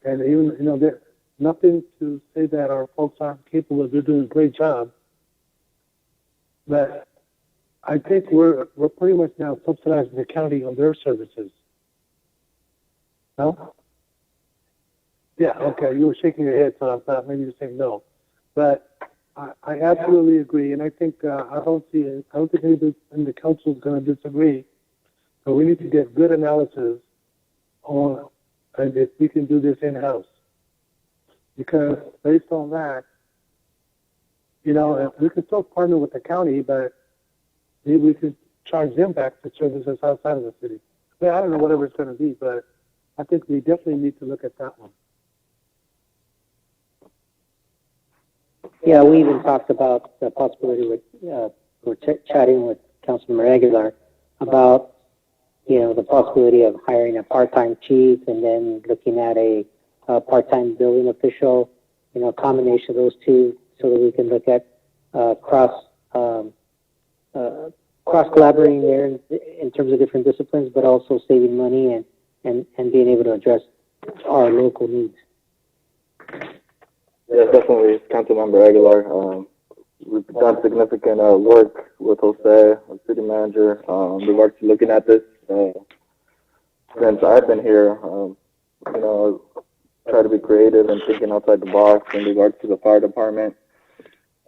and even, there's nothing to say that our folks aren't capable. They're doing a great job, but I think we're pretty much now subsidizing the county on their services. No? Yeah, okay, you were shaking your head, so I thought maybe you're saying no. But I absolutely agree, and I think I don't think anybody in the council is going to disagree. But we need to get good analysis on and if we can do this in-house. Because based on that, you know, we could still partner with the county, but maybe we could charge them back for services outside of the city. But I don't know whatever it's going to be, but I think we definitely need to look at that one. Yeah, we even talked about the possibility with, we're chatting with Councilmember Aguilar about, you know, the possibility of hiring a part-time chief and then looking at a part-time building official, you know, a combination of those two so that we can look at cross-collaborating there in terms of different disciplines, but also saving money and being able to address our local needs. Yes, definitely, Councilmember Aguilar. We've done significant work with Jose, our city manager, in regards to looking at this. Since I've been here, you know, try to be creative and thinking outside the box in regards to the fire department.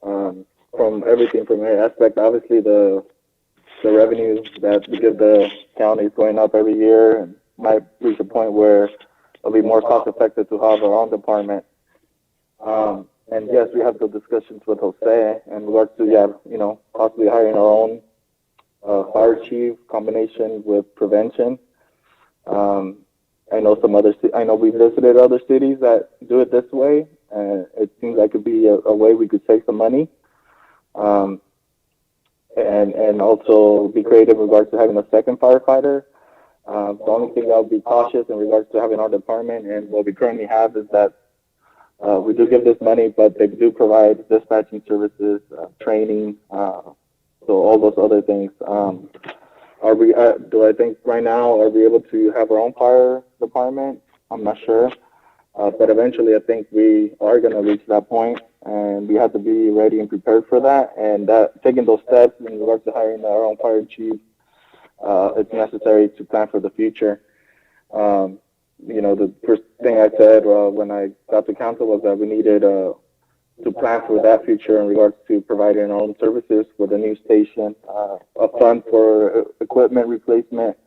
From everything from every aspect, obviously the revenue that we give the county is going up every year and might reach a point where it'll be more cost effective to have our own department. And yes, we have the discussions with Jose in regards to, you know, possibly hiring our own fire chief combination with prevention. I know I know we visited other cities that do it this way, and it seems like it could be a way we could save some money. And also be creative in regards to having a second firefighter. The only thing I'll be cautious in regards to having our department and what we currently have is that we do give this money, but they do provide dispatching services, training, so all those other things. Are we? Do I think right now are we able to have our own fire department? I'm not sure, but eventually I think we are going to reach that point, and we have to be ready and prepared for that. And that taking those steps in regards to hiring our own fire chief, it's necessary to plan for the future. You know, the first thing I said when I got to council was that we needed to plan for that future in regards to providing our own services with a new station, a fund for equipment replacement,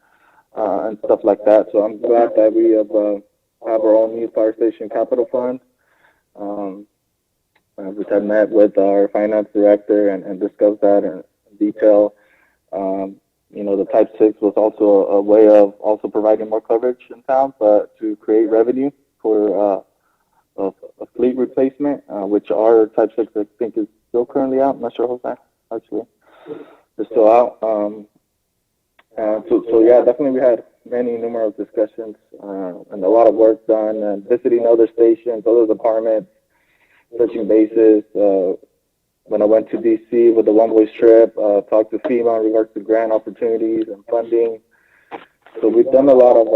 and stuff like that. So I'm glad that we have our own new fire station capital fund, which I met with our finance director and discussed that in detail. You know, the Type 6 was also a way of also providing more coverage in town, but to create revenue for a fleet replacement, which our Type 6 I think is still currently out. I'm not sure, Jose, actually. It's still out. So yeah, definitely we had numerous discussions and a lot of work done and visiting other stations, other departments, touching bases. When I went to D.C. with the one-way trip, talked to FEMA in regards to grant opportunities and funding. So we've done a lot of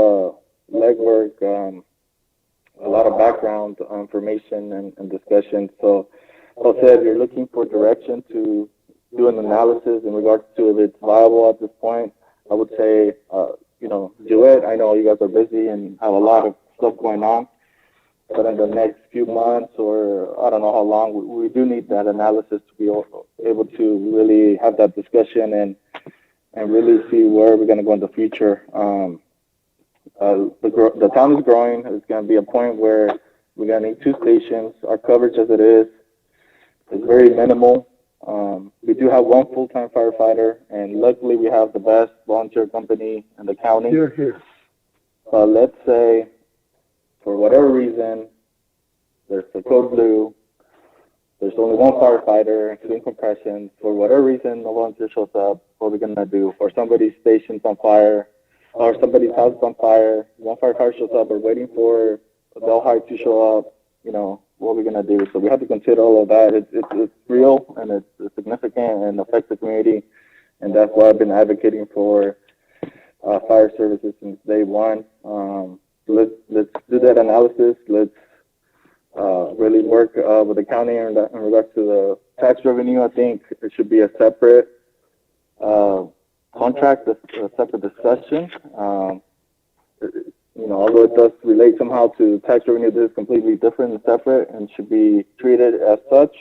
legwork, a lot of background information and discussion. So, Jose, if you're looking for direction to do an analysis in regards to if it's viable at this point, I would say, you know, do it. I know you guys are busy and have a lot of stuff going on. But in the next few months, or I don't know how long, we do need that analysis to be able to really have that discussion and really see where we're going to go in the future. The town is growing. It's going to be a point where we're going to need 2 stations. Our coverage as it is very minimal. We do have 1 full-time firefighter, and luckily we have the best volunteer company in the county. Here. But let's say, for whatever reason, there's a code blue, there's only 1 firefighter doing compression. For whatever reason, no volunteer shows up. What are we going to do? Or somebody's station's on fire, or somebody's house is on fire. 1 firefighter shows up. We're waiting for the Delhi to show up. You know, what are we going to do? So we have to consider all of that. It's real, and it's significant and affects the community. And that's why I've been advocating for fire services since day one. Let's do that analysis. Let's really work with the county in regards to the tax revenue. I think it should be a separate contract, a separate discussion. although it does relate somehow to tax revenue, this is completely different and separate and should be treated as such.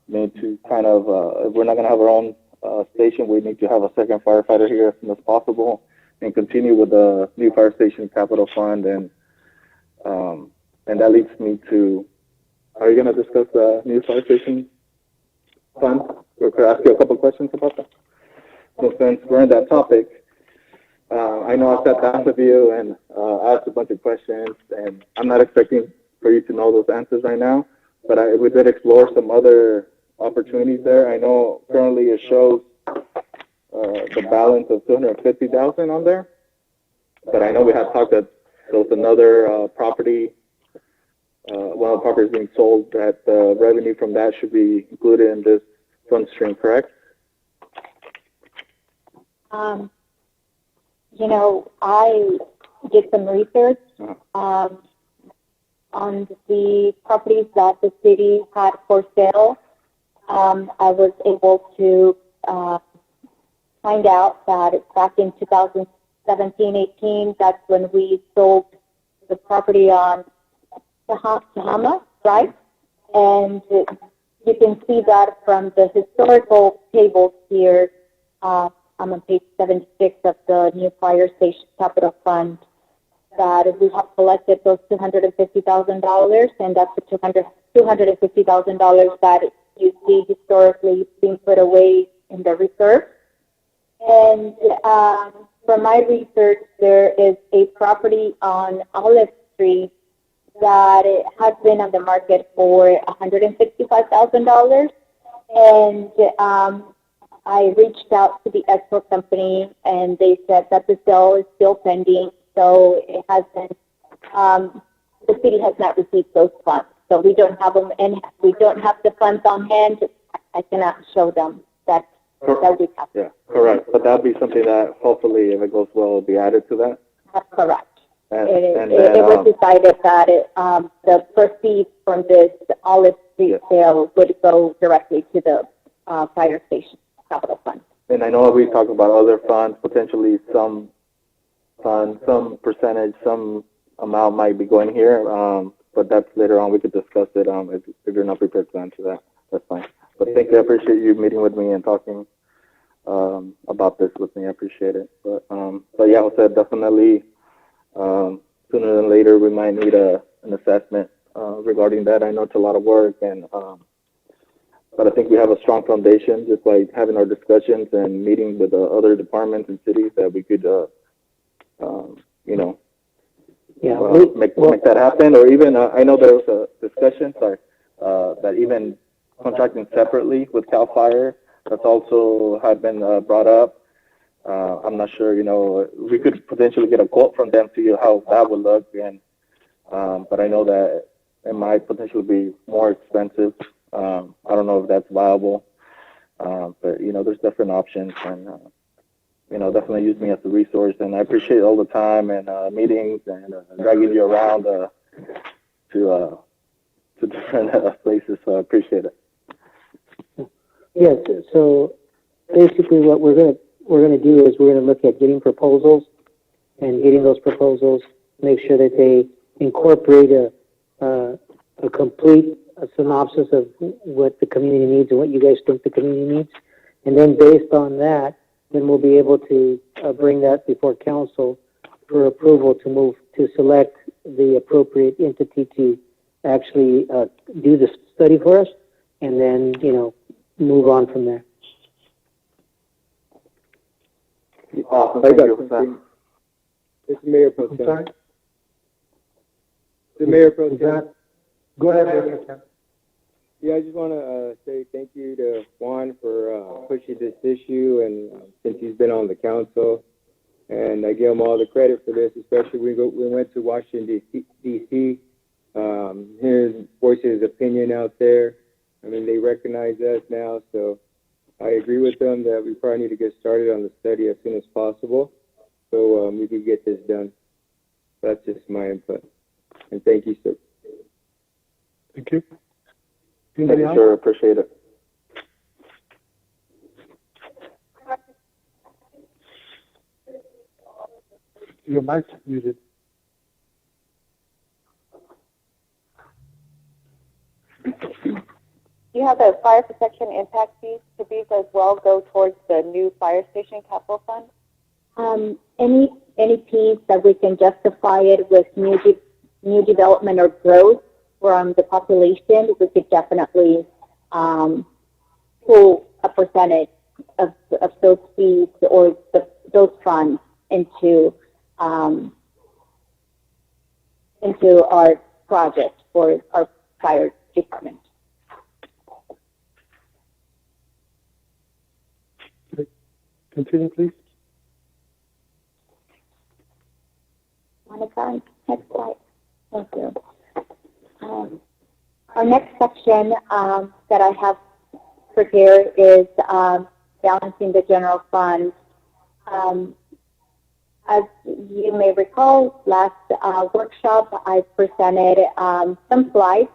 Need to kind of, if we're not going to have our own station, we need to have a second firefighter here as soon as possible and continue with the new fire station capital fund. And that leads me to, are you going to discuss the new fire station fund? Or could I ask you a couple questions about that? So since we're on that topic, I know I sat down with you and asked a bunch of questions, and I'm not expecting for you to know those answers right now, but we did explore some other opportunities there. I know currently it shows the balance of $250,000 on there, but I know we had talked that there was another property, one of the properties being sold, that the revenue from that should be included in this fund stream, correct? I did some research on the properties that the city had for sale. I was able to find out that back in 2017-18, that's when we sold the property on Tahama, right? And you can see that from the historical tables here. I'm on page 76 of the new fire station capital fund, that we have collected those $250,000, and that's the $250,000 that you see historically being put away in the reserve. And from my research, there is a property on Olive Street that it has been on the market for $165,000, and I reached out to the escrow company, and they said that the sale is still pending, so it hasn't. The city has not received those funds, so we don't have them, and we don't have the funds on hand. I cannot show them that we have. Yeah, correct. But that'll be something that hopefully, if it goes well, will be added to that. That's correct. It was decided that the proceeds from this Olive Street sale would go directly to the fire station capital fund. And I know we talked about other funds, potentially some fund, some percentage, some amount might be going here, but that's later on. We could discuss it if you're not prepared to answer that. That's fine. But thank you. I appreciate you meeting with me and talking about this with me. I appreciate it. But yeah, I said definitely sooner than later we might need an assessment regarding that. I know it's a lot of work, and but I think we have a strong foundation, just like having our discussions and meeting with the other departments and cities, that we could, make that happen. Or even, I know there was a discussion, that even contracting separately with CAL FIRE, that's also had been brought up. I'm not sure, we could potentially get a quote from them, see how that would look. And but I know that it might potentially be more expensive. I don't know if that's viable, but there's different options, and definitely use me as a resource. And I appreciate all the time and meetings and dragging you around to different places. So I appreciate it. Yes. So basically, what we're gonna do is we're gonna look at getting proposals, and getting those proposals, make sure that they incorporate a complete synopsis of what the community needs and what you guys think the community needs, and then based on that, then we'll be able to bring that before council for approval to select the appropriate entity to actually do the study for us, and then move on from there. Awesome. Thank you for that. It's Mayor Pro Tem. Sorry? The Mayor Pro Tem. Go ahead, Mayor Pro Tem. Yeah, I just want to say thank you to Juan for pushing this issue, and since he's been on the council, and I give him all the credit for this, especially we went to Washington, D.C., hearing voicing his opinion out there. I mean, they recognize us now, so I agree with them that we probably need to get started on the study as soon as possible, so we can get this done. That's just my input, and thank you, sir. Thank you. Thank you, sir. Appreciate it. Your mic's muted. Do you have the fire protection impact fees? Could these as well go towards the new fire station capital fund? Any piece that we can justify it with new development or growth from the population, we could definitely pull a percentage of those fees or those funds into our project for our fire department. Continue, please. Monica, next slide. Thank you. Our next section that I have prepared is balancing the general fund. As you may recall, last workshop I presented some slides.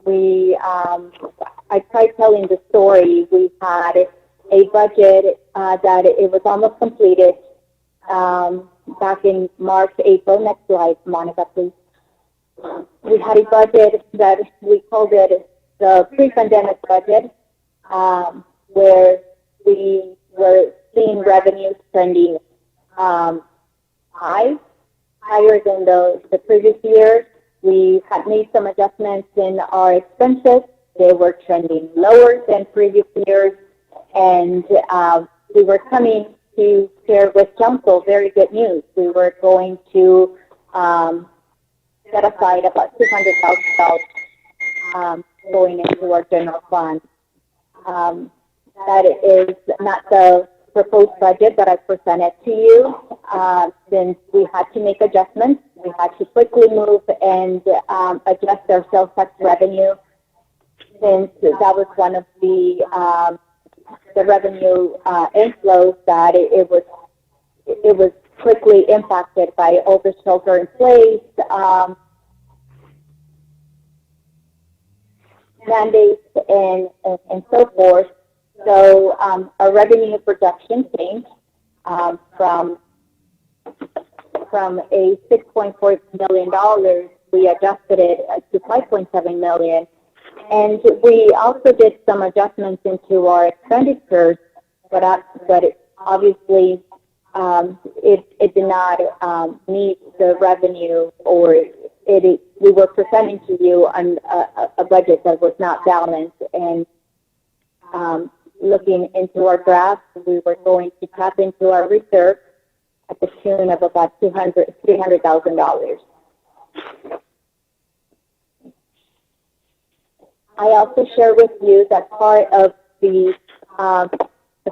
I tried telling the story. We had a budget that it was almost completed back in March, April. Next slide, Monica, please. We had a budget that we called it the pre-pandemic budget, where we were seeing revenues trending higher than the previous years. We had made some adjustments in our expenses. They were trending lower than previous years. And we were coming to share with council very good news. We were going to set aside about $200,000 going into our general fund. That is not the proposed budget that I presented to you. Since we had to make adjustments, we had to quickly move and adjust our sales tax revenue, since that was one of the revenue inflows that it was quickly impacted by all the shelter in place mandates and so forth. So our revenue projection changed from a $6.4 million, we adjusted it to $5.7 million. And we also did some adjustments into our expenditures, but obviously it did not meet the revenue, or we were presenting to you on a budget that was not balanced. And looking into our graph, we were going to tap into our reserve at the tune of about $300,000. I also share with you that part of the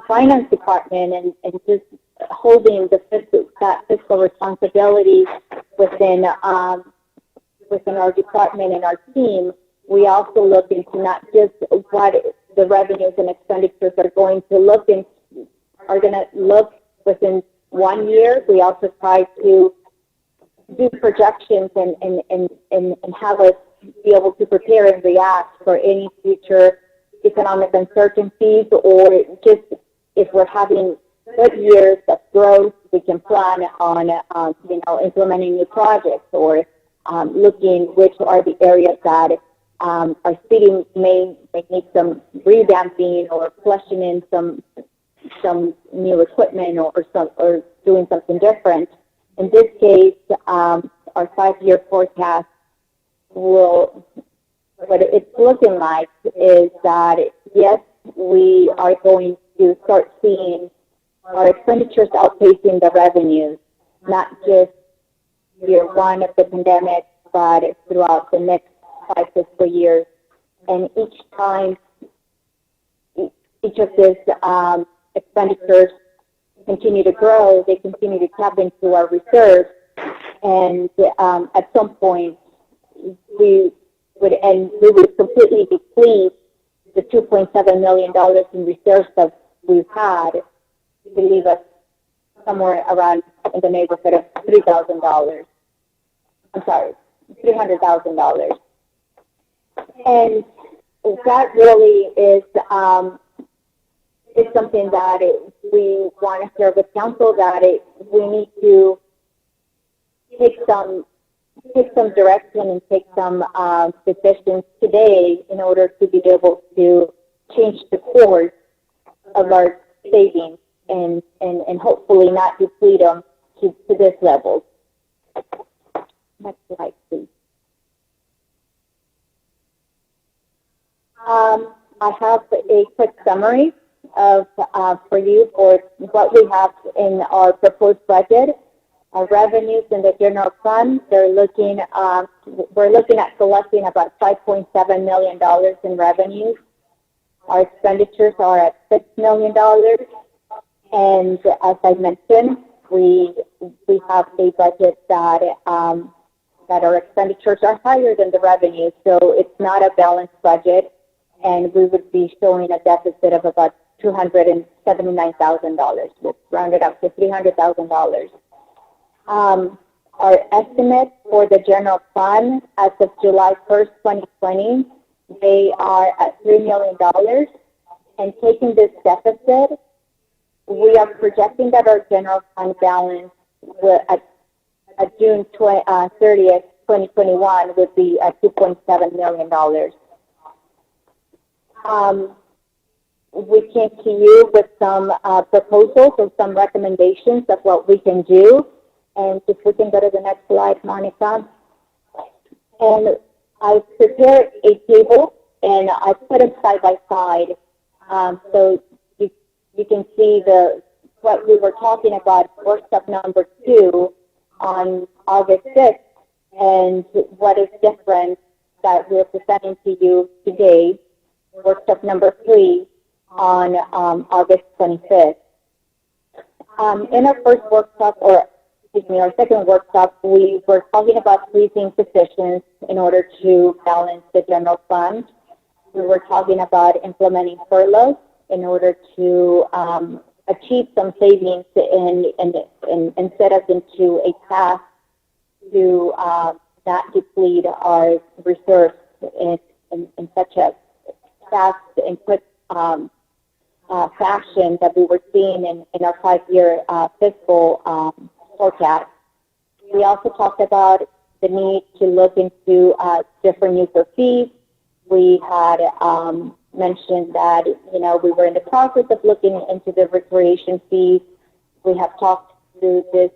finance department and just holding that fiscal responsibility within our department and our team, we also look into not just what the revenues and expenditures are going to look within 1 year. We also try to do projections and have us be able to prepare and react for any future economic uncertainties, or just if we're having good years of growth, we can plan on implementing new projects, or looking which are the areas that our city may need some revamping or flushing in some new equipment or doing something different. In this case, our 5-year forecast what it's looking like is that, yes, we are going to start seeing our expenditures outpacing the revenues, not just year one of the pandemic, but throughout the next 5 fiscal years. And each time, each of these expenditures continue to grow, they continue to tap into our reserves, and at some point, we would completely deplete the $2.7 million in reserves that we've had to leave us somewhere around in the neighborhood of $3,000. I'm sorry, $300,000. And that really is something that we want to share with council, that we need to take some direction and take some decisions today in order to be able to change the course of our savings and hopefully not deplete them to this level. Next slide, please. I have a quick summary of for you for what we have in our proposed budget. Our revenues in the general fund, we're looking at collecting about $5.7 million in revenues. Our expenditures are at $6 million. And as I mentioned, we have a budget that our expenditures are higher than the revenues, so it's not a balanced budget, and we would be showing a deficit of about $279,000, which rounded up to $300,000. Our estimate for the general fund as of July 1st, 2020, they are at $3 million. And taking this deficit, we are projecting that our general fund balance will, at June 30th, 2021, would be at $2.7 million. We came to you with some proposals or some recommendations of what we can do. And if we can go to the next slide, Monica. And I prepared a table, and I put them side by side, so you can see what we were talking about, workshop number 2 on August 6th, and what is different that we're presenting to you today, workshop number 3 on August 25th. In our first workshop, our second workshop, we were talking about freezing positions in order to balance the general fund. We were talking about implementing furloughs in order to achieve some savings and set us into a path to not deplete our reserves in such a fast and quick fashion that we were seeing in our 5-year fiscal forecast. We also talked about the need to look into different user fees. We had mentioned that we were in the process of looking into the recreation fees. We have talked through this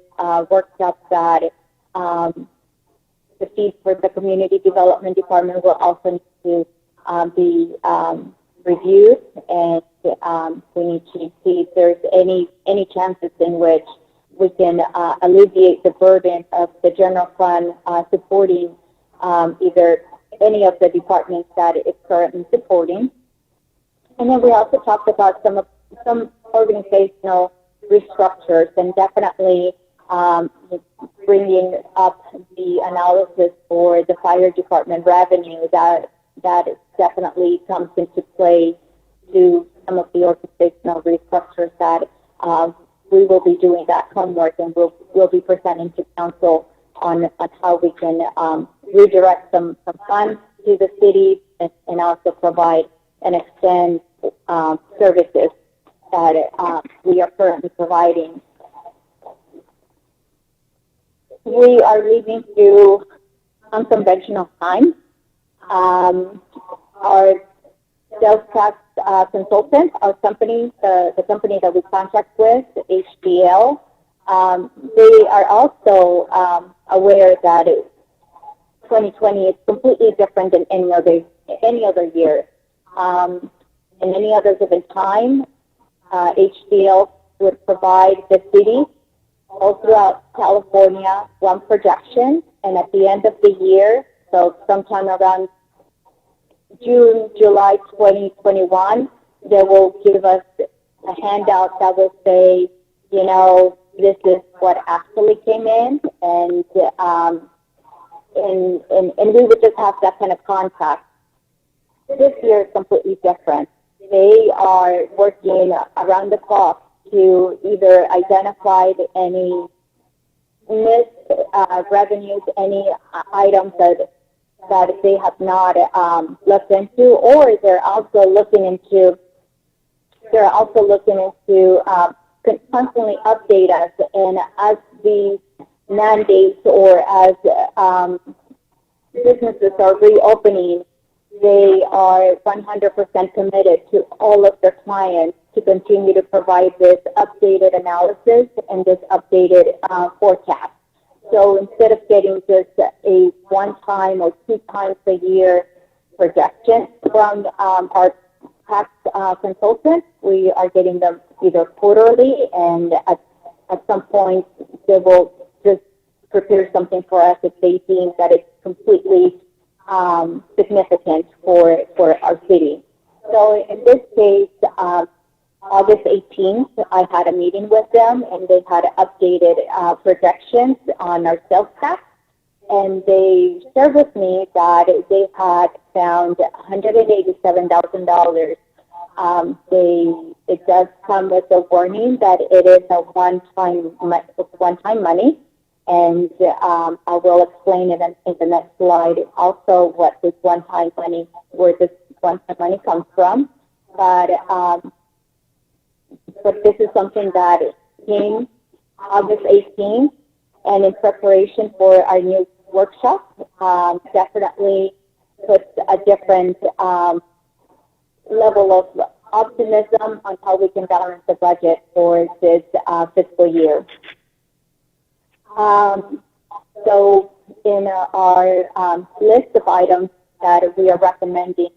workshop that the fees for the community development department will also need to be reviewed, and we need to see if there's any chances in which we can alleviate the burden of the general fund supporting either any of the departments that it's currently supporting. And then we also talked about some organizational restructures, and definitely bringing up the analysis for the fire department revenue that definitely comes into play to some of the organizational restructures that we will be doing that homework, and we'll be presenting to council on how we can redirect some funds to the city and also provide and extend services that we are currently providing. We are leaving through unconventional time. Our sales tax consultant, our company, the company that we contract with, HDL, they are also aware that 2020 is completely different than any other year. In any other given time, HDL would provide the city all throughout California one projection, and at the end of the year, so sometime around June, July 2021, they will give us a handout that will say, this is what actually came in, and we would just have that kind of contact. This year is completely different. They are working around the clock to either identify any missed revenues, any items that they have not looked into, or they're also looking into constantly update us. And as these mandates or as businesses are reopening, they are 100% committed to all of their clients to continue to provide this updated analysis and this updated forecast. So instead of getting just a one-time or two times a year projection from our tax consultant, we are getting them either quarterly, and at some point they will just prepare something for us if they think that it's completely significant for our city. So in this case, August 18th, I had a meeting with them, and they had updated projections on our sales tax, and they shared with me that they had found $187,000. It does come with a warning that it is a one-time money, and I will explain it in the next slide also what this one-time money, where this one-time money comes from. But this is something that came August 18th, and in preparation for our new workshop, definitely puts a different level of optimism on how we can balance the budget for this fiscal year. So in our list of items that we are recommending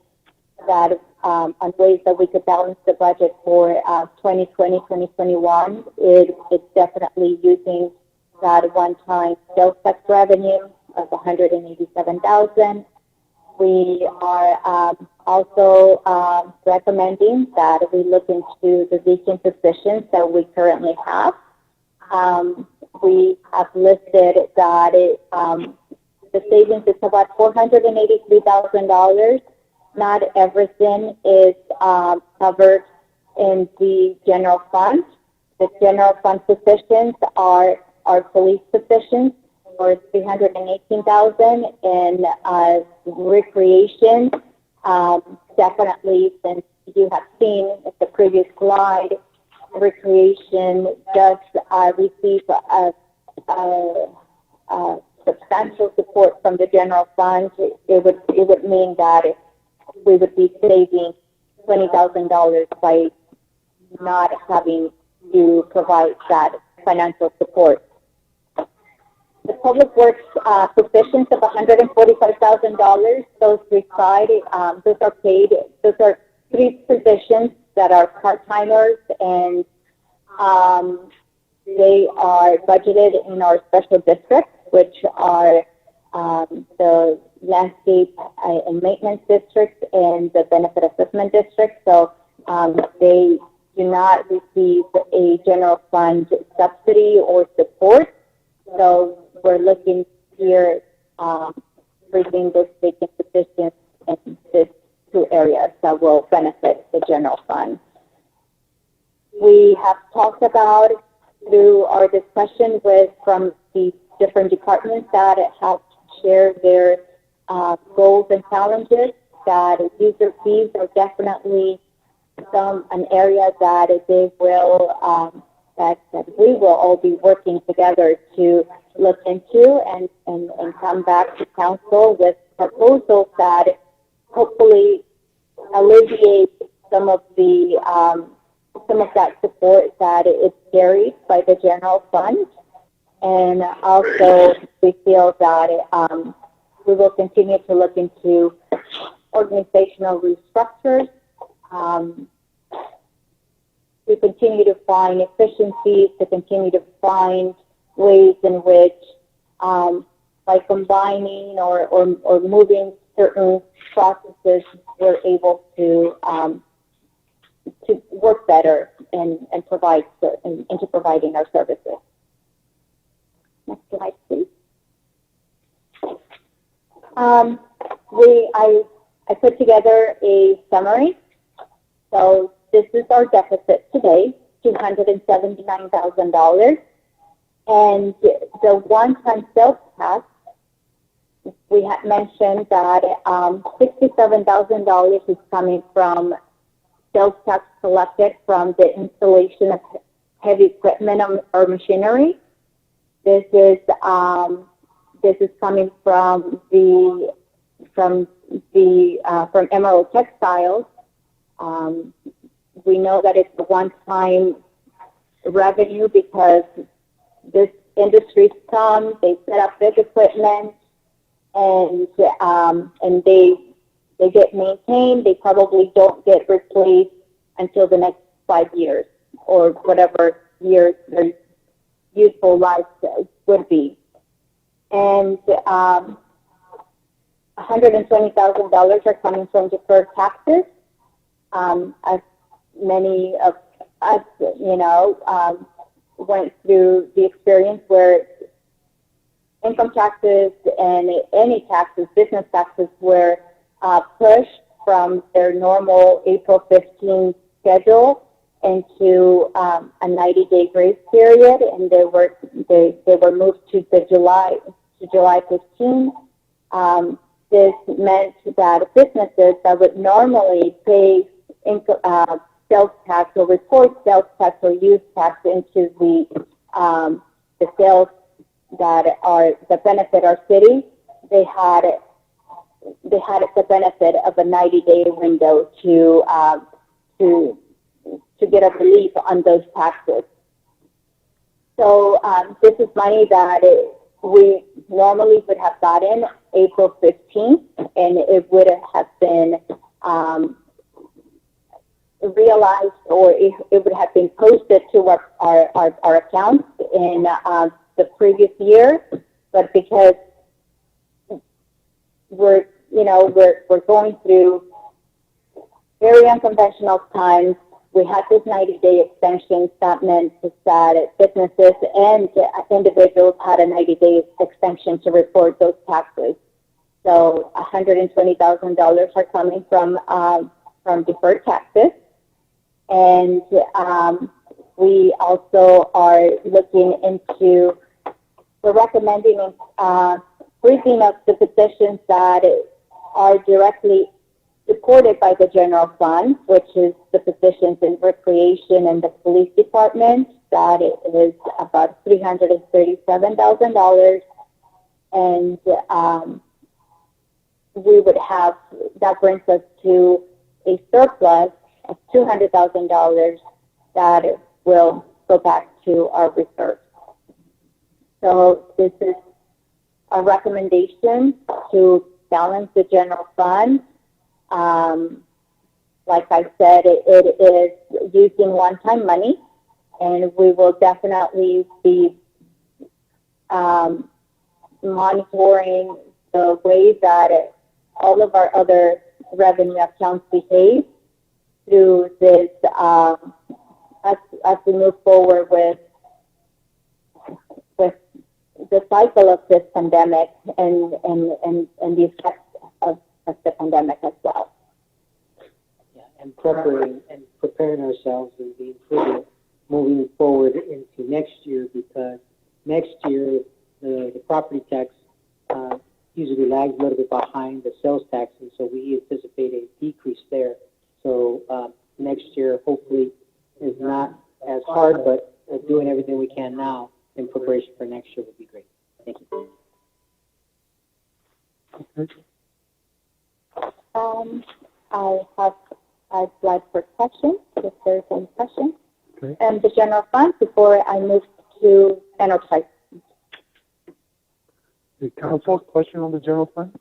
that on ways that we could balance the budget for 2020, 2021, it's definitely using that one-time sales tax revenue of $187,000. We are also recommending that we look into the vacant positions that we currently have. We have listed that the savings is about $483,000. Not everything is covered in the general fund. The general fund positions are police positions for $318,000, and recreation, definitely, since you have seen at the previous slide, recreation does receive a substantial support from the general fund. It would mean that we would be saving $20,000 by not having to provide that financial support. The public works positions of $145,000, those reside, those are paid, those are 3 positions that are part-timers, and they are budgeted in our special districts, which are the landscape and maintenance district and the benefit assessment district. So they do not receive a general fund subsidy or support. So we're looking here bringing those vacant positions in these 2 areas that will benefit the general fund. We have talked about through our discussion from the different departments that have shared their goals and challenges, that user fees are definitely an area that they will that we will all be working together to look into and come back to council with proposals that hopefully alleviate some of that support that is carried by the general fund. And also we feel that we will continue to look into organizational restructures, to continue to find efficiencies, to continue to find ways in which by combining or moving certain processes, we're able to work better and provide into providing our services. Next slide, please. I put together a summary. So this is our deficit today, $279,000. And the one-time sales tax, we had mentioned that $67,000 is coming from sales tax collected from the installation of heavy equipment or machinery. This is coming from Emerald Textiles. We know that it's a one-time revenue because this industry come, they set up big equipment, and they get maintained. They probably don't get replaced until the next 5 years or whatever years their useful life would be. And $120,000 are coming from deferred taxes. As many of us, went through the experience where income taxes and any taxes, business taxes, were pushed from their normal April 15 schedule into a 90-day grace period, and they were moved to July 15. This meant that businesses that would normally pay sales tax or report sales tax or use tax into the sales that benefit our city, they had the benefit of a 90-day window to get a relief on those taxes. So this is money that we normally would have gotten April 15th, and it would have been realized, or it would have been posted to our accounts in the previous year. But because we're going through very unconventional times, we had this 90-day extension. That meant that businesses and individuals had a 90-day extension to report those taxes. So $120,000 are coming from deferred taxes. And we also are looking into, we're recommending freezing up the positions that are directly supported by the general fund, which is the positions in recreation and the police department. That is about $337,000. And we would have, that brings us to a surplus of $200,000 that will go back to our reserves. So this is a recommendation to balance the general fund. Like I said, it is using one-time money, and we will definitely be monitoring the way that all of our other revenue accounts behave through this as we move forward with the cycle of this pandemic and the effects of the pandemic as well. Yeah, and preparing ourselves and being prudent moving forward into next year, because next year the property tax usually lags a little bit behind the sales tax, and so we anticipate a decrease there. So next year hopefully is not as hard, but doing everything we can now in preparation for next year would be great. Thank you. I'd like for questions, if there's any questions. Okay. And the general fund before I move to enterprise. The council, question on the general fund?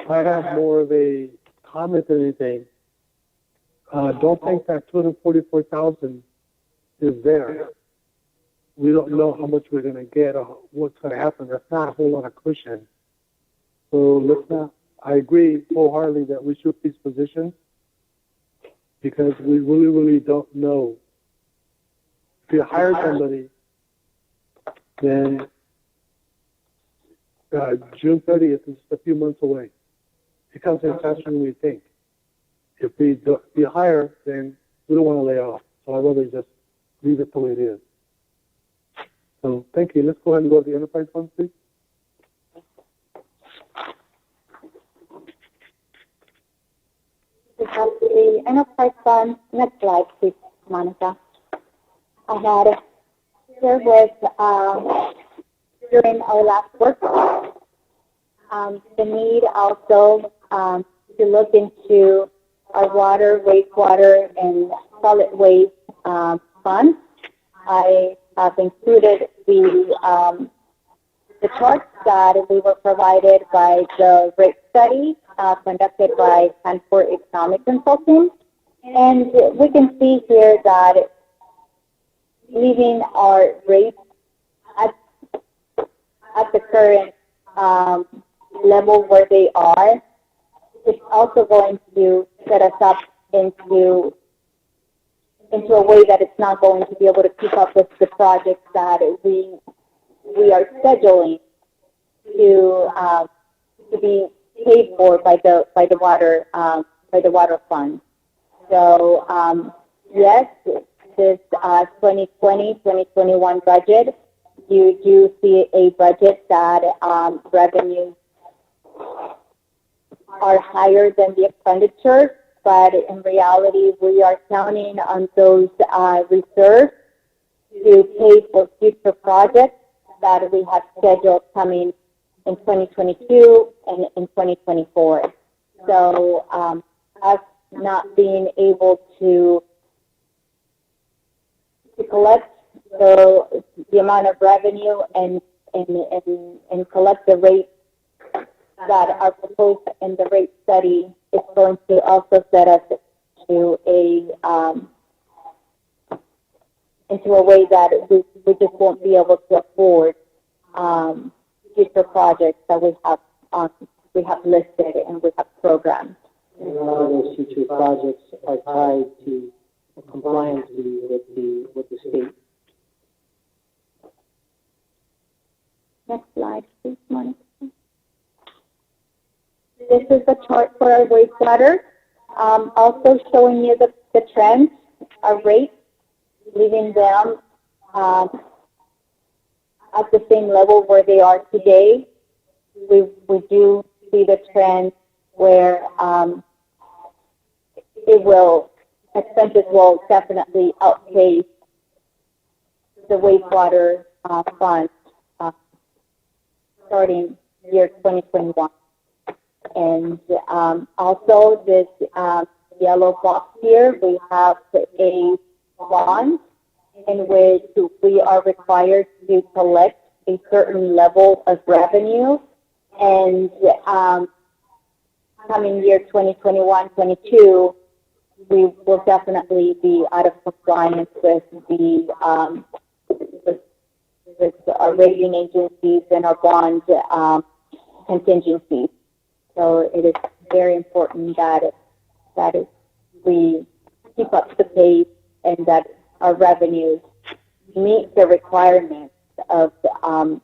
I have more of a comment than anything. Don't think that 244,000 is there. We don't know how much we're going to get or what's going to happen. That's not a whole lot of cushion. So let's not. I agree wholeheartedly that we should these positions because we really, really don't know. If you hire somebody, then June 30th is a few months away. It comes in faster than we think. If we hire, then we don't want to lay off. So I'd rather just leave it the way it is. So thank you. Let's go ahead and go to the enterprise fund, please. We have the enterprise fund. Next slide, please, Monica. I had here with during our last workshop the need also to look into our water, wastewater, and solid waste funds. I have included the charts that we were provided by the rate study conducted by Hanford Economic Consulting. And we can see here that leaving our rates at the current level where they are, it's also going to set us up into a way that it's not going to be able to keep up with the projects that we are scheduling to be paid for by the water fund. So yes, this 2020-2021 budget, you do see a budget that revenues are higher than the expenditures, but in reality, we are counting on those reserves to pay for future projects that we have scheduled coming in 2022 and in 2024. So us not being able to collect the amount of revenue and collect the rates that are proposed in the rate study is going to also set us to into a way that we just won't be able to afford future projects that we have listed and we have programmed. And a lot of those future projects are tied to compliance with the state. Next slide, please, Monica. This is the chart for our wastewater, also showing you the trends, our rates, leaving them at the same level where they are today. We do see the trend where expenses will definitely outpace the wastewater fund starting year 2021. And also this yellow box here, we have a bond in which we are required to collect a certain level of revenue. And coming year 2021-22, we will definitely be out of compliance with with our rating agencies and our bond contingencies. So it is very important that we keep up the pace and that our revenues meet the requirements of our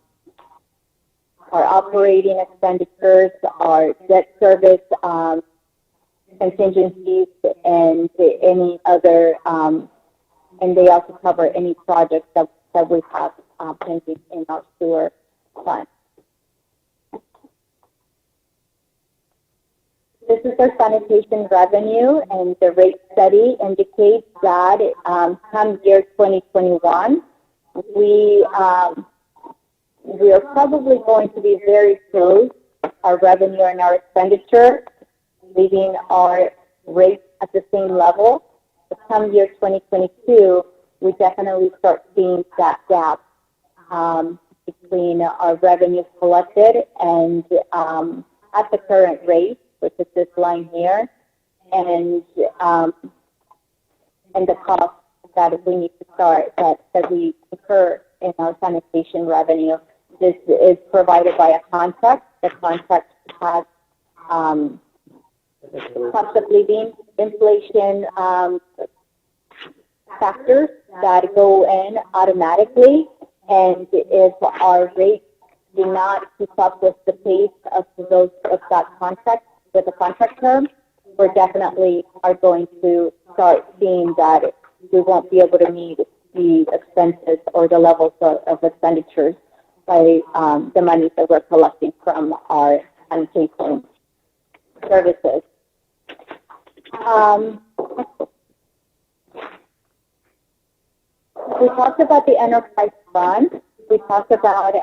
operating expenditures, our debt service contingencies, and any other, and they also cover any projects that we have pending in our sewer fund. This is our sanitation revenue, and the rate study indicates that come year 2021, we are probably going to be very close, our revenue and our expenditure, leaving our rates at the same level. But come year 2022, we definitely start seeing that gap between our revenues collected and at the current rate, which is this line here, and the cost that we need to start, that we incur in our sanitation revenue. This is provided by a contract. The contract has cost of living, inflation factors that go in automatically, and if our rates do not keep up with the pace of that contract, with the contract term, we definitely are going to start seeing that we won't be able to meet the expenses or the levels of expenditures by the money that we're collecting from our sanitation services. We talked about the enterprise fund. We talked about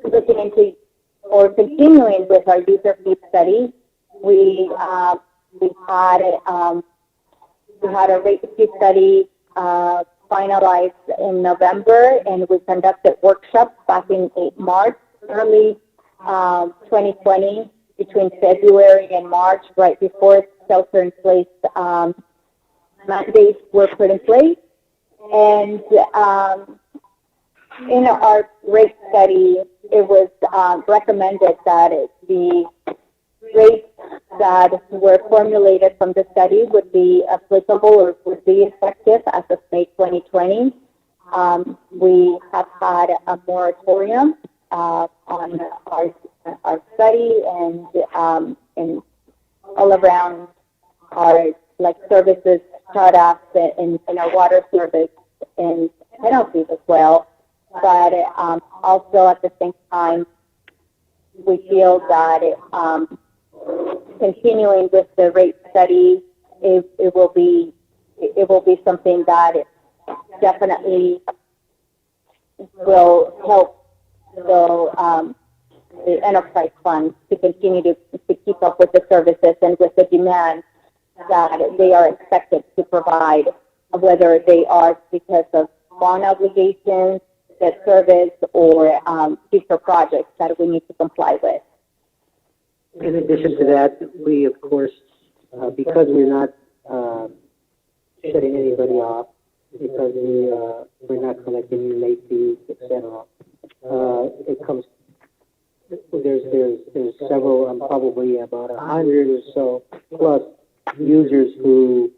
looking into or continuing with our user fee study. We had a rate fee study finalized in November, and we conducted workshops back in March, early 2020, between February and March, right before shelter-in-place mandates were put in place. And in our rate study, it was recommended that the rates that were formulated from the study would be applicable or would be effective as of May 2020. We have had a moratorium on our study and all around our services, startups in our water service and penalties as well. But also at the same time, we feel that continuing with the rate study, it will be something that definitely will help the enterprise fund to continue to keep up with the services and with the demand that they are expected to provide, whether they are because of bond obligations, debt service, or future projects that we need to comply with. In addition to that, we, of course, because we're not shutting anybody off, because we're not collecting any late fees, etc. It comes. There's several, probably about 100 or so plus users who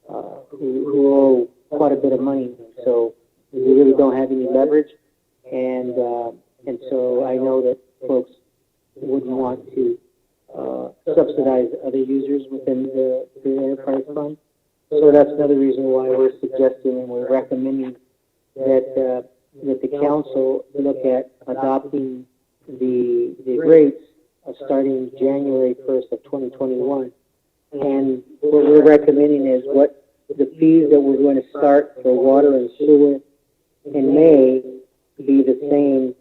owe quite a bit of money. So we really don't have any leverage, and so I know that folks wouldn't want to subsidize other users within the enterprise fund. So that's another reason why we're suggesting and we're recommending that the council look at adopting the rates starting January 1st of 2021. And what we're recommending is what the fees that we're going to start for water and sewer in May be the same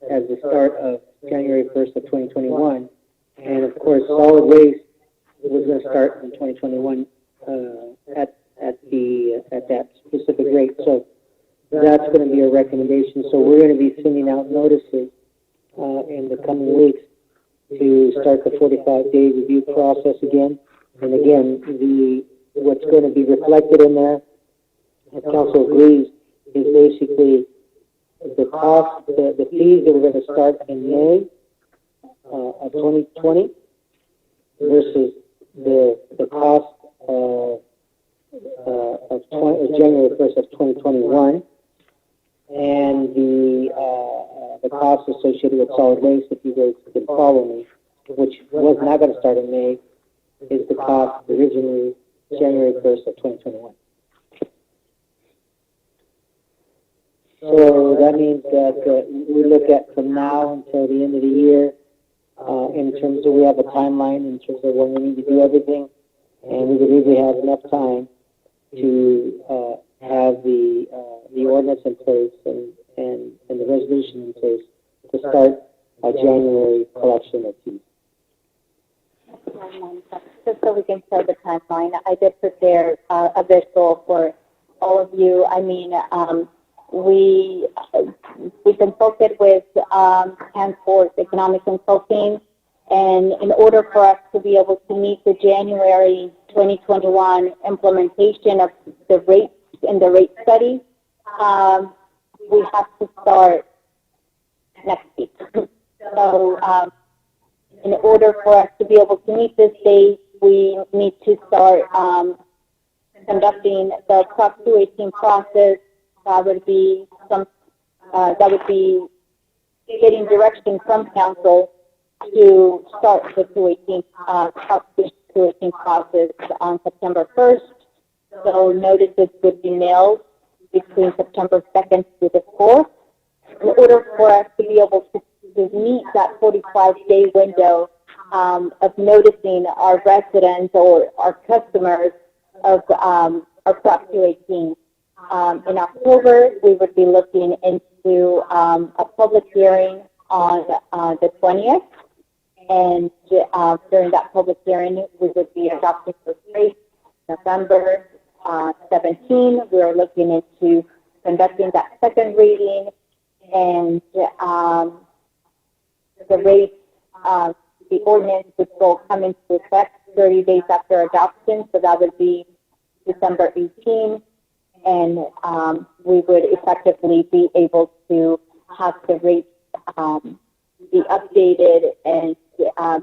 as the start of January 1st of 2021. And of course, solid waste was going to start in 2021 at that specific rate. So that's going to be a recommendation. So we're going to be sending out notices in the coming weeks to start the 45-day review process again. And again, what's going to be reflected in there, if council agrees, is basically the cost, the fees that we're going to start in May of 2020 versus the cost of January 1st of 2021, and the cost associated with solid waste, if you guys can follow me, which was not going to start in May, is the cost originally January 1st of 2021. So that means that we look at from now until the end of the year, in terms of we have a timeline in terms of when we need to do everything, and we believe we have enough time to have the ordinance in place and the resolution in place to start a January collection of fees. Just so we can start the timeline, I did prepare a visual for all of you. I mean, we consulted with Hanford Economic Consulting, and in order for us to be able to meet the January 2021 implementation of the rates in the rate study, we have to start next week. So in order for us to be able to meet this date, we need to start conducting the Prop 218 process. That would be getting direction from council to start the 218 process on September 1st. So notices would be mailed between September 2nd to the 4th. In order for us to be able to meet that 45-day window, of noticing our residents or our customers of Prop 218. In October, we would be looking into a public hearing on the 20th, and during that public hearing, we would be adopting the rate. November 17, we are looking into conducting that second reading, and the rate, the ordinance would come into effect 30 days after adoption, so that would be December 18, and we would effectively be able to have the rates be updated and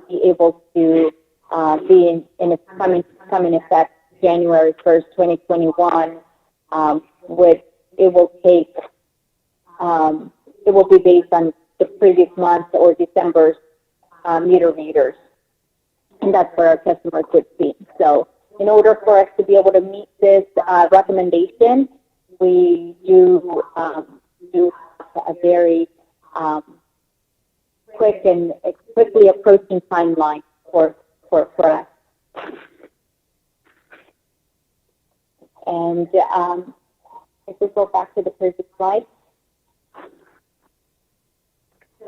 be able to be come in effect January 1st, 2021. It will be based on the previous month or December's meter readers, and that's where our customers would see. So in order for us to be able to meet this recommendation, we do a very quickly approaching timeline for us. And if we go back to the previous slide.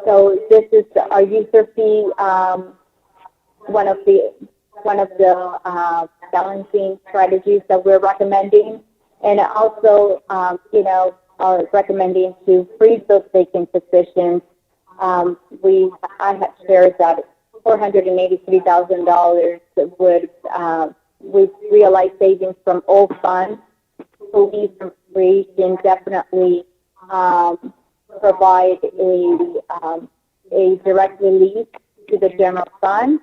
So this is our user fee, one of the balancing strategies that we're recommending, and also are recommending to freeze those vacant positions. I had shared that $483,000 would we realize savings from old funds. Police and free can definitely provide a direct release to the general fund.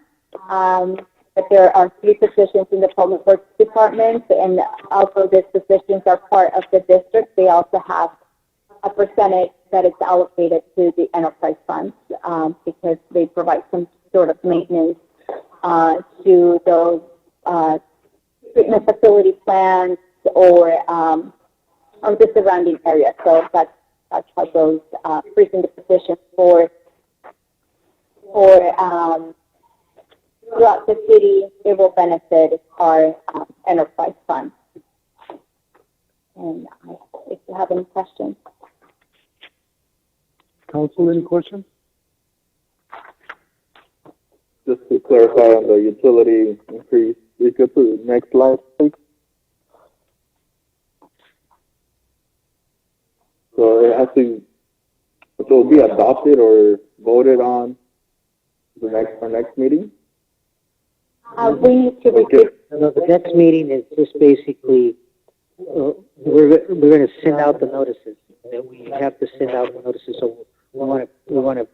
But there are 3 positions in the Public Works Department, and although these positions are part of the district, they also have a percentage that is allocated to the enterprise funds because they provide some sort of maintenance to those treatment facility plants or the surrounding area. So that's how those freezing the positions for throughout the city, it will benefit our enterprise fund. And if you have any questions. Council, any questions? Just to clarify on the utility increase, we go to the next slide, please. So it has to, so it will be adopted or voted on our next meeting? We need to the next meeting is just basically, we're going to send out the notices. We have to send out the notices, so we want to,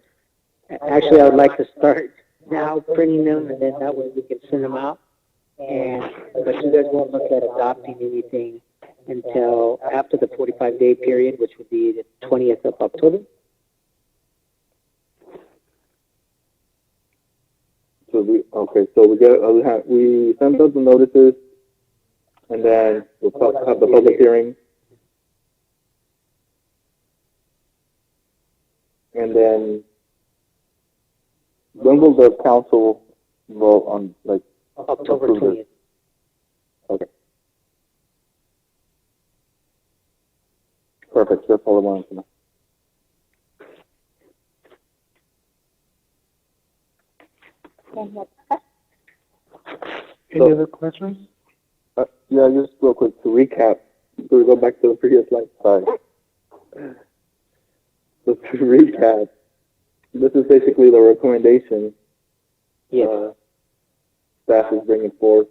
actually I would like to start now printing them, and then that way we can send them out. But you guys won't look at adopting anything until after the 45-day period, which would be the 20th of October. So we send out the notices, and then we'll have the public hearing, and then when will the council vote on October 20th? Okay. Perfect. That's all I wanted to know. Any other questions? Yeah, just real quick to recap. So we go back to the previous slide. Sorry. So to recap, this is basically the recommendation. Yes. Staff is bringing forth.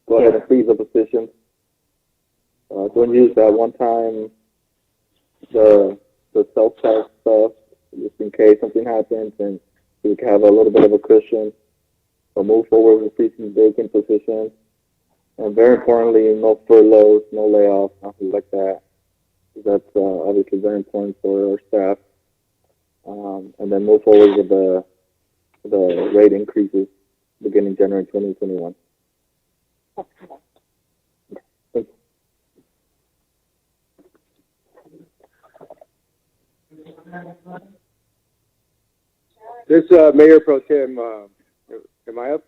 Go ahead and freeze the position. Don't use that one time the self-test stuff just in case something happens, and we can have a little bit of a cushion. So move forward with freezing vacant positions. And very importantly, no furloughs, no layoffs, nothing like that. That's obviously very important for our staff. And then move forward with the rate increases beginning January 2021. Thank you. This Mayor Pro Tem, Am I up?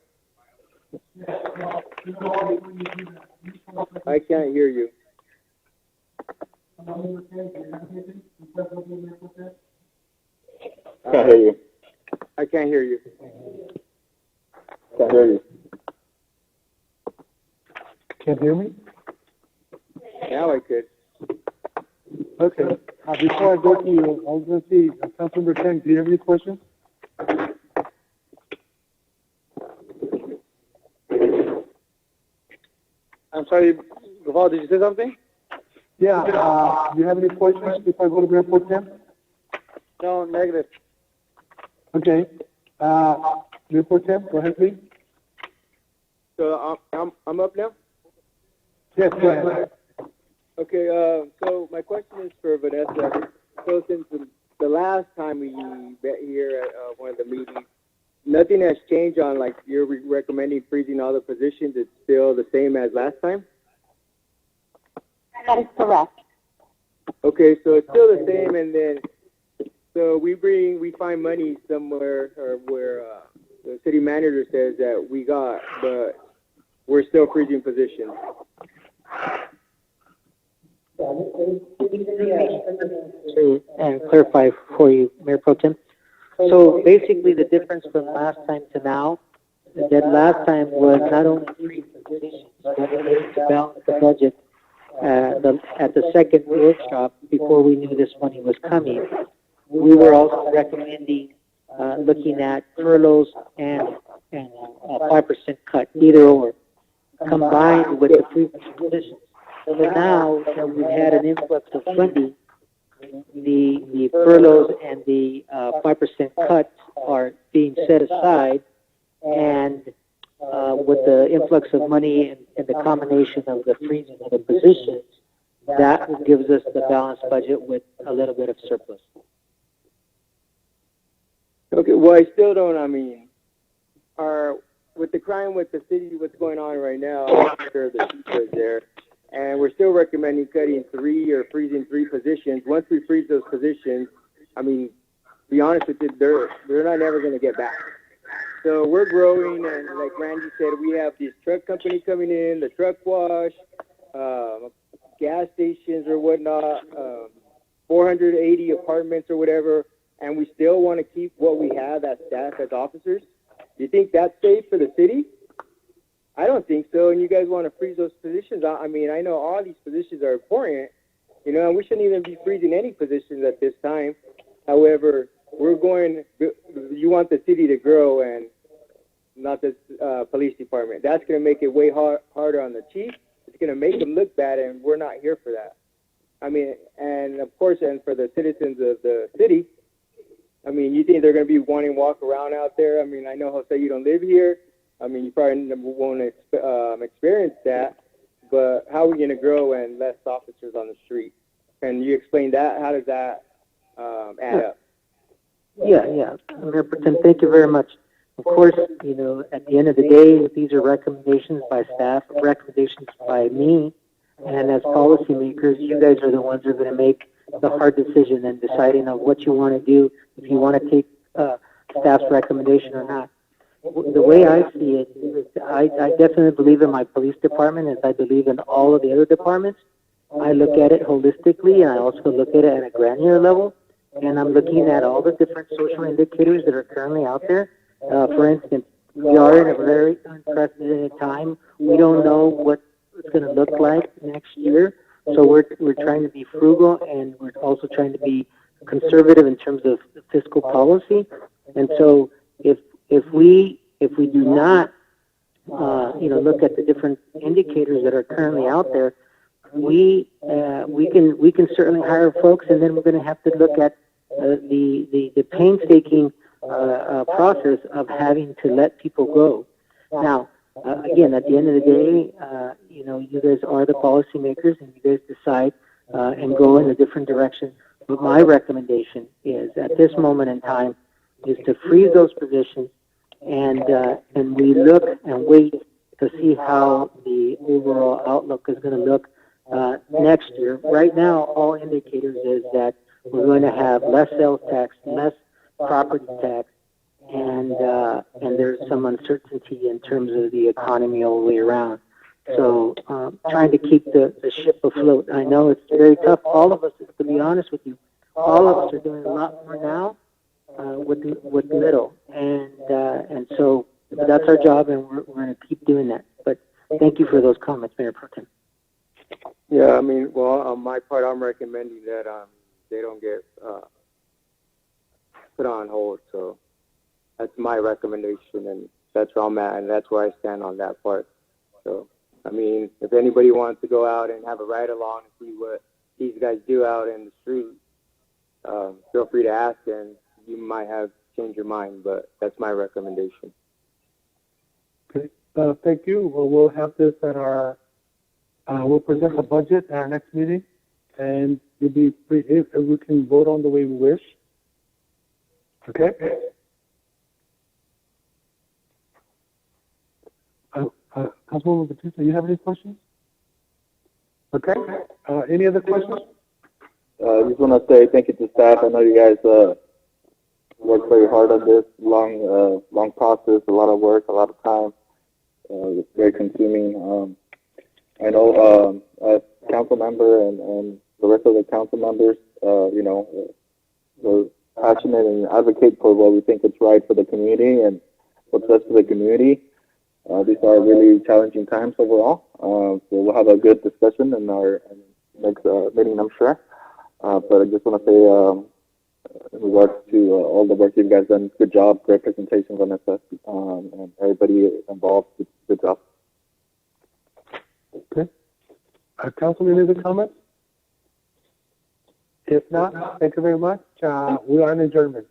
I can't hear you. Can't hear you. I can't hear you. Can't hear you. Can't hear me? Now I could. Okay. Before I go to you, I was going to see, Councilmember Tang, do you have any questions? I'm sorry, Gaval, did you say something? Yeah. Do you have any questions before I go to Mayor Pro Tem? No, negative. Okay. Mayor Pro Tem, go ahead, please. So I'm up now? Yes, go ahead. Okay, so my question is for Vanessa. So since the last time we met here at one of the meetings, nothing has changed on, like, you're recommending freezing all the positions. It's still the same as last time? That is correct. Okay, so it's still the same, and then, so we find money somewhere, or where the city manager says that we got, but we're still freezing positions. And clarify for you, Mayor Pro Tem. So basically, the difference from last time to now is that last time was not only freeze positions, but to balance the budget at the second workshop before we knew this money was coming. We were also recommending looking at furloughs and a 5% cut, either or, combined with the freeze positions. So now that we've had an influx of funding, the furloughs and the 5% cuts are being set aside, and with the influx of money and the combination of the freezing of the positions, that gives us the balanced budget with a little bit of surplus. Okay, well, I still don't, with the crime with the city, what's going on right now, I'm sure the chief is there, and we're still recommending cutting 3 or freezing 3 positions. Once we freeze those positions, be honest with you, they're not ever going to get back. So we're growing, and like Randy said, we have these truck companies coming in, the truck wash, gas stations or whatnot, 480 apartments or whatever, and we still want to keep what we have as staff, as officers. Do you think that's safe for the city? I don't think so, and you guys want to freeze those positions. I know all these positions are important, and we shouldn't even be freezing any positions at this time. However, you want the city to grow and not the police department. That's going to make it way harder on the chief. It's going to make him look bad, and we're not here for that. And of course, and for the citizens of the city, you think they're going to be wanting to walk around out there? I know, Jose, you don't live here. You probably won't experience that, but how are we going to grow and less officers on the street? Can you explain that? How does that add up? Yeah. Mayor Pro Tem, thank you very much. Of course, at the end of the day, these are recommendations by staff, recommendations by me, and as policymakers, you guys are the ones who are going to make the hard decision and deciding on what you want to do, if you want to take staff's recommendation or not. The way I see it is I definitely believe in my police department as I believe in all of the other departments. I look at it holistically, and I also look at it at a granular level, and I'm looking at all the different social indicators that are currently out there. For instance, we are in a very unprecedented time. We don't know what it's going to look like next year, so we're trying to be frugal, and we're also trying to be conservative in terms of fiscal policy. And so if we do not look at the different indicators that are currently out there, we can certainly hire folks, and then we're going to have to look at the painstaking process of having to let people go. Now, again, at the end of the day, you guys are the policymakers, and you guys decide and go in a different direction. But my recommendation is, at this moment in time, is to freeze those positions, and we look and wait to see how the overall outlook is going to look next year. Right now, all indicators is that we're going to have less sales tax, less property tax, and there's some uncertainty in terms of the economy all the way around. So trying to keep the ship afloat. I know it's very tough. All of us, to be honest with you, all of us are doing a lot more now with little, and so that's our job, and we're going to keep doing that. But thank you for those comments, Mayor Pro Tem. Yeah, I mean, well, on my part, I'm recommending that they don't get put on hold. So that's my recommendation, and that's where I'm at, and that's where I stand on that part. So, I mean, if anybody wants to go out and have a ride along and see what these guys do out in the street, feel free to ask, and you might have changed your mind, but that's my recommendation. Okay. Thank you. Well, we'll have this at our, we'll present the budget at our next meeting, and you'll be free, if we can vote on the way we wish. Okay? Councilwoman Batista, you have any questions? Okay. Any other questions? I just want to say thank you to staff. I know you guys worked very hard on this, long process, a lot of work, a lot of time. It's very consuming. I know as council member and the rest of the council members, we're passionate and advocate for what we think is right for the community and what's best for the community. These are really challenging times overall. So we'll have a good discussion in our next meeting, I'm sure. But I just want to say, in regards to all the work you guys done, good job, great presentations on this, and everybody involved, good job. Okay. Councilman, any other comments? If not, thank you very much. We are in adjournment.